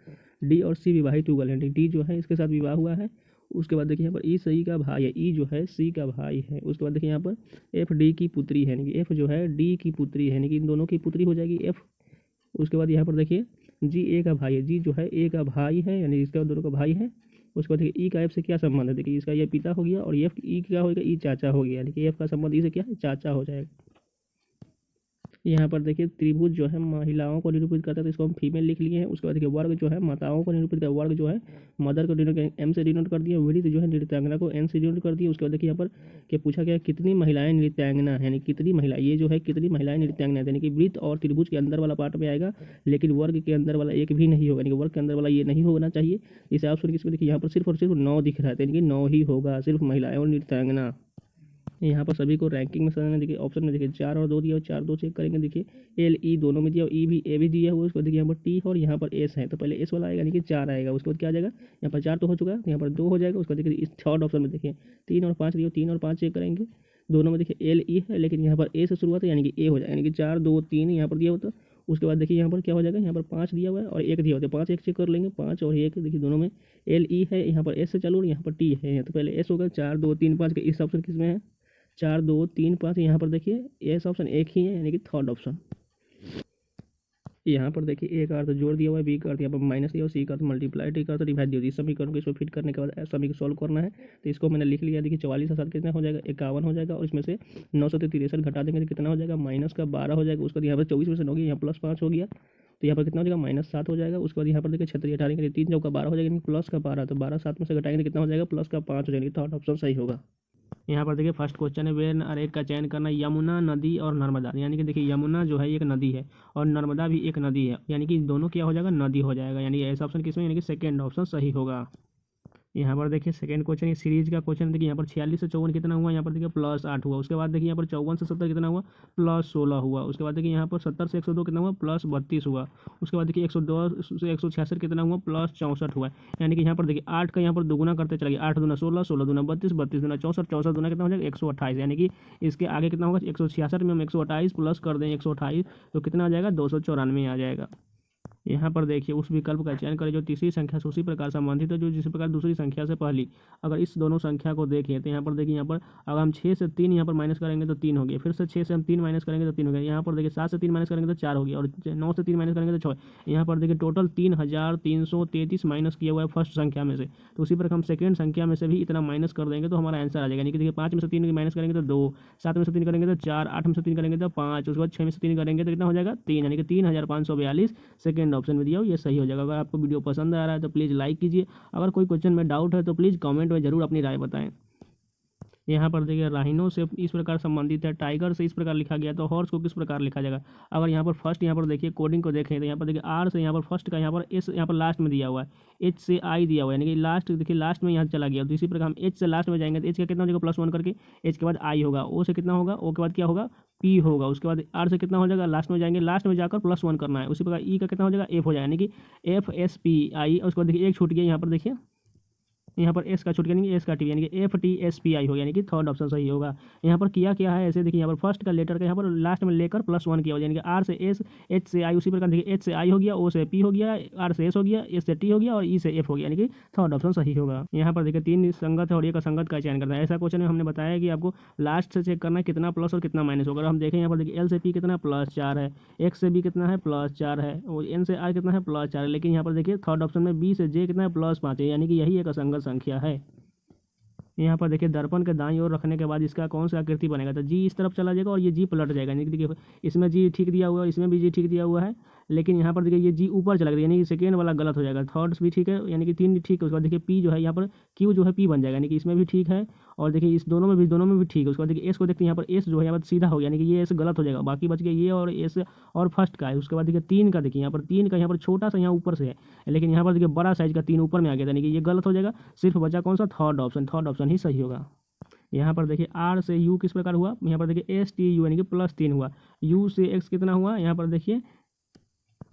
डी और सी विवाहित युगल है, डी जो है इसके साथ विवाह हुआ है। उसके बाद देखिए यहाँ पर ई सी का भाई है, ई जो है सी का भाई है। उसके बाद देखिए यहाँ पर एफ डी की पुत्री है, यानी कि एफ जो है डी की पुत्री है, यानी कि इन दोनों की पुत्री हो जाएगी एफ। उसके बाद यहाँ पर देखिए जी ए का भाई है, जी जो है ए का भाई है, यानी इसका दोनों का भाई है। उसके बाद देखिए ई का एफ से क्या संबंध है, देखिए इसका ये पिता हो गया, और एफ ई क्या होगा, ई चाचा हो गया, यानी कि एफ का संबंध ई से क्या है, चाचा हो जाएगा। यहाँ पर देखिए त्रिभुज जो है महिलाओं को निरूपित करता है, तो इसको हम फीमेल लिख लिए हैं। उसके बाद देखिए वर्ग जो है माताओं को निरूपित करता है, वर्ग जो है मदर को डिनोट एम से डिनोट कर दिया, वृत्त जो है नृत्यांगना को एन से डिनोट कर दिया। उसके बाद देखिए यहाँ पर क्या पूछा गया, कितनी महिलाएं नृत्यांगना है, यानी कितनी महिला, ये जो है कितनी महिलाएं नृत्यांगना है, यानी कि वृत्त और त्रिभुज के अंदर वाला पार्ट में आएगा, लेकिन वर्ग के अंदर वाला एक भी नहीं होगा, यानी कि वर्ग के अंदर वाला ये नहीं होना चाहिए। इस ऑप्शन किसमें देखिए यहाँ पर सिर्फ और सिर्फ 9 दिख रहा है, यानी कि 9 ही होगा, सिर्फ महिलाएं और नृत्यांगना। यहाँ पर सभी को रैंकिंग में सजाना, देखिए ऑप्शन में देखिए 4 और 2 दिया, और 4 2 चेक करेंगे, देखिए एल ई दोनों में दिया, और ई भी ए भी दिया हुआ। उसको देखिए यहाँ पर टी और यहाँ पर एस है, तो पहले एस वाला आएगा, यानी कि 4 आएगा। उसके बाद क्या आ जाएगा, यहाँ पर 4 तो हो चुका है, यहाँ पर 2 हो जाएगा। उसके बाद देखिए इस थर्ड ऑप्शन में देखिए 3 और 5 दिया, 3 और 5 चेक करेंगे, दोनों में देखिए एल ई है, लेकिन यहाँ पर ए से शुरुआत है, यानी कि ए हो जाएगा, यानी कि 4 2 3 यहाँ पर दिया होता। उसके बाद देखिए यहाँ पर क्या हो जाएगा, यहाँ पर 5 दिया हुआ है और 1 दिया होता है, 5 1 चेक कर लेंगे, 5 और 1 देखिए दोनों में एल ई है, यहाँ पर एस से चालू और यहाँ पर टी है, तो पहले एस होगा। 4 2 3 5 के इस ऑप्शन किसमें है, 4 2 3 5, यहाँ पर देखिए एस ऑप्शन एक ही है, यानी कि थर्ड ऑप्शन। यहाँ पर देखिए ए का अर्थ जोड़ दिया हुआ है, बी का अर्थ यहाँ पर माइनस दिया हुआ, सी का अर्थ मल्टीप्लाई, डी का अर्थ डिवाइड दिया हुआ। इस समीकरण को इसको फिट करने के बाद सभी को सॉल्व करना है, तो इसको मैंने लिख लिया। देखिए 44 के साथ कितना हो जाएगा, 51 हो जाएगा, और इसमें से 9 से 63 घटा देंगे तो कितना हो जाएगा, -12 हो जाएगा। उसके बाद यहाँ पर 24 में से 9 गया, यहाँ +5 हो गया, तो यहाँ पर कितना हो जाएगा, -7 हो जाएगा। उसके बाद यहाँ पर देखिए 36 हटाएंगे, 3 चौका 12 हो जाएगा, यानी प्लस का 12, तो 12 7 में से घटाएंगे तो कितना हो जाएगा, +5 हो जाएगा। थर्ड ऑप्शन सही होगा। यहाँ पर देखिए फर्स्ट क्वेश्चन है, वेर आरेख का चयन करना, यमुना नदी और नर्मदा, यानी कि देखिए यमुना जो है एक नदी है और नर्मदा भी एक नदी है, यानी कि दोनों क्या हो जाएगा, नदी हो जाएगा, यानी ऐसा ऑप्शन किसमें, यानी कि सेकंड ऑप्शन सही होगा। यहाँ पर देखिए सेकंड क्वेश्चन, ये सीरीज का क्वेश्चन, देखिए यहाँ पर 46 से 54 कितना हुआ, यहाँ पर देखिए +8 हुआ। उसके बाद देखिए यहाँ पर 54 से 70 कितना हुआ, +16 हुआ। उसके बाद देखिए यहाँ पर 70 से 102 कितना हुआ, +32 हुआ। उसके बाद देखिए 102 से 166 कितना हुआ, +64 हुआ। यानी कि यहाँ पर देखिए 8 का यहाँ पर दोगुना करते चला गया, 8 दूना 16, 16 दूना 32, 32 दूना 64, 64 दूना कितना हो जाएगा, 128, यानी कि इसके आगे कितना होगा, 166 में हम 128 प्लस कर दें 128, तो कितना आ जाएगा, 294 आ जाएगा। यहाँ पर देखिए उस विकल्प का चयन करें जो तीसरी संख्या से उसी प्रकार संबंधित है जो जिस प्रकार दूसरी संख्या से पहली। अगर इस दोनों संख्या को देखें तो यहाँ पर देखिए, यहाँ पर अगर हम 6 से 3 यहाँ पर माइनस करेंगे तो 3 हो गया, फिर से 6 से हम 3 माइनस करेंगे तो 3 हो गया। यहाँ पर देखिए 7 से 3 माइनस करेंगे तो 4 हो गया, और 9 से 3 माइनस करेंगे तो 6। यहाँ पर देखिए टोटल 3333 माइनस किया हुआ है फर्स्ट संख्या में से, तो उसी प्रकार हम सेकेंड संख्या में से भी इतना माइनस कर देंगे तो हमारा आंसर आ जाएगा। यानी कि देखिए 5 में से 3 माइनस करेंगे तो 2, 7 में से 3 करेंगे तो 4, 8 में से 3 करेंगे तो 5, उसके बाद 6 में से 3 करेंगे तो कितना हो जाएगा, 3, यानी कि 3542 सेकेंड ऑप्शन में दिया हो, ये सही हो जाएगा। अगर आपको वीडियो पसंद आ रहा है तो प्लीज़ लाइक कीजिए, अगर कोई क्वेश्चन में डाउट है तो प्लीज़ कमेंट में जरूर अपनी राय बताएं। यहाँ पर देखिए राइनो से इस प्रकार संबंधित है, टाइगर से इस प्रकार लिखा गया, तो हॉर्स को किस प्रकार लिखा जाएगा। अगर यहाँ पर फर्स्ट यहाँ पर देखिए कोडिंग को देखें तो यहाँ पर देखिए आर से यहाँ पर फर्स्ट का यहाँ पर एस यहाँ पर लास्ट में दिया हुआ है, एच से आई दिया हुआ है, यानी कि लास्ट देखिए लास्ट में यहाँ चला गया। तो इसी प्रकार हम एच से लास्ट में जाएंगे तो एच का कितना हो जाएगा, +1 करके, एच के बाद आई होगा, ओ से कितना होगा, ओ के बाद क्या होगा, पी होगा। उसके बाद आर से कितना हो जाएगा, लास्ट में जाएंगे, लास्ट में जाकर +1 करना है। उसी प्रकार ई का कितना हो जाएगा, एफ हो जाएगा, यानी कि FSPI। उसके बाद देखिए एक छूट गया, यहाँ पर देखिए यहाँ पर एस का छूट यानी कि एस का टी, यानी कि FTSPI हो, यानी कि थर्ड ऑप्शन सही होगा। यहाँ पर किया क्या है ऐसे देखिए, यहाँ पर फर्स्ट का लेटर का यहाँ पर लास्ट में लेकर +1 किया हो, यानी कि आर से एस, एच से आई, उसी प्रकार देखिए एच से आई हो गया, ओ से पी हो गया, आर से एस हो गया, एस से टी हो गया और ई से एफ हो गया, यानी कि थर्ड ऑप्शन सही होगा। यहाँ पर देखिए 3 संगत है और एक असंगत का चयन करना है। ऐसा क्वेश्चन में हमने बताया कि आपको लास्ट से चेक करना है कितना प्लस और कितना माइनस होगा। हम देखें यहाँ पर देखिए एल से पी कितना +4 है, एक्स से बी कितना है +4 है, और एन से आई कितना है +4 है, लेकिन यहाँ पर देखिए थर्ड ऑप्शन में बी से जे कितना है +5 है, यानी कि यही एक असंगत संख्या है। यहाँ पर देखिए दर्पण के दाईं ओर रखने के बाद इसका कौन सा आकृति बनेगा, तो जी इस तरफ चला जाएगा और ये जी पलट जाएगा, यानी कि देखिए इसमें जी ठीक दिया हुआ है, इसमें भी जी ठीक दिया हुआ है, लेकिन यहाँ पर देखिए ये जी ऊपर चला गया, यानी कि सेकेंड वाला गलत हो जाएगा। थर्ड भी ठीक है, यानी कि 3 ठीक है। उसके बाद देखिए पी जो है यहाँ पर क्यू जो है पी बन जाएगा, यानी कि इसमें भी ठीक है। और देखिए इस दोनों में भी ठीक है। उसके बाद देखिए एस को देखते हैं, यहाँ पर एस जो है यहाँ पर सीधा हो गया, यानी कि ये एस गलत हो जाएगा। बाकी बच गया ये और एस और फर्स्ट का है। उसके बाद देखिए 3 का, देखिए यहाँ पर 3 का यहाँ पर छोटा सा यहाँ ऊपर से है, लेकिन यहाँ पर देखिए बड़ा साइज का 3 ऊपर में आ गया था, यानी कि ये गलत हो जाएगा। सिर्फ बचा कौन सा, थर्ड ऑप्शन ही सही होगा। यहाँ पर देखिए आर से यू किस प्रकार हुआ, यहाँ पर देखिए एस टी यू यानी कि +3 हुआ। यू से एक्स कितना हुआ, यहाँ पर देखिए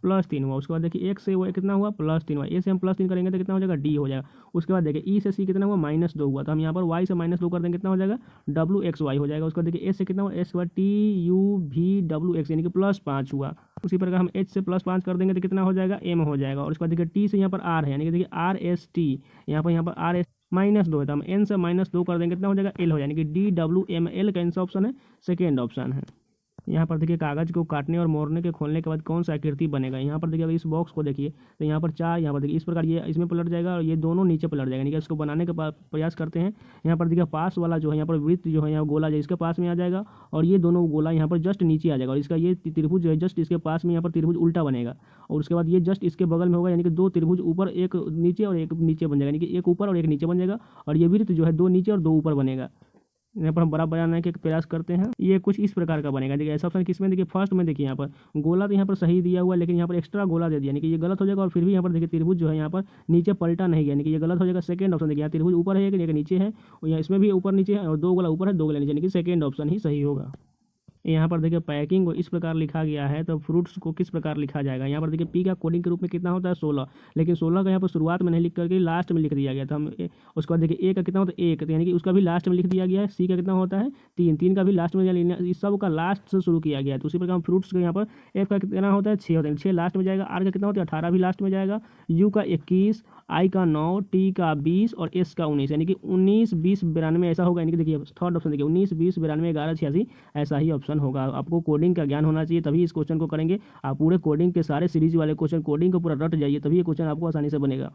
+3 हुआ। उसके बाद देखिए एक्स से वो कितना हुआ, +3 हुआ। ए से हम +3 करेंगे तो कितना हो जाएगा, डी हो जाएगा। उसके बाद देखिए ई से सी कितना हुआ, -2 हुआ। तो हम यहाँ पर वाई से -2 कर देंगे, कितना हो जाएगा, WXY हो जाएगा। उसके बाद देखिए एस से कितना हुआ, एस हुआ TUVWX यानी कि +5 हुआ। उसी प्रकार हम एच से +5 कर देंगे तो कितना हो जाएगा, M हो जाएगा। और उसके बाद देखिए टी से यहाँ पर आर है, यानी कि देखिए RST, यहाँ पर RS -2 है, तो हम N से -2 कर देंगे, कितना हो जाएगा, L हो, यानी कि DWML का आंसर ऑप्शन है, सेकेंड ऑप्शन है। यहाँ पर देखिए कागज़ को काटने और मोड़ने के खोलने के बाद कौन सा आकृति बनेगा। यहाँ पर देखिए अगर इस बॉक्स को देखिए तो यहाँ पर 4, यहाँ पर देखिए इस प्रकार ये इसमें पलट जाएगा और ये दोनों नीचे पलट जाएगा, यानी कि इसको बनाने का प्रयास करते हैं। यहाँ पर देखिए पास वाला जो है, यहाँ पर वृत्त जो है, यहाँ गोला जो इसके पास में आ जाएगा और ये दोनों गोला यहाँ पर जस्ट नीचे आ जाएगा। और इसका ये त्रिभुज जो है जस्ट इसके पास में, यहाँ पर त्रिभुज उल्टा बनेगा। और उसके बाद ये जस्ट इसके बगल में होगा, यानी कि 2 त्रिभुज ऊपर, एक नीचे और एक नीचे बन जाएगा, यानी कि एक ऊपर और एक नीचे बन जाएगा। और ये वृत्त जो है 2 नीचे और 2 ऊपर बनेगा। यहाँ पर हम बड़ा बनाने के प्रयास करते हैं, ये कुछ इस प्रकार का बनेगा। देखिए ऐसा ऑप्शन किसमें, देखिए फर्स्ट में। देखिए यहाँ पर गोला तो यहाँ पर सही दिया हुआ है, लेकिन यहाँ पर एक्स्ट्रा गोला दे दिया, यानी कि ये गलत हो जाएगा। और फिर भी यहाँ पर देखिए त्रिभुज जो है यहाँ पर नीचे पलटा नहीं गया, यानी कि ये गलत हो जाएगा। सेकंड ऑप्शन देखिए यहाँ त्रिभुज ऊपर है, एक नीचे है, और यहाँ इसमें भी ऊपर नीचे है, और 2 गोला ऊपर है 2 गोला नीचे, यानी कि सेकंड ऑप्शन ही सही होगा। यहाँ पर देखिए पैकिंग को इस प्रकार लिखा गया है, तो फ्रूट्स को किस प्रकार लिखा जाएगा। यहाँ पर देखिए पी का कोडिंग के रूप में कितना होता है, 16, लेकिन 16 का यहाँ पर शुरुआत में नहीं लिख करके लास्ट में लिख दिया गया था। हम उसके बाद देखिए ए का कितना होता है, 1, यानी कि उसका भी लास्ट में लिख दिया गया है। सी का कितना होता है, 3 का भी लास्ट में, इस सब का लास्ट से शुरू किया गया है। तो उसी प्रकार हम फ्रूट्स का यहाँ पर एफ का कितना होता है, 6 होता है, 6 लास्ट में जाएगा। आर का कितना होता है, 18 भी लास्ट में जाएगा। यू का 21, आई का 9, टी का 20 और एस का 19, यानी कि 19, 20, 92 ऐसा होगा। यानी कि देखिए थर्ड ऑप्शन देखिए 19, 20, 92, 11, 86 ऐसा ही ऑप्शन होगा। आपको कोडिंग का ज्ञान होना चाहिए, तभी इस क्वेश्चन को करेंगे। आप पूरे कोडिंग के सारे सीरीज वाले क्वेश्चन कोडिंग को पूरा रट जाइए, तभी ये क्वेश्चन आपको आसानी से बनेगा।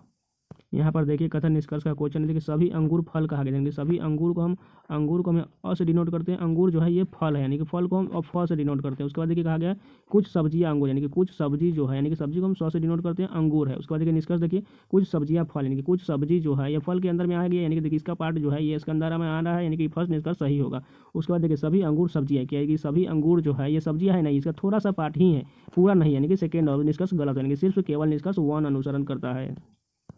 यहाँ पर देखिए कथन निष्कर्ष का क्वेश्चन है। देखिए सभी अंगूर फल कहा गया, यानी कि सभी अंगूर को हम अ से डिनोट करते हैं। अंगूर जो है ये फल है, यानी कि फल को हम फ से डिनोट करते हैं। उसके बाद देखिए कहा गया है कुछ सब्जियां अंगूर, यानी कि कुछ सब्जी जो है, यानी कि सब्जी को हम 100 से डिनोट करते हैं, अंगूर है। उसके बाद देखिए निष्कर्ष देखिए कुछ सब्जियां फल, यानी कि कुछ सब्जी जो है ये फल के अंदर में आ गया, यानी कि देखिए इसका पार्ट जो है ये इसके अंदर में आ रहा है, यानी कि फर्स्ट निष्कर्ष सही होगा। उसके बाद देखिए सभी अंगूर सब्जियां, क्या है कि सभी अंगूर जो है ये सब्जियां है नहीं, इसका थोड़ा सा पार्ट ही है, पूरा नहीं, यानी कि सेकेंड और निष्कर्ष गलत है, यानी कि सिर्फ केवल निष्कर्ष 1 अनुसरण करता है।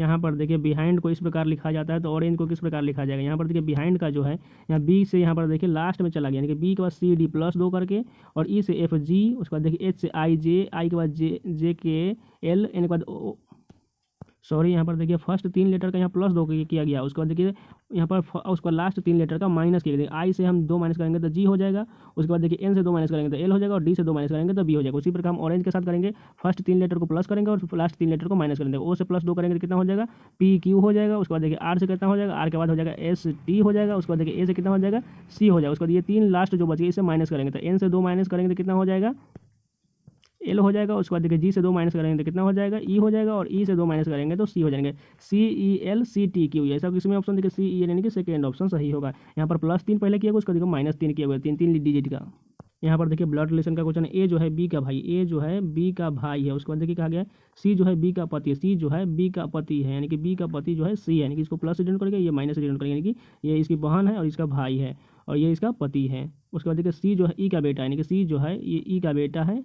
यहाँ पर देखिए बिहाइंड को इस प्रकार लिखा जाता है, तो ऑरेंज को किस प्रकार लिखा जाएगा। यहाँ पर देखिए बिहाइंड का जो है यहाँ बी से यहाँ पर देखिए लास्ट में चला गया, यानी कि बी के बाद CD +2 करके, और ई से FG, उसके बाद देखिए H से IJ, आई के बाद JKL, एन के बाद यहाँ पर देखिए फर्स्ट 3 लेटर का यहाँ +2 किया गया। उसके बाद देखिए यहाँ पर उसका लास्ट 3 लेटर का माइनस किया गया। आई से हम 2 माइनस करेंगे तो जी हो जाएगा। उसके बाद देखिए एन से 2 माइनस करेंगे तो एल हो जाएगा, और डी से 2 माइनस करेंगे तो बी हो जाएगा। उसी प्रकार हम ऑरेंज के साथ करेंगे, फर्स्ट 3 लेटर को प्लस करेंगे और लास्ट 3 लेटर को माइनस करेंगे। ओ से +2 करेंगे तो कितना हो जाएगा, PQ हो जाएगा। उसके बाद देखिए आर से कितना हो जाएगा, आर के बाद हो जाएगा ST हो जाएगा। उसके बाद देखिए ए से कितना हो जाएगा, C हो जाएगा। उसके बाद ये 3 लास्ट जो बच गए इसे माइनस करेंगे, तो एन से 2 माइनस करेंगे तो कितना हो जाएगा, L हो जाएगा। उसके बाद देखिए जी से 2 माइनस करेंगे तो कितना हो जाएगा, E हो जाएगा, और E से 2 माइनस करेंगे तो C हो जाएंगे। CELCTQ, ऐसा किसमें ऑप्शन देखिए CEL, यानी कि सेकेंड ऑप्शन सही होगा। यहाँ पर +3 पहले किया हुआ, उसका देखो -3 किया हुआ, 3 डिजिट का। यहाँ पर देखिए ब्लड रिलेशन का क्वेश्चन है। ए जो है बी का भाई, ए जो है बी का भाई है। उसके बाद देखिए कहा गया है सी जो है बी का पति, सी जो है बी का पति है, यानी कि बी का पति जो है सी है, यानी कि इसको प्लस से डिनोट करेंगे, ये माइनस से डिनोट करेंगे, यानी कि ये इसकी बहन है और इसका भाई है और ये इसका पति है। उसके बाद देखिए सी जो है ई का बेटा, यानी कि सी जो है ये ई का बेटा है,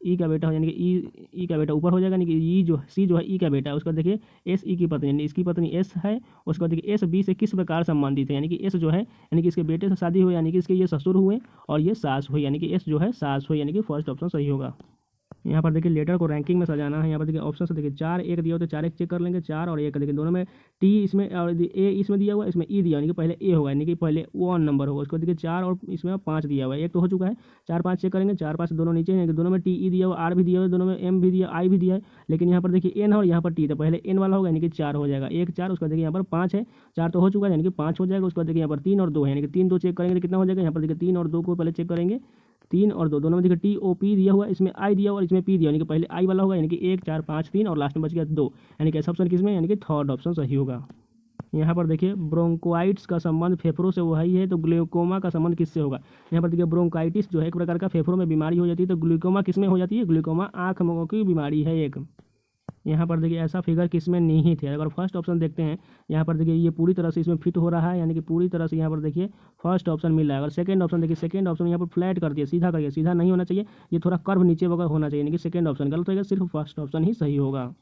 ई का बेटा हो, यानी कि ई का बेटा ऊपर हो जाएगा, यानी कि ई जो सी जो है ई का बेटा है। उसके बाद देखिए एस ई की पत्नी, यानी इसकी पत्नी एस है। उसके बाद देखिए एस बी से किस प्रकार संबंधित है, यानी कि एस जो है यानी कि इसके बेटे से शादी हुई, यानी कि इसके ये ससुर हुए और ये सास हुई, यानी कि एस जो है सास हुई, यानी कि फर्स्ट ऑप्शन सही होगा। यहाँ पर देखिए लेटर को रैंकिंग में सजाना है। यहाँ पर देखिए ऑप्शन से देखिए 4 1 दिया हो तो 4 1 चेक कर लेंगे, 4 और 1 देखिए दोनों में टी इसमें और ए इसमें दिया हुआ है, इसमें ई दिया, यानी कि पहले ए होगा, यानी कि पहले 1 नंबर होगा। उसको देखिए 4 और इसमें 5 दिया हुआ है, एक तो हो चुका है, 4 5 चेक करेंगे, 4 5 दोनों नीचे हैं, दोनों में टी ई दिया हुआ, आर भी दिया हुआ, दोनों में एम भी दिया, आई भी दिया है, लेकिन यहाँ पर देखिए एन और यहाँ पर टी, तो पहले एन वाला होगा, यानी कि 4 हो जाएगा, 1 4। उसका देखिए यहाँ पर 5 है, 4 तो हो चुका है, यानी कि 5 हो जाएगा। उसके बाद देखिए यहाँ पर 3 और 2 है, यानी कि 3 2 चेक करेंगे तो कितना हो जाएगा, यहाँ पर देखिए 3 और 2 को पहले चेक करेंगे, 3 और 2 दोनों में देखिए टी ओ पी दिया हुआ है, इसमें आई दिया हुआ और इसमें पी दिया, यानी कि पहले आई वाला होगा, यानी कि 1 4 5 3 और लास्ट में बच गया 2, यानी कि ऐसा ऑप्शन किसमें, यानी कि थर्ड ऑप्शन सही होगा। यहाँ पर देखिए ब्रोंकोआइट्स का संबंध फेफड़ों से वही है, तो ग्लूकोमा का संबंध किससे होगा। यहाँ पर देखिए ब्रोंकाइटिस जो है एक प्रकार का फेफड़ों में बीमारी हो जाती है, तो ग्लूकोमा किस में हो जाती है, ग्लूकोमा आँख की बीमारी है एक। यहाँ पर देखिए ऐसा फिगर किसमें निहित है। अगर फर्स्ट ऑप्शन देखते हैं, यहाँ पर देखिए ये पूरी तरह से इसमें फिट हो रहा है, यानी कि पूरी तरह से यहाँ पर देखिए फर्स्ट ऑप्शन मिल रहा है। अगर सेकंड ऑप्शन देखिए, सेकंड ऑप्शन यहाँ पर फ्लैट कर दिया, सीधा करिए, सीधा नहीं होना चाहिए, ये थोड़ा कर्व नीचे वगैरह होना चाहिए, यानी कि सेकंड ऑप्शन गलत होगा, सिर्फ फर्स्ट ऑप्शन ही सही होगा।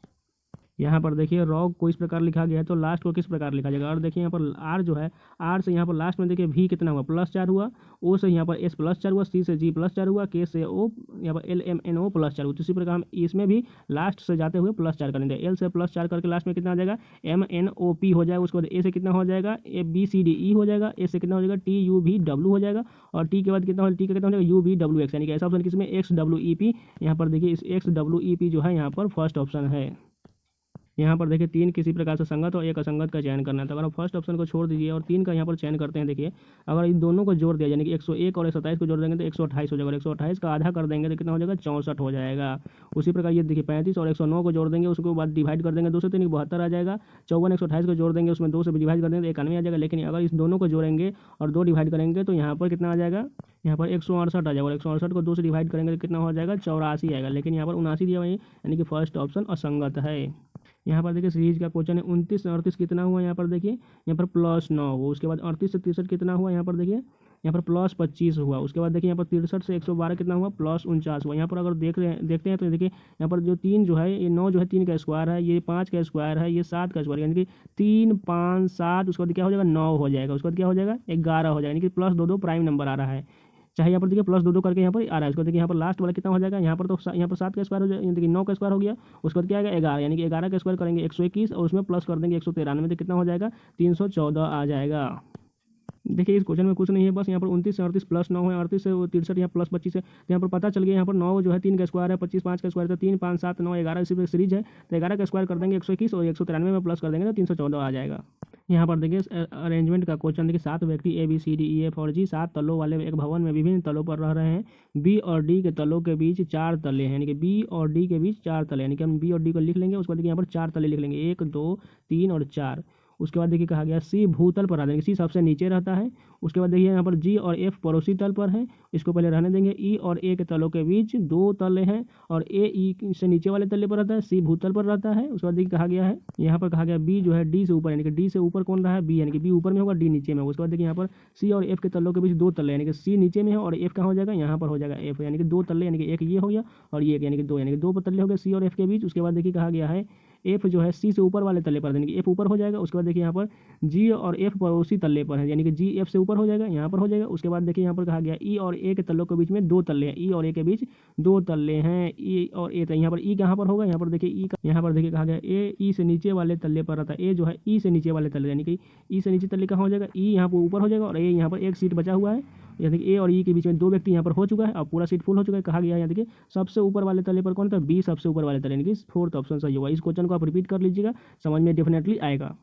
यहाँ पर देखिए रॉग को इस प्रकार लिखा गया है, तो लास्ट को किस प्रकार लिखा जाएगा। और देखिए यहाँ पर आर जो है, आर से यहाँ पर लास्ट में देखिए वी कितना हुआ, +4 हुआ, ओ से यहाँ पर एस +4 हुआ, सी से जी +4 हुआ, के से ओ यहाँ पर LMNO +4 हुआ। तो इसी प्रकार हम इसमें भी लास्ट से जाते हुए +4 करेंगे। एल से +4 करके लास्ट में कितना आ जाएगा, MNOP हो जाएगा। उसके बाद ए से कितना हो जाएगा, ABCDE हो जाएगा, ए से कितना हो जाएगा, TUVW हो जाएगा, और टी के बाद कितना हो, टी का कितना हो जाएगा, UVWX, यानी कि ऐसा ऑप्शन किसमें, XWEP। यहाँ पर देखिए इस XWEP जो है यहाँ पर फर्स्ट ऑप्शन है। यहाँ पर देखिए 3 किसी प्रकार से संगत और एक असंगत का चयन करना है। तो अगर आप फर्स्ट ऑप्शन को छोड़ दीजिए और 3 का यहाँ पर चयन करते हैं, देखिए अगर इन दोनों को जोड़ दिया, यानी कि 101 और 27 को जोड़ देंगे तो 128 हो जाएगा, और 128 का आधा कर देंगे तो कितना हो जाएगा, 64 हो जाएगा। उसी प्रकार ये देखिए 35 और 109 को जोड़ देंगे, उसके बाद डिवाइड कर देंगे 2 से, तो 72 आ जाएगा। 54 128 को जोड़ देंगे, उसमें 2 से डिवाइड कर देंगे तो 91 आ जाएगा। लेकिन अगर इस दोनों को जोड़ेंगे और 2 डिवाइड करेंगे तो यहाँ पर कितना आ जाएगा, यहाँ पर 168 आ जाएगा, और 168 को 2 से डिवाइड करेंगे तो कितना हो जाएगा, 84 आएगा। लेकिन यहाँ पर 79 दिया हुआ है, यानी कि फर्स्ट ऑप्शन असंगत है। यहाँ पर देखिए सीरीज का क्वेश्चन है, 29 से 38 कितना हुआ, यहाँ पर देखिए यहाँ पर +9 हुआ। उसके बाद 38 से 63 कितना हुआ, यहाँ पर देखिए यहाँ पर +25 हुआ। उसके बाद देखिए यहाँ पर 63 से 112 कितना हुआ, +49 हुआ। यहाँ पर अगर देखते हैं तो देखिए यहाँ पर जो 3 जो है, ये 9 जो है 3 का स्क्वायर है, ये 5 का स्क्वायर है, ये 7 का स्क्वायर, यानी कि 3 5 7, उसके बाद क्या हो जाएगा, 9 हो जाएगा। उसके बाद क्या हो जाएगा, 11 हो जाएगा, यानी कि +2 प्राइम नंबर आ रहा है। चाहे यहाँ पर देखिए +2 करके यहाँ पर आ रहा है। उसको देखिए यहाँ पर लास्ट वाला कितना हो जाएगा, यहाँ पर तो यहाँ पर 7 का स्क्वायर हो जाएगा, देखिए 9 का स्क्वायर हो गया। उसके बाद क्या आएगा, 11, यानी कि 11 का स्क्वायर करेंगे 121, और उसमें प्लस कर देंगे 193, तो कितना हो जाएगा, 314 आ जाएगा। देखिए इस क्वेश्चन में कुछ नहीं है, बस यहाँ पर 29 से 38 +9 है, 38 से 63 यहाँ +25 है। तो यहाँ पर पता चल गया, यहाँ पर 9 जो है 3 का स्क्वायर है, 25 5 का स्क्वायर है, तो 3 5 7 9 11 इसी सीरीज है। तो 11 का स्क्वायर कर देंगे 121, और 193 में प्लस कर देंगे तो 314 आ जाएगा। यहाँ पर देखिए अरेंजमेंट का क्वेश्चन देखिए, 7 व्यक्ति ABCDEF और G 7 तलों वाले एक भवन में विभिन्न तलों पर रह रहे हैं। B और D के तलों के बीच 4 तले हैं, यानी कि B और D के बीच 4 तले, यानी कि हम B और D को लिख लेंगे। उसके बाद देखिए यहाँ पर 4 तले लिख लेंगे, 1 2 3 और 4। उसके बाद देखिए कहा गया C भूतल पर रहता है, C सबसे नीचे रहता है। उसके बाद देखिए यहाँ पर G और F पड़ोसी तल पर है, इसको पहले रहने देंगे। E और A के तलों के बीच 2 तले हैं, और A E से नीचे वाले तले पर रहता है, C भूतल पर रहता है। उसके बाद देखिए कहा गया है, यहाँ पर कहा गया B जो है D से ऊपर, यानी कि D से ऊपर कौन रहा है, B, यानी कि B ऊपर में होगा, D नीचे में होगा। उसके बाद देखिए यहाँ पर C और F के तलों के बीच 2 तले, यानी कि C नीचे में है और F कहाँ हो जाएगा, यहाँ पर हो जाएगा F, यानी कि 2 तले, यानी कि एक ये हो गया और ये एक, यानी कि 2, यानी कि 2 तले हो गए C और F के बीच। उसके बाद देखिए कहा गया है F जो है C से ऊपर वाले तले पर, यानी कि F ऊपर हो जाएगा। उसके बाद देखिए यहाँ पर G और F पड़ोसी तले पर है, यानी कि G F से ऊपर हो जाएगा, यहाँ पर हो जाएगा। उसके बाद देखिए यहाँ पर कहा गया E और A के तलों के बीच में 2 तले हैं, E और A के बीच 2 तले हैं, E और A, तो यहाँ पर E कहाँ पर होगा, यहाँ पर देखिए E का, यहाँ पर देखिए कहा गया A E से नीचे वाले तले पर रहता है, A जो है E से नीचे वाले तले, यानी कि E से नीचे तले कहाँ हो जाएगा, E यहाँ पर ऊपर हो जाएगा, और A यहाँ पर एक सीट बचा हुआ है, यानी कि A और E के बीच में 2 व्यक्ति यहाँ पर हो चुका है, अब पूरा सीट फुल हो चुका है। कहा गया है यहाँ देखिए सबसे ऊपर वाले तले पर कौन था, B सबसे ऊपर वाले तले, यानी कि फोर्थ ऑप्शन सही होगा। इस क्वेश्चन को आप रिपीट कर लीजिएगा, समझ में डेफिनेटली आएगा।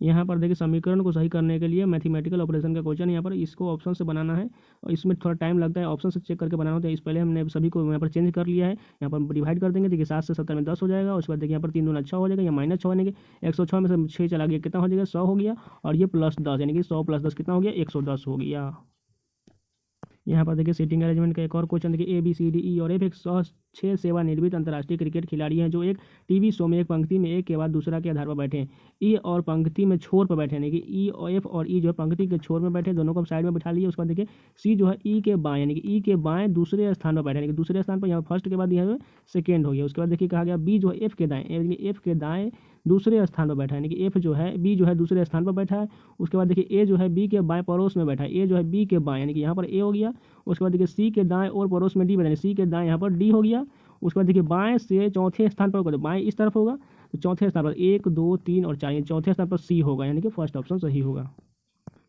यहाँ पर देखिए समीकरण को सही करने के लिए मैथमेटिकल ऑपरेशन का क्वेश्चन, यहाँ पर इसको ऑप्शन से बनाना है, और इसमें थोड़ा टाइम लगता है, ऑप्शन से चेक करके बनाना होता है। इस पहले हमने सभी को यहाँ पर चेंज कर लिया है, यहाँ पर डिवाइड कर देंगे। देखिए 7 से 70 में 10 हो जाएगा। उसके बाद देखिए यहाँ पर 3 दूना 6 हो जाएगा, या -6 यानी कि 106 में से 6 चला गया, कितना हो जाएगा, 100 हो गया, और ये +10, यानी कि 100 + 10 कितना हो गया, 110 हो गया। यहाँ पर देखिए सीटिंग अरेंजमेंट का एक और क्वेश्चन देखिए, ABCDE और F एक 6 सेवानिवृत्त अंतर्राष्ट्रीय क्रिकेट खिलाड़ी हैं, जो एक टीवी शो में एक पंक्ति में एक के बाद दूसरा के आधार पर बैठे हैं। E और पंक्ति में छोर पर बैठे, यानी कि E और F और E जो है पंक्ति के छोर में बैठे, दोनों को साइड में बिठा लिए। उसके बाद देखिए C जो है E के बाएं, यानी कि E के बाएं दूसरे स्थान पर बैठे, यानी कि दूसरे स्थान पर, यहाँ फर्स्ट के बाद यहाँ सेकेंड हो गया। उसके बाद देखिए कहा गया B जो है F के दाएं, यानी कि F के दाएं दूसरे स्थान पर बैठा है, यानी कि F जो है B जो है दूसरे स्थान पर बैठा है। उसके बाद देखिए A जो है B के बाएं पड़ोस में बैठा है, A जो है B के बाएं, यानी कि यहाँ पर A हो गया। उसके बाद देखिए C के दाएं और पड़ोस में D बैठा है, C के दाएं यहाँ पर D हो गया। उसके बाद देखिए बाएं से चौथे स्थान पर, बाएं इस तरफ होगा, तो चौथे स्थान पर 1 2 3 और 4, चौथे स्थान पर C होगा, यानी कि फर्स्ट ऑप्शन सही होगा।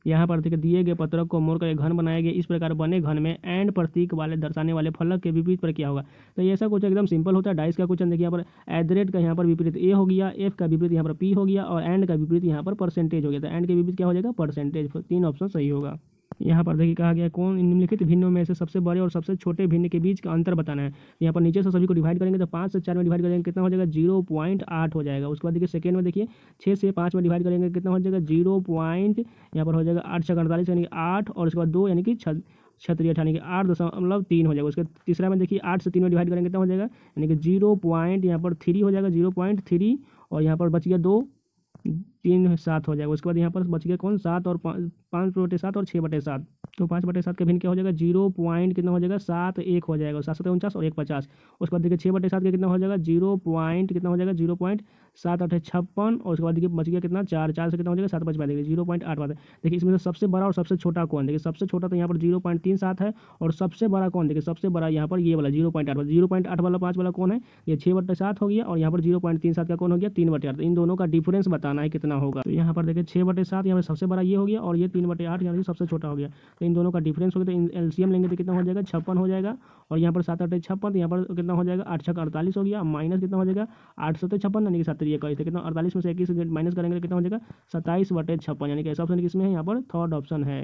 यहाँ पर देखिए दिए गए पत्रक को मोड़कर एक घन बनाया गया, इस प्रकार बने घन में एंड प्रतीक वाले दर्शाने वाले फलक के विपरीत पर क्या होगा। तो ये ऐसा क्वेश्चन एकदम सिंपल होता है। डाइस का क्वेश्चन देखिए, यहाँ पर @ का यहाँ पर विपरीत A हो गया, F का विपरीत यहाँ पर P हो गया, और एंड का विपरीत यहाँ पर परसेंटेज हो गया। तो एंड के विपरीत क्या हो जाएगा, परसेंटेज। 3 ऑप्शन सही होगा। यहाँ पर देखिए कहा गया है कौन निम्नलिखित भिन्नों में से सबसे बड़े और सबसे छोटे भिन्न के बीच का अंतर बताना है। यहाँ पर नीचे से सभी को डिवाइड करेंगे तो 5 से 4 में डिवाइड करेंगे कितना हो जाएगा 0.8 हो जाएगा। उसके बाद देखिए सेकेंड में देखिए 6 से 5 में डिवाइड करेंगे कितना हो जाएगा 0 पॉइंट यहाँ पर हो जाएगा 8 से 48 यानी कि 8 और उसके बाद 2 यानी कि 36 यानी कि 8.3 हो जाएगा। उसके तीसरा में देखिए 8 से 3 में डिवाइड करेंगे कितना हो जाएगा यानी कि 0 यहाँ पर 3 हो जाएगा 0.3 और यहाँ पर बच गया 2 3 7 हो जाएगा। उसके बाद यहाँ पर बच गया कौन 7 और 5/7 और 6/7 तो 5/7 का भिन्न क्या हो जाएगा 0 पॉइंट कितना हो जाएगा 7 1 हो जाएगा 7 7 49 और 1 50। उसके बाद देखिए 6/7 का कितना हो जाएगा 0 पॉइंट कितना हो जाएगा 0.7 8 56 और उसके बाद देखिए बच गया कितना 4 4 से कितना हो जाएगा 7/5 देखिए 0.8 बात है। देखिए इसमें से सबसे बड़ा और सबसे छोटा कौन देखिए सबसे छोटा तो यहाँ पर 0.37 है और सबसे बड़ा कौन देखिए सबसे बड़ा यहाँ पर ये वाला 0.8 वाला 5 वाला कौन है ये 6/7 हो गया और यहाँ पर 0.37 का कौन हो गया 3/8। इन दोनों का डिफरेंस बताना है कितना होगा। तो यहाँ पर देखिए 6/7 यहाँ पर सबसे बड़ा ये हो गया और ये 3/8 यानी सबसे छोटा हो गया। तो इन दोनों का डिफरेंस हो गया तो एलसीएम लेंगे तो कितना हो जाएगा 56 हो जाएगा और यहाँ पर 7 8 56 तो यहाँ पर कितना हो जाएगा 8 6 48 हो गया माइनस कितना हो जाएगा 8 7 56 यानी कि 7 3 21 कितना 48 में से 21 माइनस करेंगे तो कितना हो जाएगा 27/56 यानी कि ऐसा ऑप्शन किसमें है यहाँ पर थर्ड ऑप्शन है।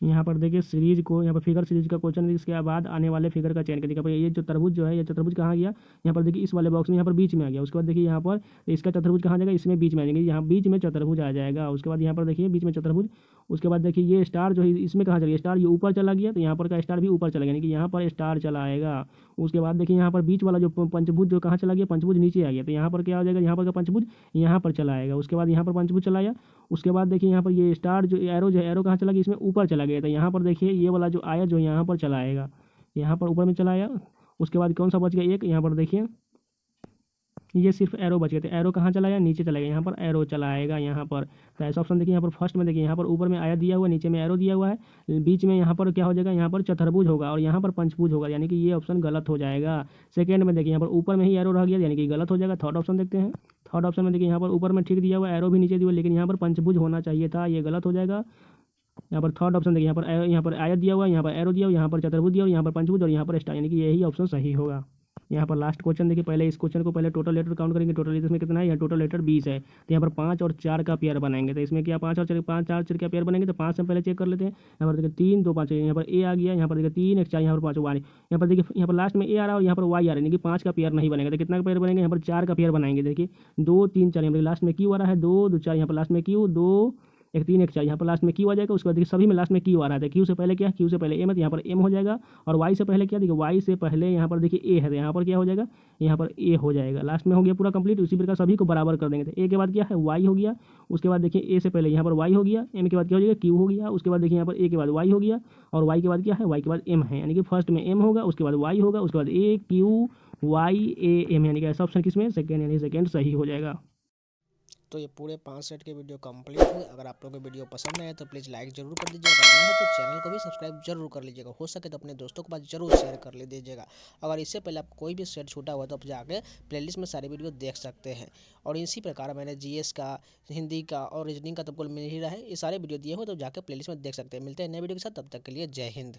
यहाँ पर देखिए सीरीज को यहाँ पर फिगर सीरीज का क्वेश्चन इसके बाद आने वाले फिगर का चयन करिए। ये जो तरबूज जो है ये चतुर्भुज कहाँ गया यहाँ पर देखिए इस वाले बॉक्स में यहाँ पर बीच में आ गया। उसके बाद देखिए यहाँ पर इसका चतुर्भुज कहाँ जाएगा इसमें बीच में आ जाएंगे यहाँ बीच में चतुर्भुज आ जाएगा। उसके बाद यहाँ पर देखिए बीच में चतुर्भुज उसके बाद देखिए ये स्टार जो है इसमें कहाँ चला गया स्टार ये ऊपर चला गया तो यहाँ पर का स्टार भी ऊपर चला गया यानी कि यहाँ पर स्टार चला आएगा। उसके बाद देखिए यहाँ पर बीच वाला जो पंचभुज जो कहाँ चला गया पंचभुज नीचे आ गया तो यहाँ पर क्या हो जाएगा यहाँ पर का पंचभुज यहाँ पर चला आएगा। उसके बाद यहाँ पर पंचभुज चला आया। उसके बाद देखिए यहाँ पर ये स्टार जो एरो कहाँ चला गया इसमें ऊपर चला गया तो यहाँ पर देखिए ये वाला जो आया जो यहाँ पर चला आएगा यहाँ पर ऊपर में चला आया। उसके बाद कौन सा बच गया एक यहाँ पर देखिए ये सिर्फ एरो बच गया तो एरो कहाँ चला गया नीचे चला गया यहाँ पर एरो चला आएगा यहाँ पर। तो ऐसा ऑप्शन देखिए यहाँ पर फर्स्ट में देखिए यहाँ पर ऊपर में आया दिया हुआ नीचे में एरो दिया हुआ है बीच में यहाँ पर क्या हो जाएगा यहाँ पर चतुर्भुज होगा और यहाँ पर पंचभुज होगा यानी कि ये ऑप्शन गलत हो जाएगा। सेकंड में देखिए यहाँ पर ऊपर में ही एरो रह गया यानी कि गलत हो जाएगा। थर्ड ऑप्शन देखते हैं। थर्ड ऑप्शन में देखिए यहाँ पर ऊपर में ठीक दिया हुआ एरो भी नीचे दिया हुआ लेकिन यहाँ पर पंचभुज होना चाहिए था ये गलत हो जाएगा। यहाँ पर थर्ड ऑप्शन देखिए यहाँ पर आयत दिया हुआ है यहाँ पर एरो दिया हुआ यहाँ पर चतुर्भुज दिया हुआ यहाँ पर पंचभुज और यहाँ पर स्टार यानी कि यही ऑप्शन सही होगा। यहाँ पर लास्ट क्वेश्चन देखिए पहले इस क्वेश्चन को पहले टोटल लेटर काउंट करेंगे। टोटल इसमें कितना है यहाँ टोटल लेटर 20 है तो यहाँ पर 5 और 4 का पेयर बनाएंगे। तो इसमें क्या 5 और 4 का पेयर बनेंगे तो 5 से पहले चेक कर लेते हैं। यहाँ पर देखिए 3 2 5 यहाँ पर ए आ गया यहाँ पर देखिए 3 1 4 यहाँ पर 5 वाई यहाँ पर देखिए यहाँ पर लास्ट में ए आ रहा है और यहाँ पर वाई आ रहा है यानी कि 5 का पेयर नहीं बनेगा। तो कितना का पेयर बनेंगे यहाँ पर 4 का पेयर बनाएंगे। देखिए 2 3 4 यहाँ पर लास्ट में क्यू आ रहा है 2 2 4 यहाँ पर लास्ट में क्यू 2 1 3 1 4 यहाँ पर लास्ट में क्यू आ जाएगा। उसके बाद देखिए सभी में लास्ट में क्यू आ रहा है। क्यू से पहले क्या क्यू से पहले एम है तो यहाँ पर एम हो जाएगा और वाई से पहले क्या देखिए वाई से पहले यहाँ पर देखिए ए है तो यहाँ पर क्या हो जाएगा यहाँ पर ए हो जाएगा। लास्ट में हो गया पूरा कंप्लीट। उसी प्रकार सभी को बराबर कर देंगे तो ए के बाद क्या है वाई हो गया। उसके बाद देखिए ए से पहले यहाँ पर वाई हो गया एम के बाद क्या हो जाएगा क्यू हो गया। उसके बाद देखिए यहाँ पर ए के बाद वाई हो गया और वाई के बाद क्या है वाई के बाद एम है यानी कि फर्स्ट में एम होगा उसके बाद वाई होगा उसके बाद ए क्यू वाई ए एम यानी कि ऐसा ऑप्शन किसमें सेकेंड यानी सेकेंड सही हो जाएगा। तो ये पूरे 5 सेट के वीडियो कंप्लीट हुए। अगर आप लोगों को वीडियो पसंद आए तो प्लीज़ लाइक जरूर कर दीजिएगा। अगर नहीं है तो चैनल को भी सब्सक्राइब जरूर कर लीजिएगा। हो सके तो अपने दोस्तों के पास जरूर शेयर कर ले दीजिएगा। अगर इससे पहले आप कोई भी सेट छूटा हुआ तो आप जाके प्लेलिस्ट में सारे वीडियो देख सकते हैं। और इसी प्रकार मैंने जीएस का हिंदी का और रीजनिंग का तो कुल मिल ही रहा है। ये सारे वीडियो दिए हुए तो जाकर प्लेलिस्ट में देख सकते हैं। मिलते हैं नए वीडियो के साथ तब तक के लिए जय हिंद।